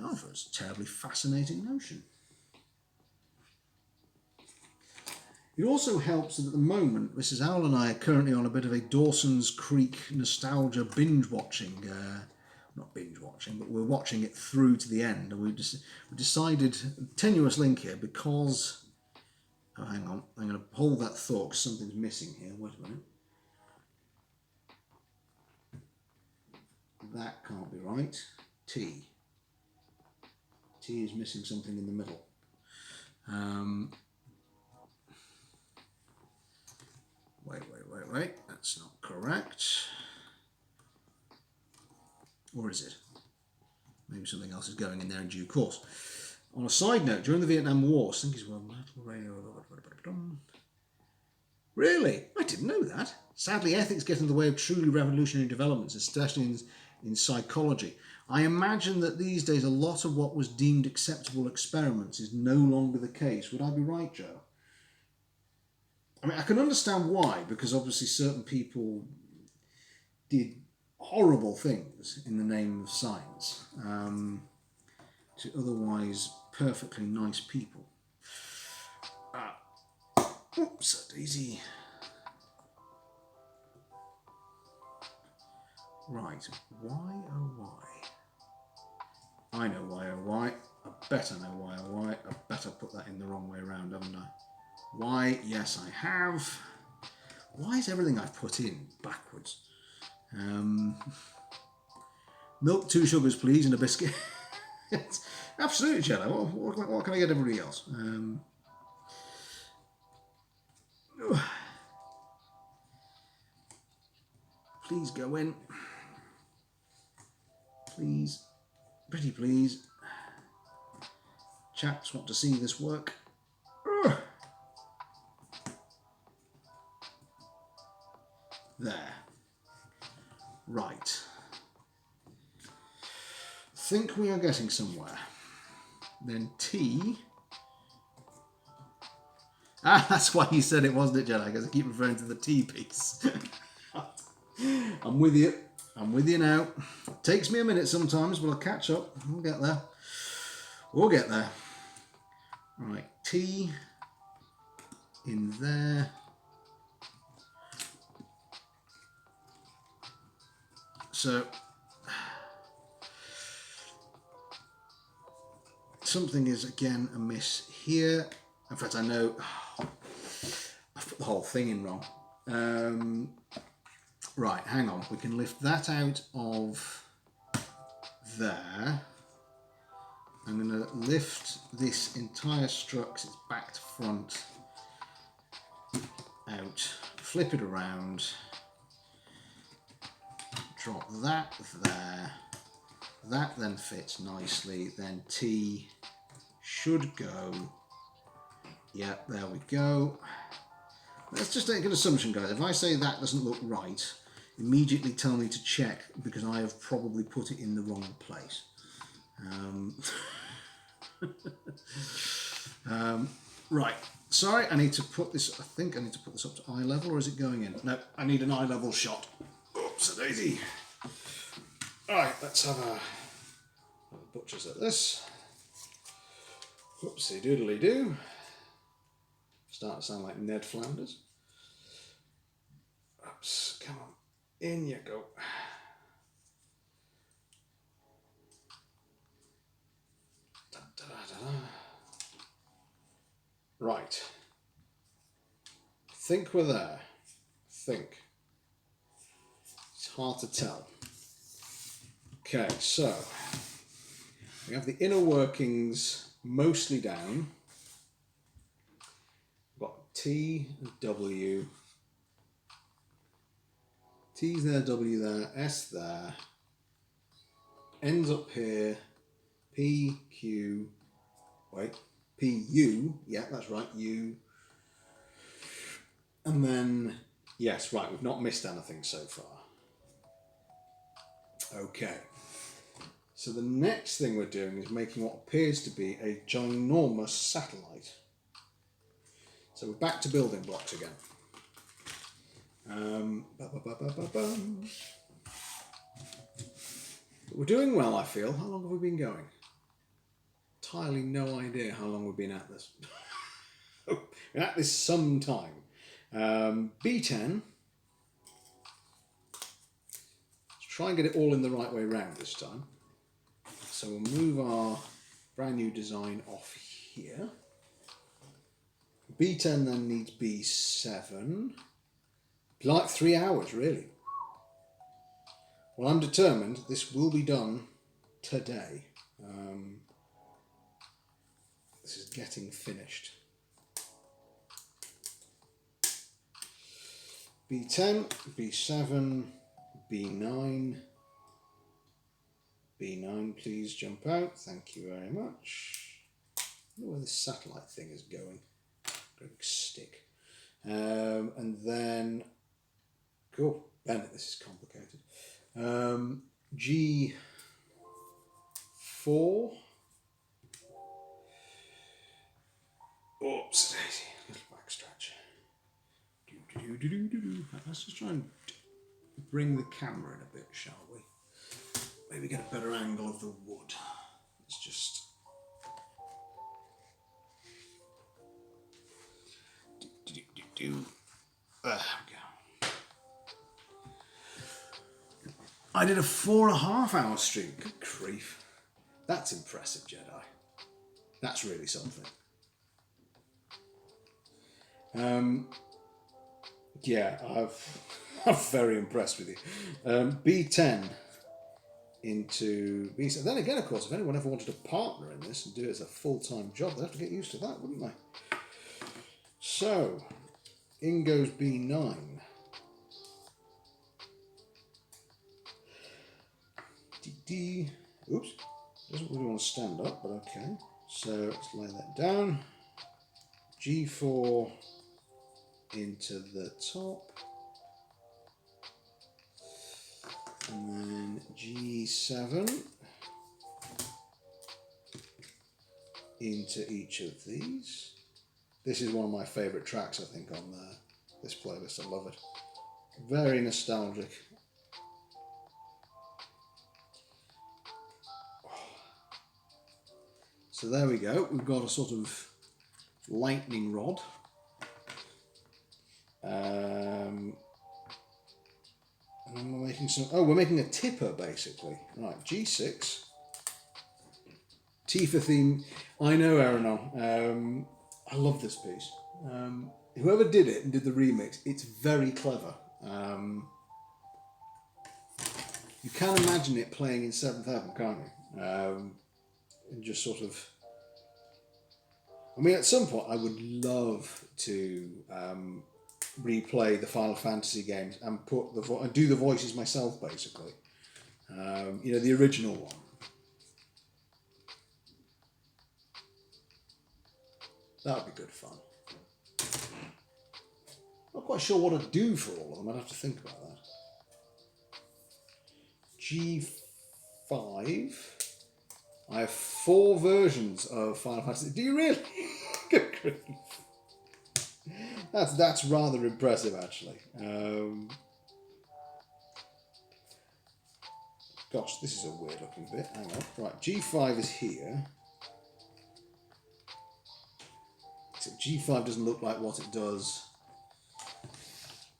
I thought it's a terribly fascinating notion. It also helps that at the moment, Mrs. Owl and I are currently on a bit of a Dawson's Creek nostalgia binge watching. Not binge watching, but we're watching it through to the end. And we decided, tenuous link here, because... Oh, hang on. I'm going to hold that thought because something's missing here. Wait a minute. That can't be right. T. T is missing something in the middle. Wait. That's not correct. Or is it? Maybe something else is going in there in due course. On a side note, during the Vietnam War, really? I didn't know that. Sadly, ethics get in the way of truly revolutionary developments, especially in psychology. I imagine that these days a lot of what was deemed acceptable experiments is no longer the case. Would I be right, Joe? I mean, I can understand why, because obviously certain people did horrible things in the name of science to otherwise perfectly nice people. Oops, daisy. Right, why oh why? I know why oh why. I bet I know why oh why. I bet I put that in the wrong way around, haven't I? Why? Yes, I have. Why is everything I've put in backwards? Milk, 2 sugars, please, and a biscuit. Absolutely, Jello. What can I get everybody else? Please go in. Please. Pretty please. Chaps want to see this work. There. Right. Think we are getting somewhere. Then T. That's why you said it, wasn't it, Jenna? Because I keep referring to the T piece. I'm with you. I'm with you now. It takes me a minute sometimes, but I'll catch up. We'll get there. We'll get there. Right, T in there. So something is again amiss here. In fact, I know I've put the whole thing in wrong. Right, hang on. We can lift that out of there. I'm going to lift this entire strut, it's back to front, out, flip it around, drop that there. That then fits nicely. Then T should go. Yeah, there we go. Let's just take an assumption, guys. If I say that doesn't look right, immediately tell me to check because I have probably put it in the wrong place. Right. Sorry, I need to put this. I think I need to put this up to eye level, or is it going in? No, I need an eye level shot. Oops, daisy. All right, let's have a butcher's at this. Whoopsie doodly doo. Start to sound like Ned Flanders. Oops, come on, in you go. Da, da, da, da. Right. Think we're there. Think. It's hard to tell. Okay, so we have the inner workings mostly down. We've got T and W. T's there, W there, S there. Ends up here. P, Q. Wait. P, U. Yeah, that's right. U. And then, yes, right. We've not missed anything so far. Okay. So the next thing we're doing is making what appears to be a ginormous satellite. So we're back to building blocks again. But we're doing well, I feel. How long have we been going? entirely no idea how long we've been at this. Been at this some time. B10. Let's try and get it all in the right way round this time. So we'll move our brand new design off here. B10 then needs B7. Like 3 hours, really. Well, I'm determined this will be done today. This is getting finished. B10, B7, B9. B9, please jump out. Thank you very much. I wonder where this satellite thing is going. Big stick. And then, cool. Bennett, this is complicated. G4. Oops, daisy. Little back stretch. Let's just try and bring the camera in a bit, shall we? Maybe get a better angle of the wood. Let's just... There we go. I did a 4.5 hour stream. Good grief. That's impressive, Jedi. That's really something. Yeah, I'm very impressed with you. B10 into B7. Then again, of course, if anyone ever wanted a partner in this and do it as a full-time job, they'd have to get used to that, wouldn't they? So, in goes B9. D. Oops. Doesn't really want to stand up, but okay. So let's lay that down. G4 into the top. And then G7 into each of these. This is one of my favourite tracks, I think, on this playlist. I love it. Very nostalgic. So there we go. We've got a sort of lightning rod. And we're making some... Oh, we're making a tipper, basically. Right, G6. T for theme. I know, Aaron. I love this piece. Whoever did it and did the remix, it's very clever. You can imagine it playing in 7th Heaven, can't you? And just sort of... I mean, at some point, I would love to replay the Final Fantasy games and put and do the voices myself, basically. You know, the original one. That would be good fun. Not quite sure what to do for all of them. I'd have to think about that. G5. I have 4 versions of Final Fantasy. Do you really? Good grief. That's rather impressive, actually. Gosh, this is a weird looking bit. Hang on. Right, G5 is here. Except G5 doesn't look like what it does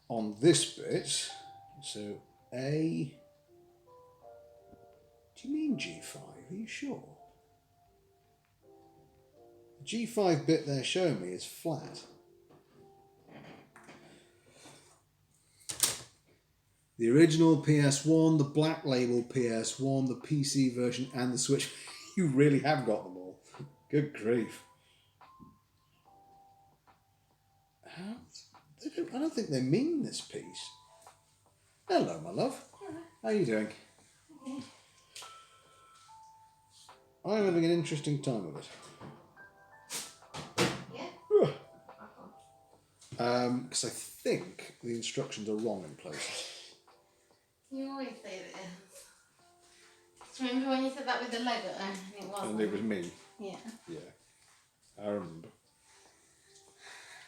on this bit. So A... Do you mean G5? Are you sure? The G5 bit they're showing me is flat. The original PS1, the black label PS1, the PC version, and the Switch. You really have got them all. Good grief. I don't think they mean this piece. Hello, my love. How are you doing? I'm having an interesting time with it. Yeah. Because I think the instructions are wrong in places. You always say this. Do you remember when you said that with the Lego? It wasn't. And it was me. Yeah. Yeah. I remember.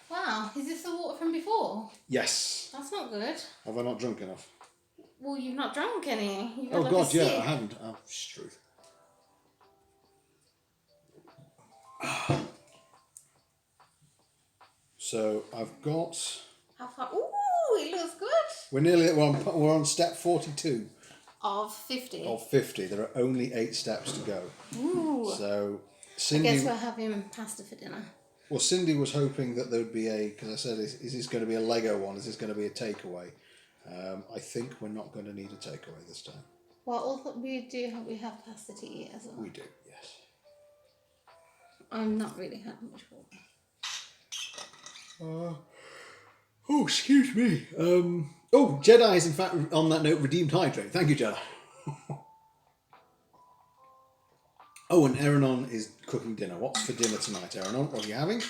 Wow, is this the water from before? Yes. That's not good. Have I not drunk enough? Well, you've not drunk any. You've Oh had God, like a yeah, sip. I haven't. Oh, truth. So I've got. How far? Ooh, it looks good. We're on step 42 Of 50. of 50. There are only 8 steps to go. Ooh. So I Cindy. guess we're having pasta for dinner. Well, Cindy was hoping that there would be because I said, is this going to be a Lego one? Is this going to be a takeaway? I think we're not going to need a takeaway this time. Well, although we have pasta to eat as well. We do, yes. I'm not really had much water. Oh, excuse me. Jedi is in fact, on that note, redeemed hydrate. Thank you, Jedi. Oh, and Eranon is cooking dinner. What's for dinner tonight, Eranon? What are you having?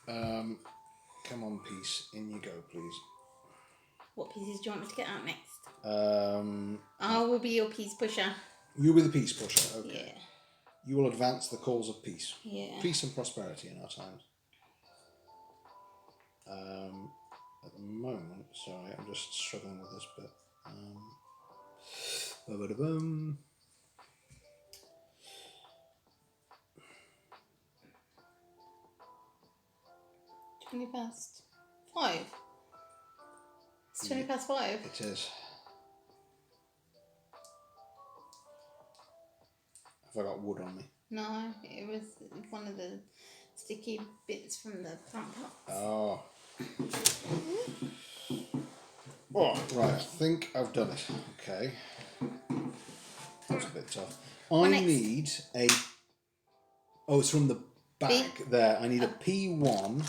Come on, Peace. In you go, please. What pieces do you want me to get out next? I will be your peace pusher. You'll be the peace pusher, okay. Yeah. You will advance the cause of peace. Yeah. Peace and prosperity in our times. At the moment, sorry, I'm just struggling with this bit. Ba-ba-da-bum. 5:20. It's 5:20. It is. Have I got wood on me? No, it was one of the sticky bits from the front box. Oh. Oh, right, I think I've done it. Okay. That's a bit tough. I need a... Oh, it's from the bag there. I need a P1.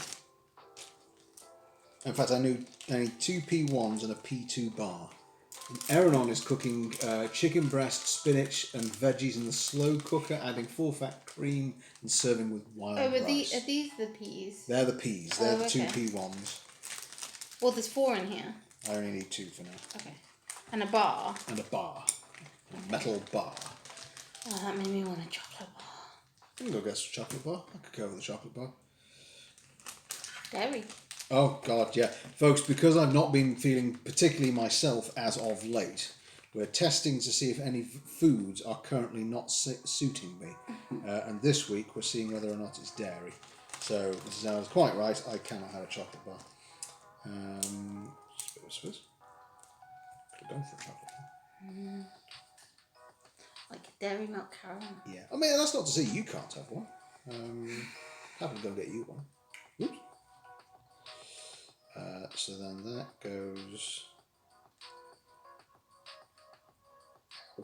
In fact, I need 2 P1s and a P2 bar. And Eranon is cooking chicken breast, spinach and veggies in the slow cooker, adding full fat cream and serving with wild rice. Are these the peas? They're the peas. They're the 2 P1s. Well, there's 4 in here. I only need 2 for now. Okay. And a bar. And a bar. A metal bar. Oh, that made me want a chocolate bar. I can go get some chocolate bar. I could go with the chocolate bar. Dairy. Oh, God, yeah. Folks, because I've not been feeling particularly myself as of late, we're testing to see if any foods are currently not suiting me. And this week, we're seeing whether or not it's dairy. So, this is how I was quite right. I cannot have a chocolate bar. Could have gone for a chocolate bar. Like a dairy milk caramel. Yeah. I mean, that's not to say you can't have one. Happy to go get you one. Oops. So then that goes... I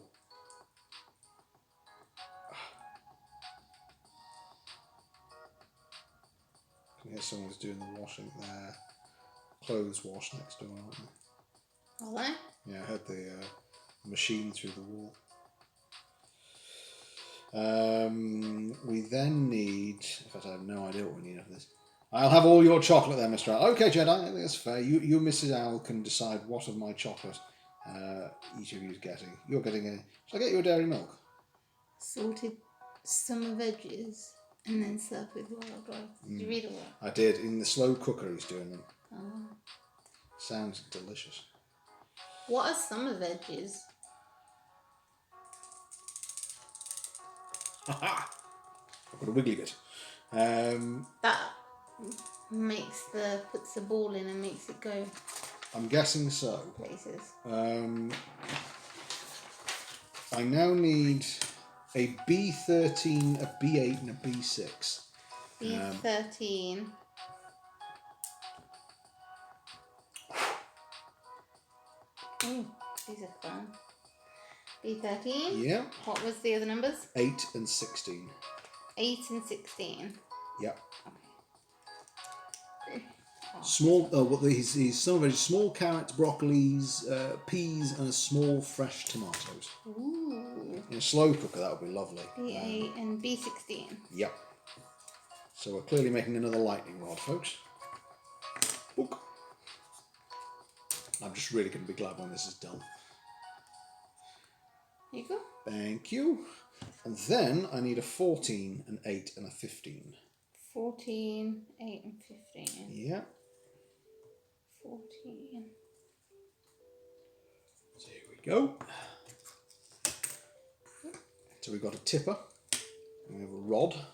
can hear someone's doing the washing there. Clothes wash next door, aren't they? Are they? Yeah, I heard the machine through the wall. We then need... In fact, I have no idea what we need after this. I'll have all your chocolate there, Mr. Owl. Okay, Jedi, I think that's fair. You Mrs. Owl, can decide what of my chocolate each of you is getting. You're getting a... Shall I get you a dairy milk? Salted summer veggies and then served with wild rice. Did you read all that? I did. In the slow cooker he's doing them. Oh. Sounds delicious. What are summer veggies? Ha-ha! I've got a wiggly bit. That puts the ball in and makes it go I'm guessing so. places. I now need a B13, a B8 and a B6. B13. These are fun. B13? Yeah. What was the other numbers? 8 and 16. 8 and 16. Yep. Okay. Small, he's some veggies, small carrots, broccolis, peas, and a small fresh tomatoes. Ooh. In a slow cooker, that would be lovely. B8 and B16. Yep. So we're clearly making another lightning rod, folks. Book. I'm just really going to be glad when this is done. Here you go. Thank you. And then I need a 14, an 8, and a 15. 14, 8, and 15. Yeah. 14. So here we go. So we've got a tipper. We have a rod. Here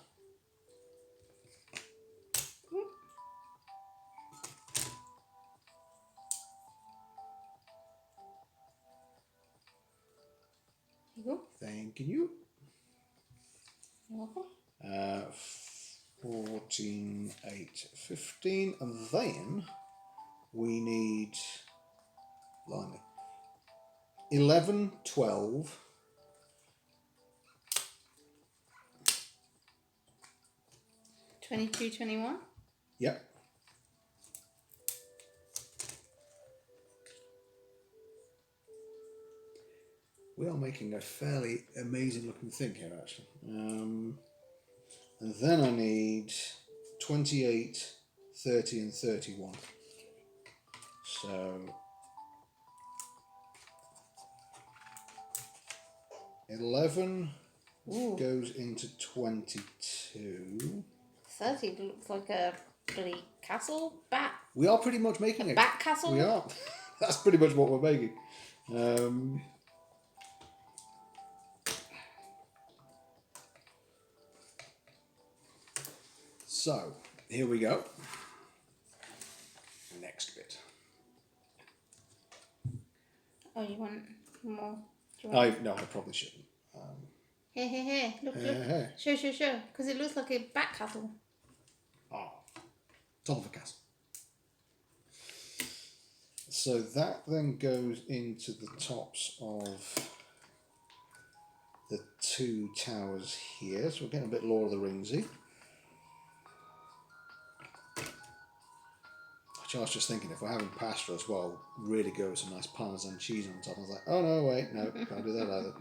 you go. Thank you. You're welcome. 14, 8, 15, and then we need, blimey, 11, 12, 22, 21. yep. We are making a fairly amazing looking thing here, actually. And then I need 28, 30, and 31. So 11 Ooh. goes into 22. 30 looks like a bloody castle bat. We are pretty much making it. Bat castle? We are. That's pretty much what we're making. So, here we go. Next bit. Oh, you want more? Do you want... No, I probably shouldn't. Here. Look. Hey. Show. Because it looks like a bat castle. Oh, top of a castle. So that then goes into the tops of the two towers here. So we're getting a bit Lord of the Ringsy. Which I was just thinking, if we're having pasta as well, really go with some nice Parmesan cheese on top. I was like, oh no, wait, no, can't do that either.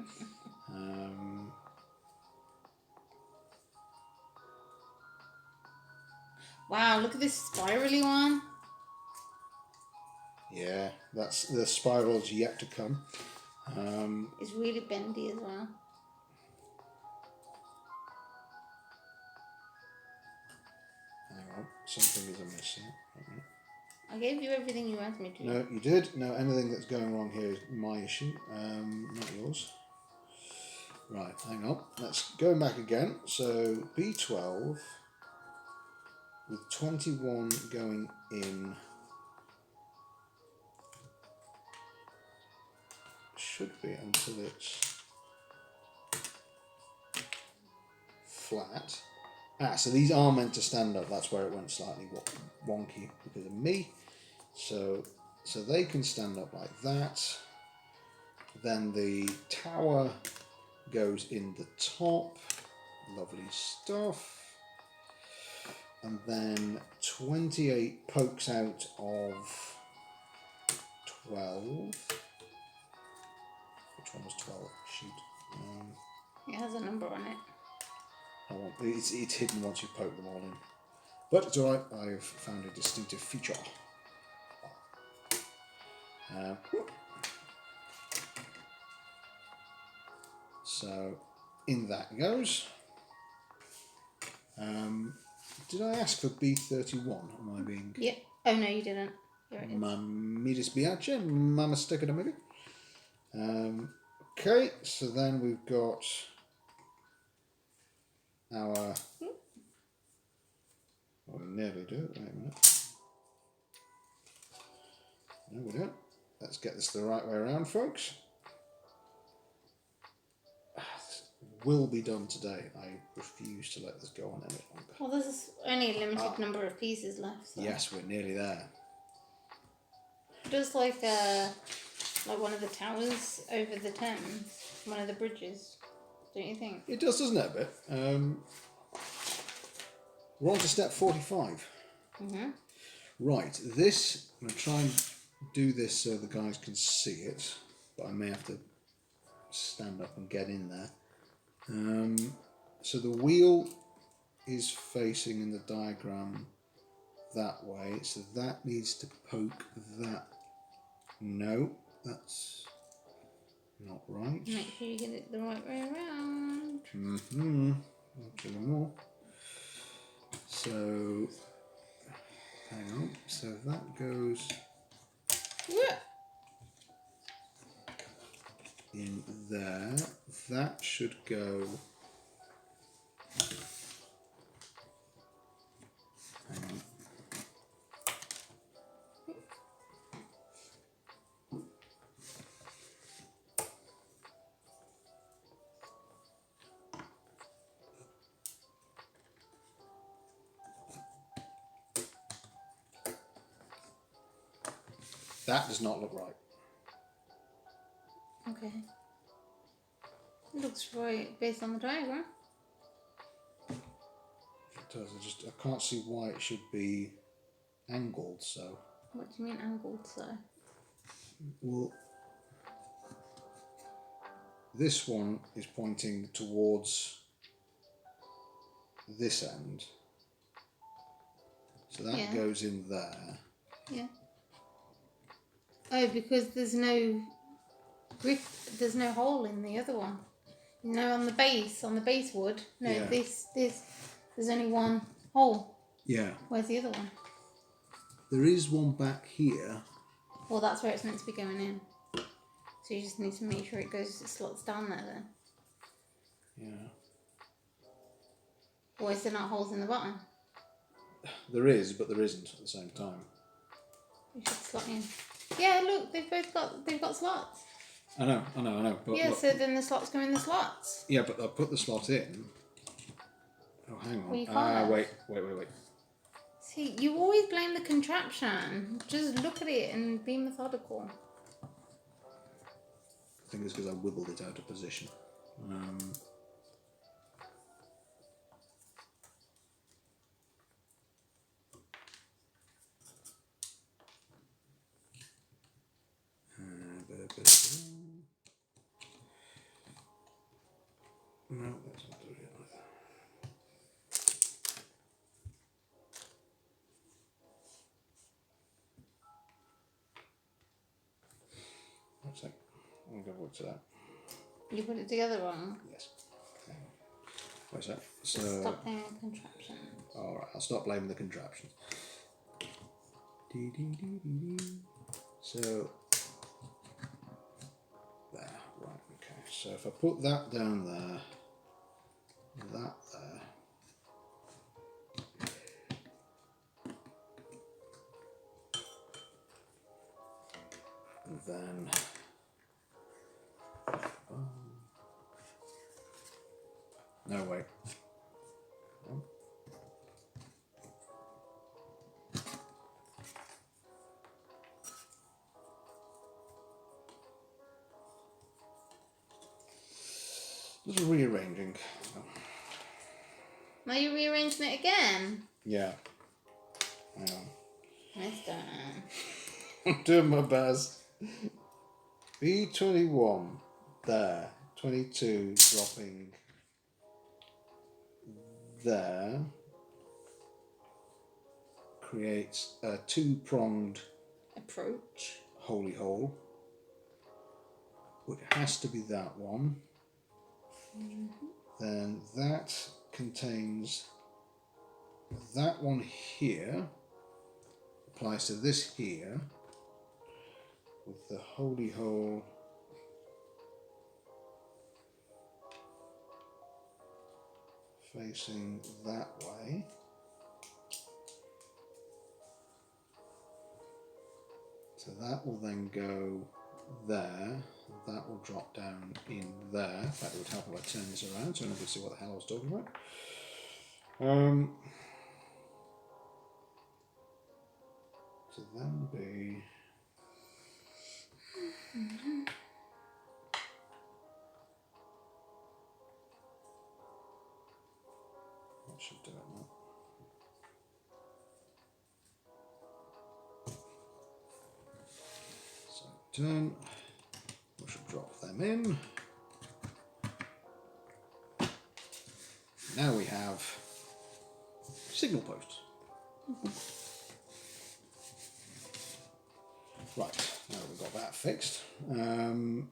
Wow, look at this spirally one. Yeah, that's the spiral's yet to come. It's really bendy as well. Hang on, something is amiss here. I gave you everything you asked me to. No, you did. No, anything that's going wrong here is my issue, not yours. Right, hang on. Let's go back again. So B12 with 21 going in should be until it's flat. So these are meant to stand up. That's where it went slightly wonky because of me. So they can stand up like that. Then the tower goes in the top. Lovely stuff. And then 28 pokes out of 12. Which one was 12? Shoot. It has a number on it. It's hidden once you poke them all in. But it's alright, I've found a distinctive feature. So in that goes. Did I ask for B31? Am I being... Yeah. Oh no, you didn't. Here it is. Mi dispiace, mamma stick it maybe. Okay, so then we've got our... Well, we nearly do it. Wait a minute. No, we don't. Let's get this the right way around, folks. This will be done today. I refuse to let this go on any longer. Well, there's only a limited number of pieces left. So. Yes, we're nearly there. Just like one of the towers over the Thames, one of the bridges, don't you think? It does, doesn't it, a bit? We're on to step 45. Mm-hmm. Right, this, I'm going to try and do this so the guys can see it, but I may have to stand up and get in there. So the wheel is facing in the diagram that way, so that needs to poke that. No, that's not right. Make sure you get it the right way around. Okay, more. So, hang on. So that goes in there. That should go That does not look right. Okay. It looks right based on the diagram. It does. I can't see why it should be angled so. What do you mean angled so? Well, this one is pointing towards this end. So that goes in there. Yeah. Oh, because there's no grip, there's no hole in the other one. No, on the base wood. No, this, there's only one hole. Yeah. Where's the other one? There is one back here. Well, that's where it's meant to be going in. So you just need to make sure it slots down there then. Yeah. Or is there not holes in the bottom? There is, but there isn't at the same time. You should slot in. Yeah, look, they've got slots. I know. But yeah, look, so then the slots go in the slots. Yeah, but I'll put the slot in. Oh, hang on. Well, you can't. Wait. See, you always blame the contraption. Just look at it and be methodical. I think it's because I wibbled it out of position. No, that's not doing it either. One sec. I'm going to work to that. You put it together wrong. Yes. Okay. Where's that? So. Stop blaming the contraption. Alright, I'll stop blaming the contraptions. So. There. Right, okay. So if I put that down there. That there. And then no wait. Just rearranging. Now you're rearranging it again? Yeah. Hang on. Mister. I'm doing my best. B21. There. 22 dropping there. Creates a two-pronged approach. Holy hole. It has to be that one. Mm-hmm. Then that contains that one here. Applies to this here. With the holy hole facing that way. So that will then go there. That will drop down in there. In fact, it would help if I turn this around so nobody see what the hell I was talking about. So that would be. That should do it now. So turn. We should drop them in. Now we have signal posts. Right, now we've got that fixed. That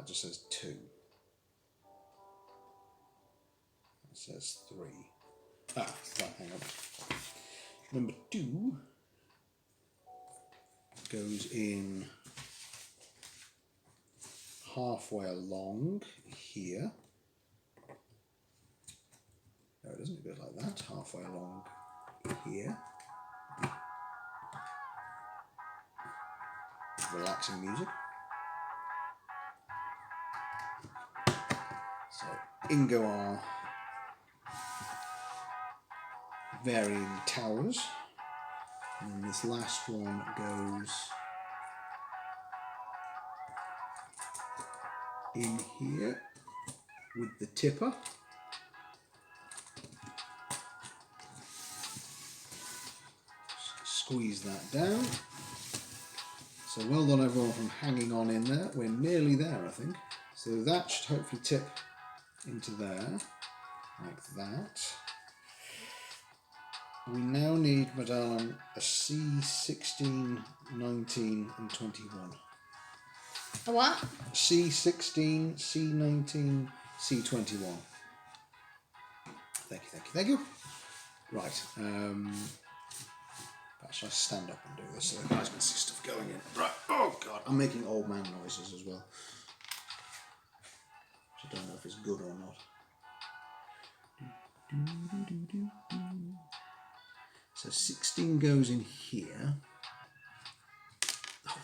just says 2. It says 3. Ah, right, hang on. Number 2 goes in halfway along here. No, it doesn't. It goes like that, halfway along here. Relaxing music. So in go our varying towers. And this last one goes in here with the tipper. Squeeze that down. So well done everyone from hanging on in there. We're nearly there, I think. So that should hopefully tip into there, like that. We now need, Madame, a C16, 19 and 21. A what? C16, C19, C21. Thank you, thank you, thank you. Right. Should I stand up and do this so the guys can see stuff going in? Right. Oh God, I'm making old man noises as well. I don't know if it's good or not. So 16 goes in here. Oh,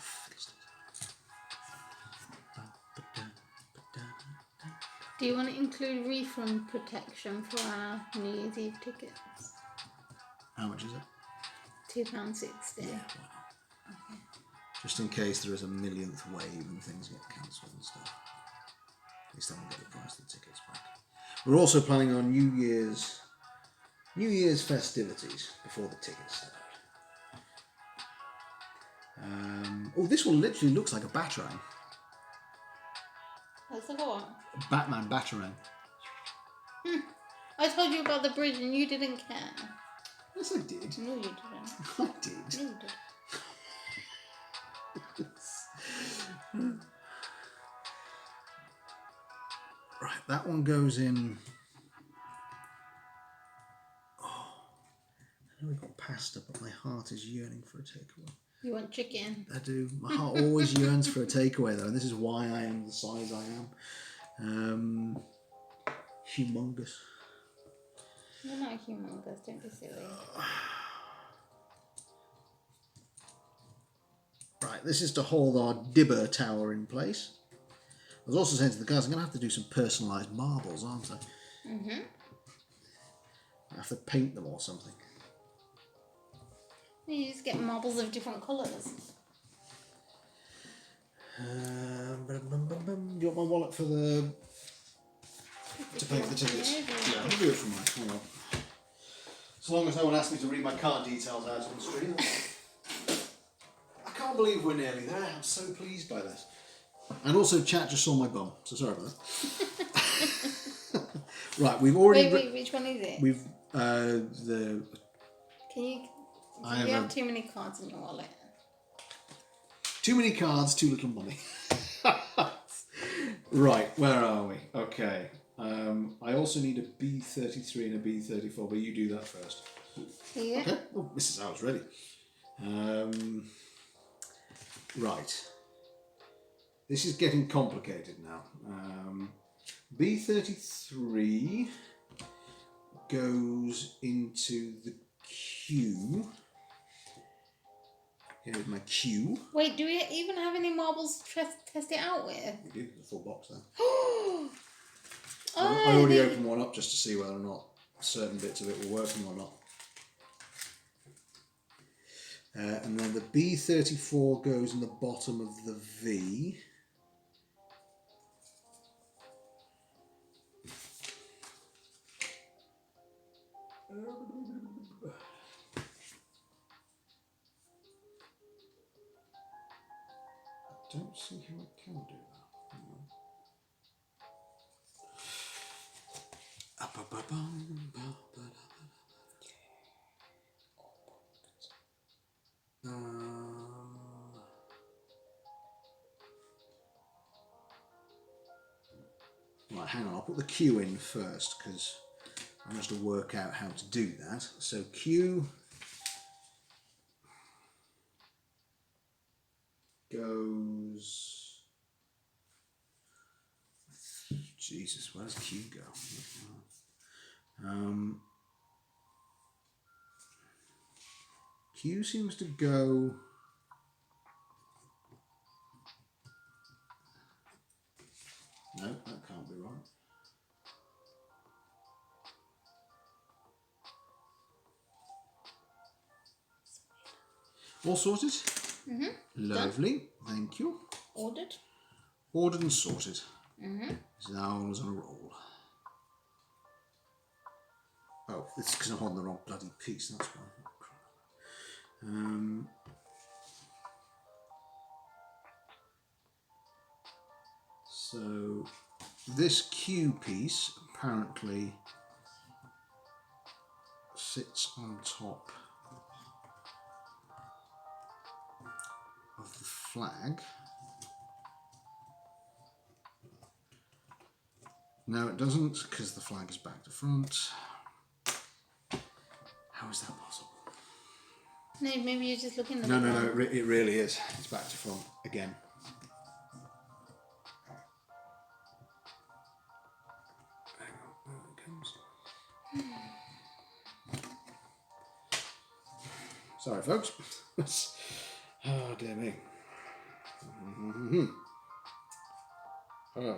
Do you want to include refund protection for our New Year's Eve tickets? how much is it? £2.60. Yeah. Okay. Just in case there is a millionth wave and things get cancelled and stuff. At least then we'll get the price of the tickets back. We're also planning on New Year's festivities before the tickets start. Oh, this one literally looks like a batarang. What's the what? A Batman batarang. I told you about the bridge and you didn't care. Yes, I did. No, you didn't. I did. No, you didn't. Right, that one goes in. Oh, I know we got pasta, but my heart is yearning for a takeaway. You want chicken? I do. My heart always yearns for a takeaway, though, and this is why I am the size I am. Humongous. You're not humongous, don't be silly. Right, this is to hold our dibber tower in place. I was also saying to the guys, I'm going to have to do some personalised marbles, aren't I? Mm-hmm. I have to paint them or something. You just get marbles of different colours. Do you want my wallet for the... to pay for the tickets? Yeah, I'll do it from mine. Hang on. As long as no one asks me to read my card details out on the screen. I can't believe we're nearly there. I'm so pleased by this. And also, chat just saw my bum, so sorry about that. Right, we've already... Wait, which one is it? We've, the... Can you... You have too many cards in your wallet. Too many cards, too little money. Right, where are we? Okay. I also need a B33 and a B34, but you do that first. Yeah. Okay. Oh, Mrs. Howe's ready. Right. This is getting complicated now. B33 goes into the queue. Here is my queue. Wait, do we even have any marbles to test it out with? We do, the full box there. Oh, I already opened one up just to see whether or not certain bits of it were working or not. And then the B34 goes in the bottom of the V. I don't see how I can do that. Right, hang on, I'll put the Q in first because I want us to work out how to do that. So Q goes... Jesus, where does Q go? Q seems to go... No, that can't be right. All sorted? Mm-hmm. Lovely, thank you. Ordered. Ordered and sorted. Mm-hmm. So now I was on a roll. Oh, it's because I'm holding the wrong bloody piece, that's why. So this Q piece apparently sits on top of the flag. No, it doesn't, because the flag is back to front. How is that possible? No, maybe you're just looking at No, it no, wrong. no, it really is. It's back to front again. Hang on, there it comes. Sorry, folks. Oh, dear me. Ah.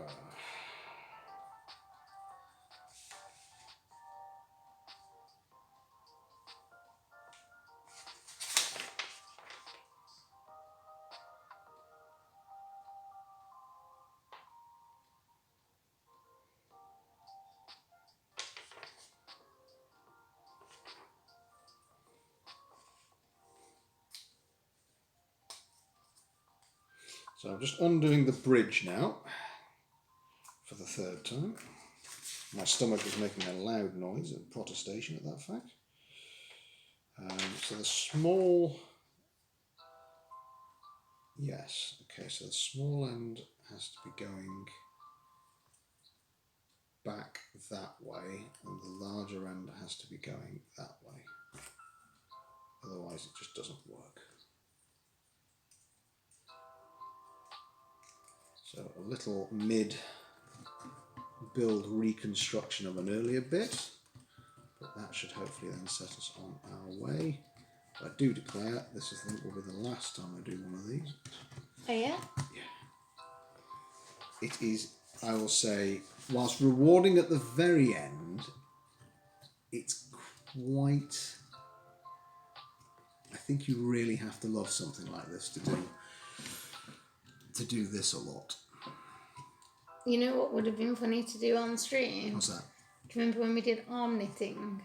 So I'm just undoing the bridge now for the third time. My stomach is making a loud noise of protestation at that fact. So the small, yes, okay, so the small end has to be going back that way and the larger end has to be going that way. Otherwise it just doesn't work. So a little mid-build reconstruction of an earlier bit, but that should hopefully then set us on our way. I do declare this I think will be the last time I do one of these. Oh yeah? Yeah. It is, I will say, whilst rewarding at the very end, it's quite, I think you really have to love something like this to do this a lot. You know what would have been funny to do on stream? What's that? Do you remember when we did arm knitting?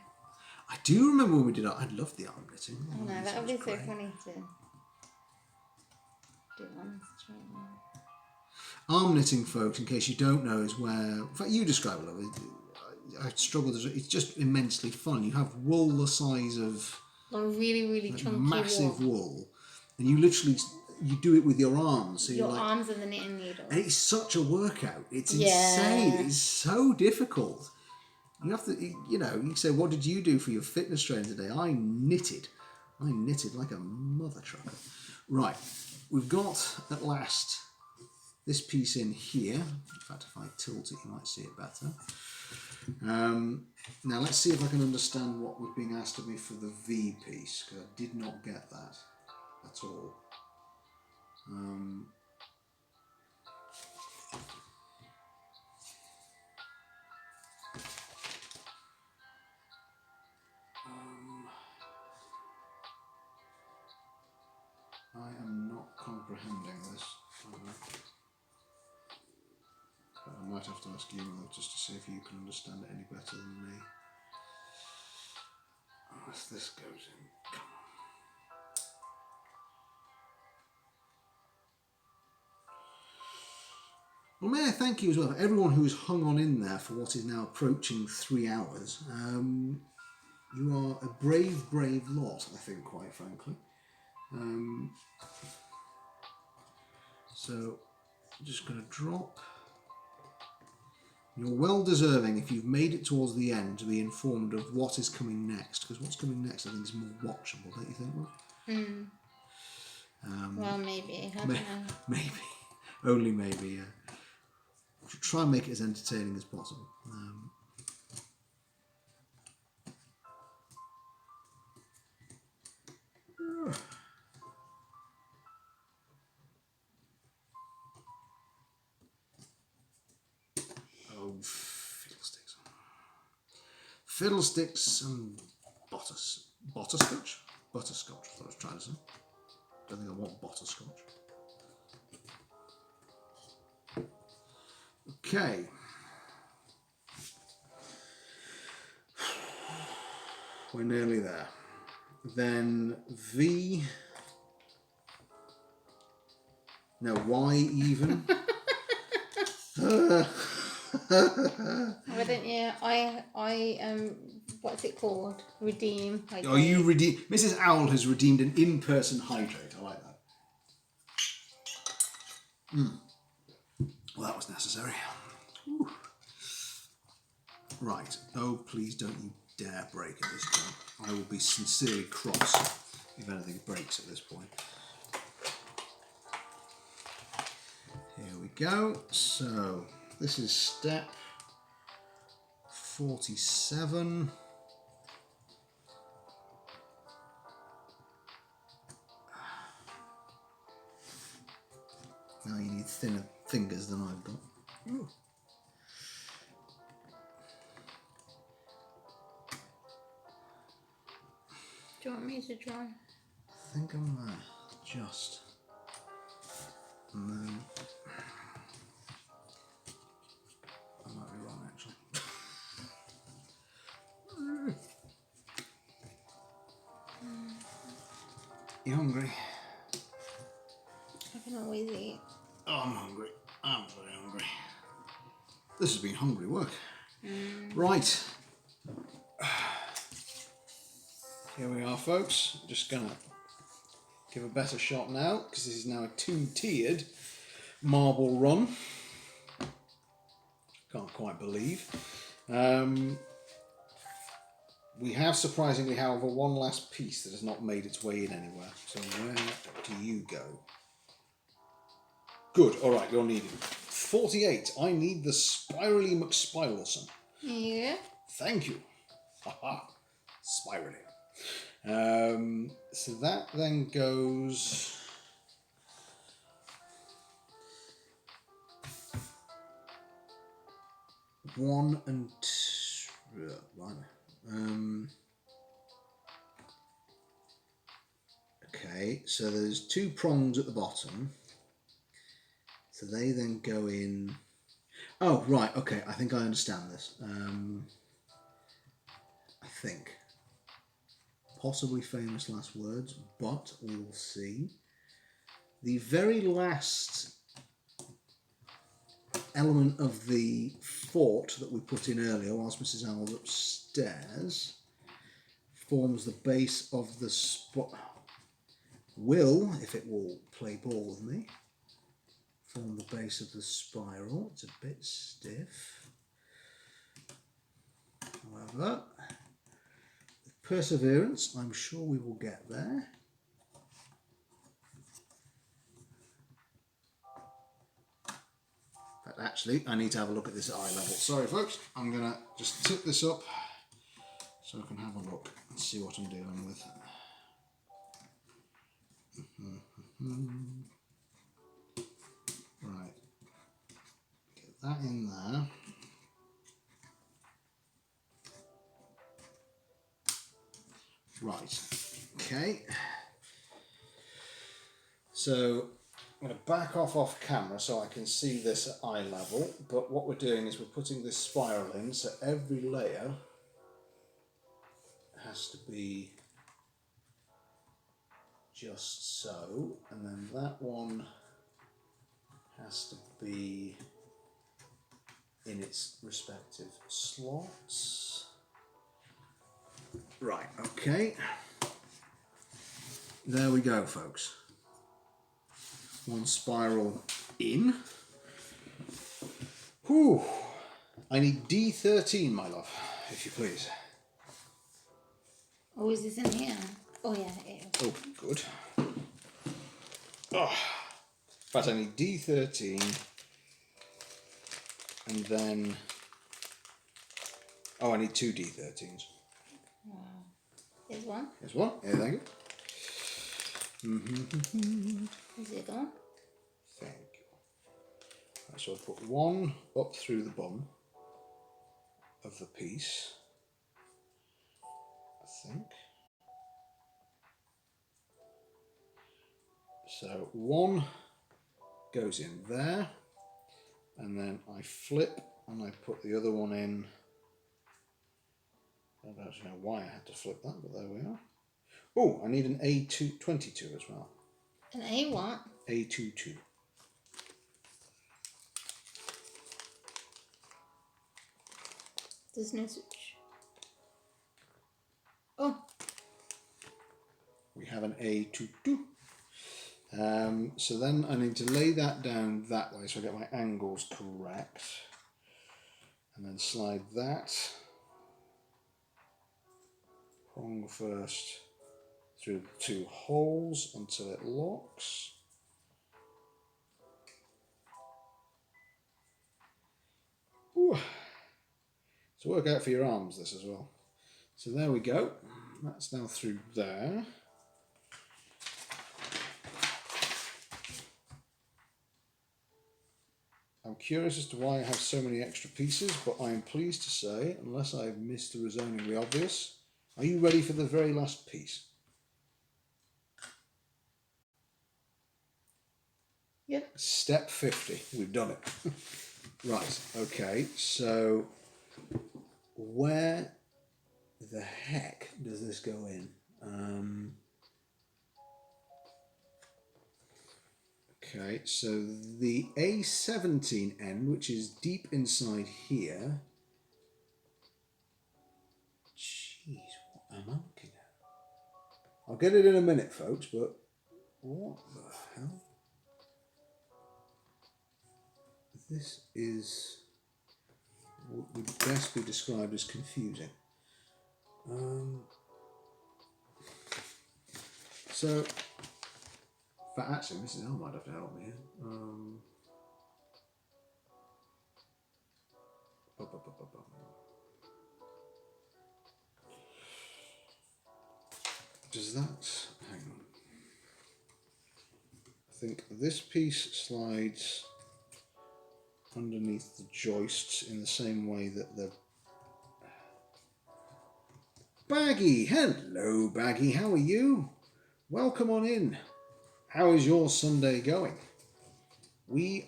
I do remember when we did that. I love the arm knitting. Oh no, that would be so great. funny to do on stream. Arm knitting, folks, in case you don't know, is where, in fact, you describe it. I struggled. It's just immensely fun. You have wool the size of Like really, really chunky massive wool. wool, and you literally do it with your arms. So Your you're like, arms and the knitting needle. and it's such a workout. It's Yeah. insane. It's so difficult. You have to, you know, you say, what did you do for your fitness training today? I knitted like a mother trucker. Right, we've got at last this piece in here. In fact, if I tilt it, you might see it better. Now let's see if I can understand what was being asked of me for the V piece, because I did not get that at all. I am not comprehending this. But I might have to ask you just to see if you can understand it any better than me. As this goes in, come on. Well, may I thank you as well for everyone who's hung on in there for what is now approaching 3 hours. You are a brave, brave lot, I think, quite frankly. So, I'm just going to drop. You're well deserving, if you've made it towards the end, to be informed of what is coming next, because what's coming next I think is more watchable, don't you think, Will? Well, maybe. I don't know. Maybe. Only maybe, yeah. Should try and make it as entertaining as possible. Oh, fiddlesticks. Fiddlesticks and butterscotch? Butterscotch, I thought I was trying to say. don't think I want butterscotch. Okay. We're nearly there. Then V. No, Y even. Why don't you? What's it called? Redeem. Oh, you redeem. Mrs. Owl has redeemed an in-person hydrate. I like that. Well, that was necessary. Whew. Right. Oh, please don't you dare break at this point. I will be sincerely cross if anything breaks at this point. Here we go. So this is step 47. Now you need thinner fingers than I've got. Ooh. Do you want me to try? I think I'm there. Just. And then. I might be wrong actually. You hungry? I can always eat. Oh, I'm hungry. I'm very hungry. This has been hungry work. Right. Here we are, folks. Just gonna give a better shot now because this is now a 2-tiered marble run. Can't quite believe. We have surprisingly, however, one last piece that has not made its way in anywhere. So where do you go? Good. All right, you're needed. 48. I need the Spirally McSpiralson. Yeah. Thank you. Haha. Spirally. So that then goes. One and two. Right. Okay, so there's 2 prongs at the bottom. So they then go in. Oh, right. Okay, I think I understand this. I think. Possibly famous last words, but we will see. The very last element of the fort that we put in earlier, whilst Mrs. Owl was upstairs, forms the base of the will, if it will play ball with me, form the base of the spiral. It's a bit stiff. However, with perseverance, I'm sure we will get there. But actually, I need to have a look at this at eye level. Sorry, folks. I'm going to just tip this up so I can have a look and see what I'm dealing with. Right. Get that in there. Right. Okay. So I'm going to back off camera so I can see this at eye level, but what we're doing is we're putting this spiral in, so every layer has to be just so, and then that one has to be in its respective slots. Right, okay. There we go, folks. One spiral in. Whew. I need D13, my love, if you please. Oh, is this in here? Oh, yeah, it is. Oh, good. Oh. In fact, I need D13, and then... Oh, I need 2 D13s. Wow. Here's one. Here's one. Yeah, thank you. Is it on? Thank you. Right, so I'll put one up through the bum of the piece, I think. So one goes in there, and then I flip and I put the other one in. I don't actually know why I had to flip that, but there we are. Oh, I need an A22 as well. An A what? A22. There's no switch. Oh. We have an A22. So then I need to lay that down that way so I get my angles correct. And then slide that prong first through the two holes until it locks. Ooh. So work out for your arms this as well. So there we go. That's now through there. I'm curious as to why I have so many extra pieces, but I am pleased to say, unless I've missed the resoningly obvious, are you ready for the very last piece? Yep. Step 50. We've done it. Right, okay, so where the heck does this go in? Okay, so the A17 end, which is deep inside here. Jeez, what am I looking at? I'll get it in a minute, folks, but what the hell? This is what would best be described as confusing. So, but actually, Mrs. L might have to help me here. Does that, hang on. I think this piece slides underneath the joists in the same way that the Baggy. Hello, Baggy. How are you? Welcome on in. How is your Sunday going? We've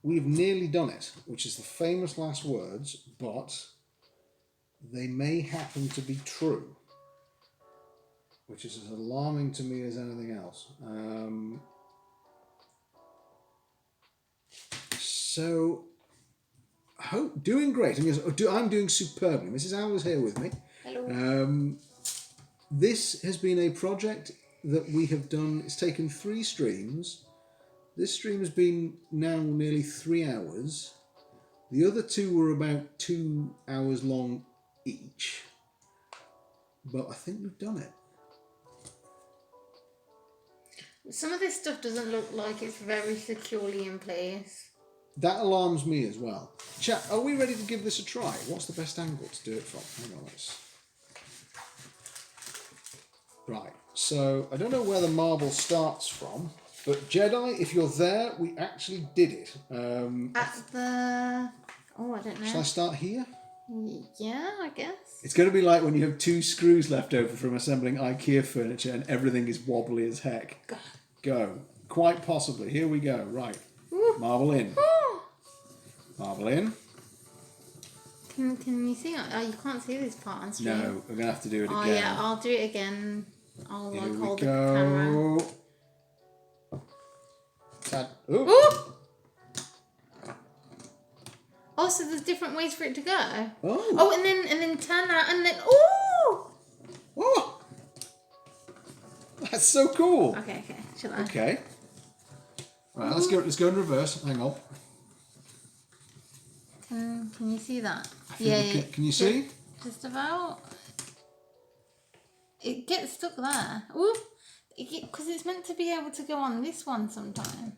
nearly done it, which is the famous last words, but they may happen to be true, which is as alarming to me as anything else. So, doing great. I'm doing superbly. Mrs. Owl is here with me. Hello. This has been a project that we have done. It's taken 3 streams. This stream has been now nearly 3 hours. The other 2 were about 2 hours long each. But I think we've done it. Some of this stuff doesn't look like it's very securely in place. That alarms me as well. Chat, are we ready to give this a try? What's the best angle to do it from? Hang on, let's... Right, so I don't know where the marble starts from, but Jedi, if you're there, we actually did it. At the... Oh, I don't know. Shall I start here? Yeah, I guess. It's going to be like when you have 2 screws left over from assembling IKEA furniture and everything is wobbly as heck. Go. Quite possibly. Here we go. Right. Ooh. Marble in. Ooh. Marble in. Can you see? Oh, you can't see this part on stream. No, we're going to have to do it again. Oh yeah, I'll do it again. I'll Here like we hold go. the camera. Ooh. Ooh! Oh, so there's different ways for it to go. Oh. Oh, and then turn that, and then ooh! Oh. That's so cool. Okay. Shall I? Okay. Right, let's go in reverse. Hang on. Can you see that? Yeah. Can you see? Just about. It gets stuck there. Ooh! Because it's meant to be able to go on this one sometimes.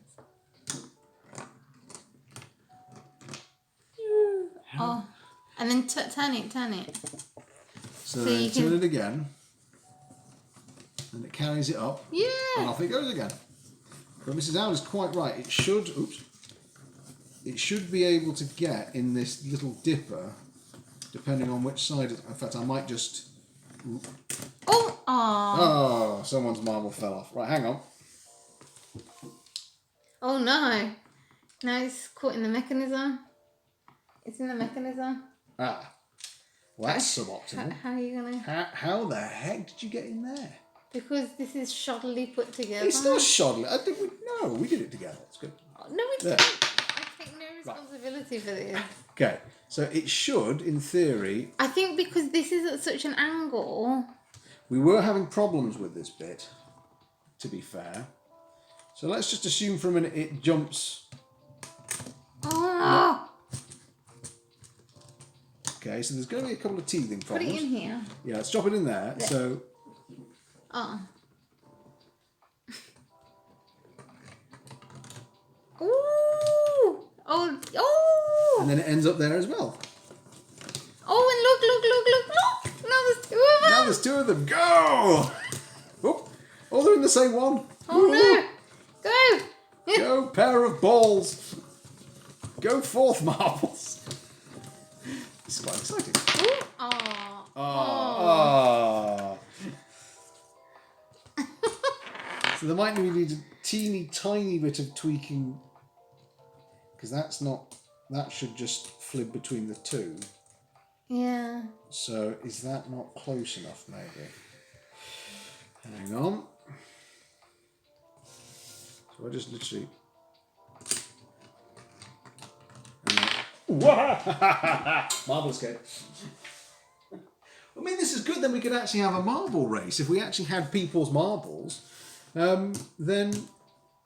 Oh, and then turn it. So then turn it again, and it carries it up. Yeah. And off it goes again. But Mrs. Owl is quite right. It should. Oops. It should be able to get in this little dipper, depending on which side. In fact, I might just. Oh. Oh, someone's marble fell off. Right, hang on. Oh no. Now it's caught in the mechanism. It's in the mechanism. Ah. Well, that's suboptimal. How are you gonna? How the heck did you get in there? Because this is shoddily put together. It's not shoddily. We did it together. It's good. No, we didn't. I take no responsibility for this. Okay, so it should, in theory... I think because this is at such an angle... We were having problems with this bit, to be fair. So let's just assume for a minute it jumps... Oh! Okay, so there's going to be a couple of teething problems. Put it in here. Yeah, let's drop it in there. So... Oh. Ooh! Oh! Oh! And then it ends up there as well. Oh, and look! Now there's two of them! Now there's two of them. Go! Oh, they're in the same one. Oh no! Go! Go, pair of balls. Go forth, marbles. This is quite exciting. Oh. Oh. So there might need a teeny tiny bit of tweaking, because that should just flip between the two. Yeah. So is that not close enough, maybe? Hang on. So I just literally... Marble escape. I mean, this is good. Then we could actually have a marble race. If we actually had people's marbles, then,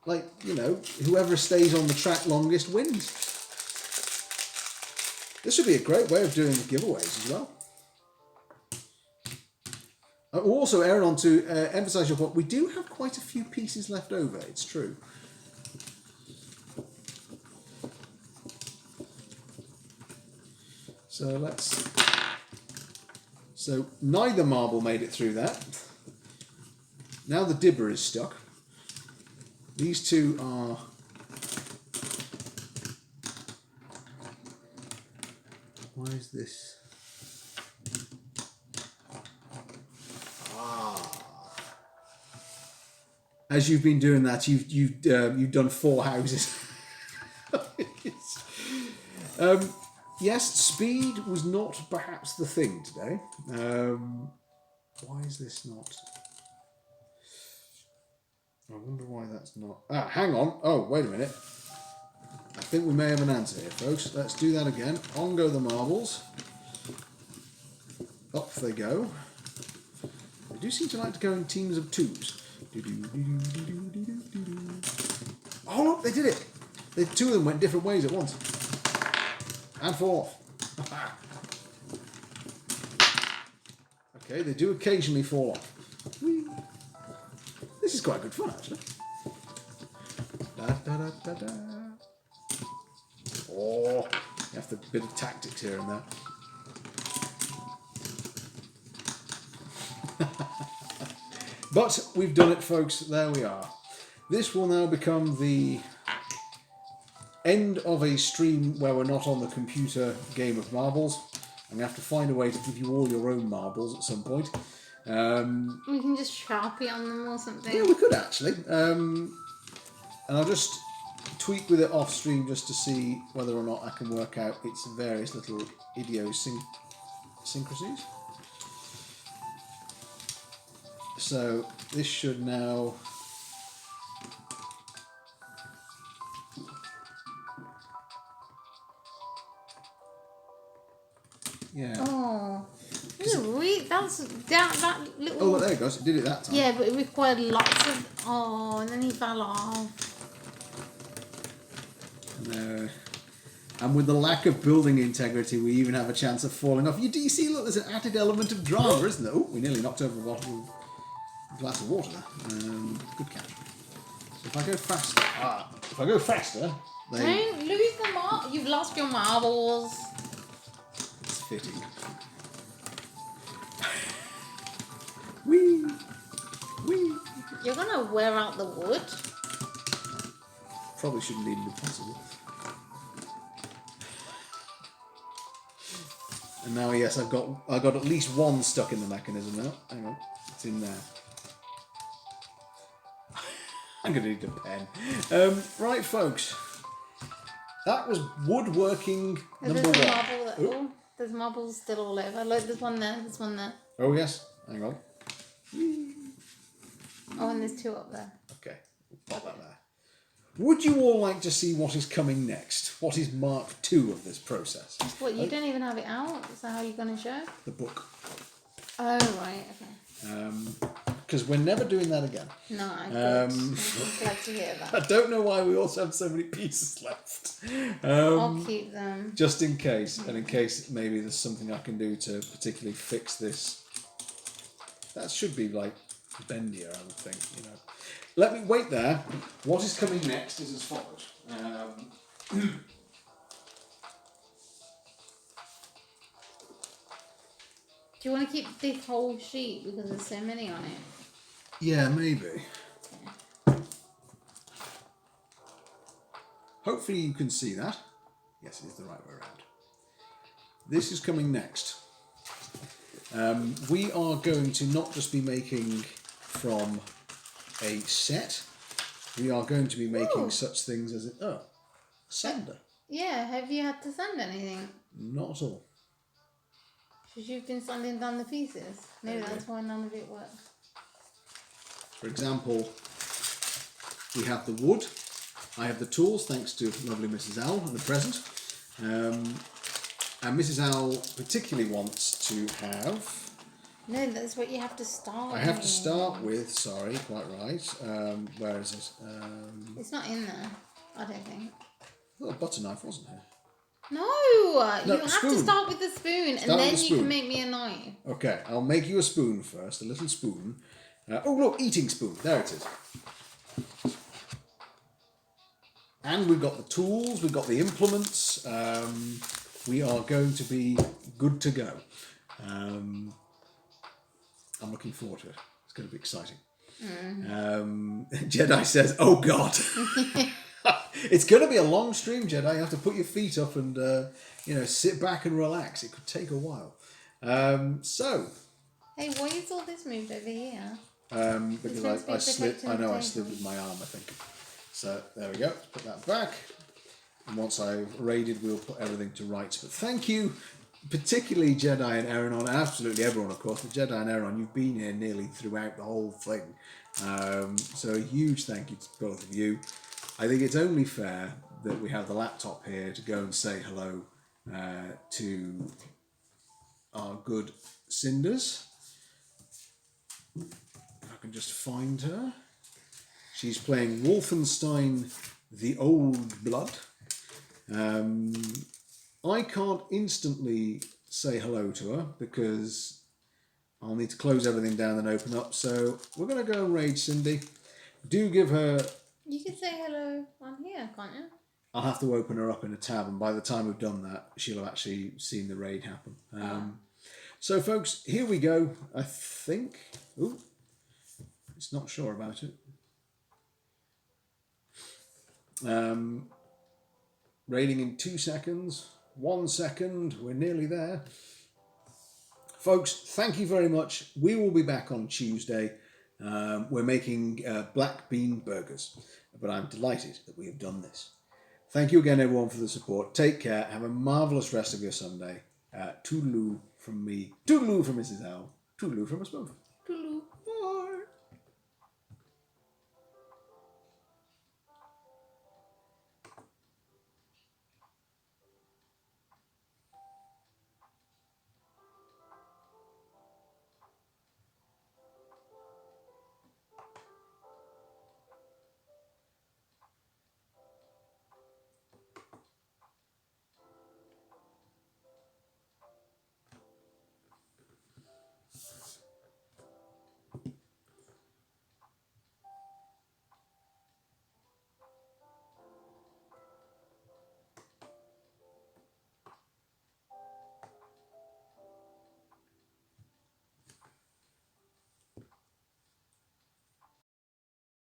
like, you know, whoever stays on the track longest wins. This would be a great way of doing giveaways as well. Also, Aaron, to emphasise your point, we do have quite a few pieces left over. It's true. So neither marble made it through that. Now the dibber is stuck. These two are... Why is this? As you've been doing that, you've done 4 houses. Yes, speed was not perhaps the thing today. Why is this not? I wonder why that's not. Ah, hang on. Oh, wait a minute. I think we may have an answer here, folks. Let's do that again. On go the marbles. Up they go. They do seem to like to go in teams of 2s. Oh, look, they did it. The 2 of them went different ways at once. And fall off. Okay, they do occasionally fall off. Whee. This is quite good fun, actually. Da, da, da, da, da. Oh, you have to bit of tactics here and there. But we've done it, folks. There we are. This will now become the end of a stream where we're not on the computer game of marbles. I'm going to have to find a way to give you all your own marbles at some point. We can just Sharpie on them or something. Yeah, we could actually. And I'll just tweak with it off stream just to see whether or not I can work out its various little idiosyncrasies. So this should now... Yeah. Oh, that's that little. Oh, well, there it goes. It did it that time. Yeah, but it required lots of. Oh, and then he fell off. No. And with the lack of building integrity, we even have a chance of falling off. Do you see? Look, there's an added element of drama, isn't there? Oh, we nearly knocked over a glass of water there. Good catch. So if I go faster, Don't lose the marble. You've lost your marbles. It's fitting. Whee! Whee! You're gonna wear out the wood. Probably shouldn't even be possible. And now, yes, I've got at least one stuck in the mechanism now. Hang on, it's in there. I'm going to need a pen. Right, folks. That was woodworking number There's a one. marble that, oh, there's marbles still all over. Look, there's one there, there's one there. Oh, yes. Hang on. Oh, and there's two up there. Okay. Pop that there. Would you all like to see what is coming next? What is Mark 2 of this process? What, you don't even have it out? So how are you going to show? The book. Oh, right, okay. Because we're never doing that again. No, I'm glad to hear I that. don't know why we also have so many pieces left. I'll keep them. Just in case, and in case maybe there's something I can do to particularly fix this. That should be like bendier, I would think, you know. Let me wait there. What is coming next is as follows. Do you want to keep this whole sheet because there's so many on it? Yeah, maybe. Hopefully you can see that. Yes, it is the right way around. This is coming next. We are going to not just be making from a set. We are going to be making such things as sander. Yeah, have you had to sand anything? Not at all. Because you've been sanding down the pieces. Maybe that's why none of it works. For example, we have the wood. I have the tools, thanks to lovely Mrs. Owl and the present. And Mrs. Owl particularly wants to have... No, that's what you have to start I have to with. start with, sorry, quite right. Where is it? It's not in there, I don't think. A little butter knife, wasn't it? No, you have to spoon. start with the spoon and then you can make me a knife. Okay, I'll make you a spoon first, a little spoon. Oh look, eating spoon, there it is. And we've got the tools, we've got the implements. We are going to be good to go. I'm looking forward to it. It's going to be exciting. Jedi says, "Oh God." It's going to be a long stream, Jedi. You have to put your feet up and sit back and relax. It could take a while. Hey, why is all this moved over here? Because I slid with my arm, I think. So there we go. Put that back. And once I've raided, we'll put everything to rights. But thank you, particularly Jedi and Eranon, and absolutely everyone, of course. But Jedi and Eranon, you've been here nearly throughout the whole thing. So a huge thank you to both of you. I think it's only fair that we have the laptop here to go and say hello to our good Cinders. If I can just find her. She's playing Wolfenstein The Old Blood. I can't instantly say hello to her because I'll need to close everything down and open up. So we're going to go and raid Cindy. Do give her... You can say hello on here, can't you? I'll have to open her up in a tab, and by the time we've done that, she'll have actually seen the raid happen. So, folks, here we go. I think... Ooh, it's not sure about it. Raiding in 2 seconds. 1 second. We're nearly there. Folks, thank you very much. We will be back on Tuesday. We're making black bean burgers, but I'm delighted that we have done this. Thank you again, everyone, for the support. Take care. Have a marvellous rest of your Sunday. Toodaloo from me. Toodaloo from Mrs. Owl. Toodaloo from a spoonful.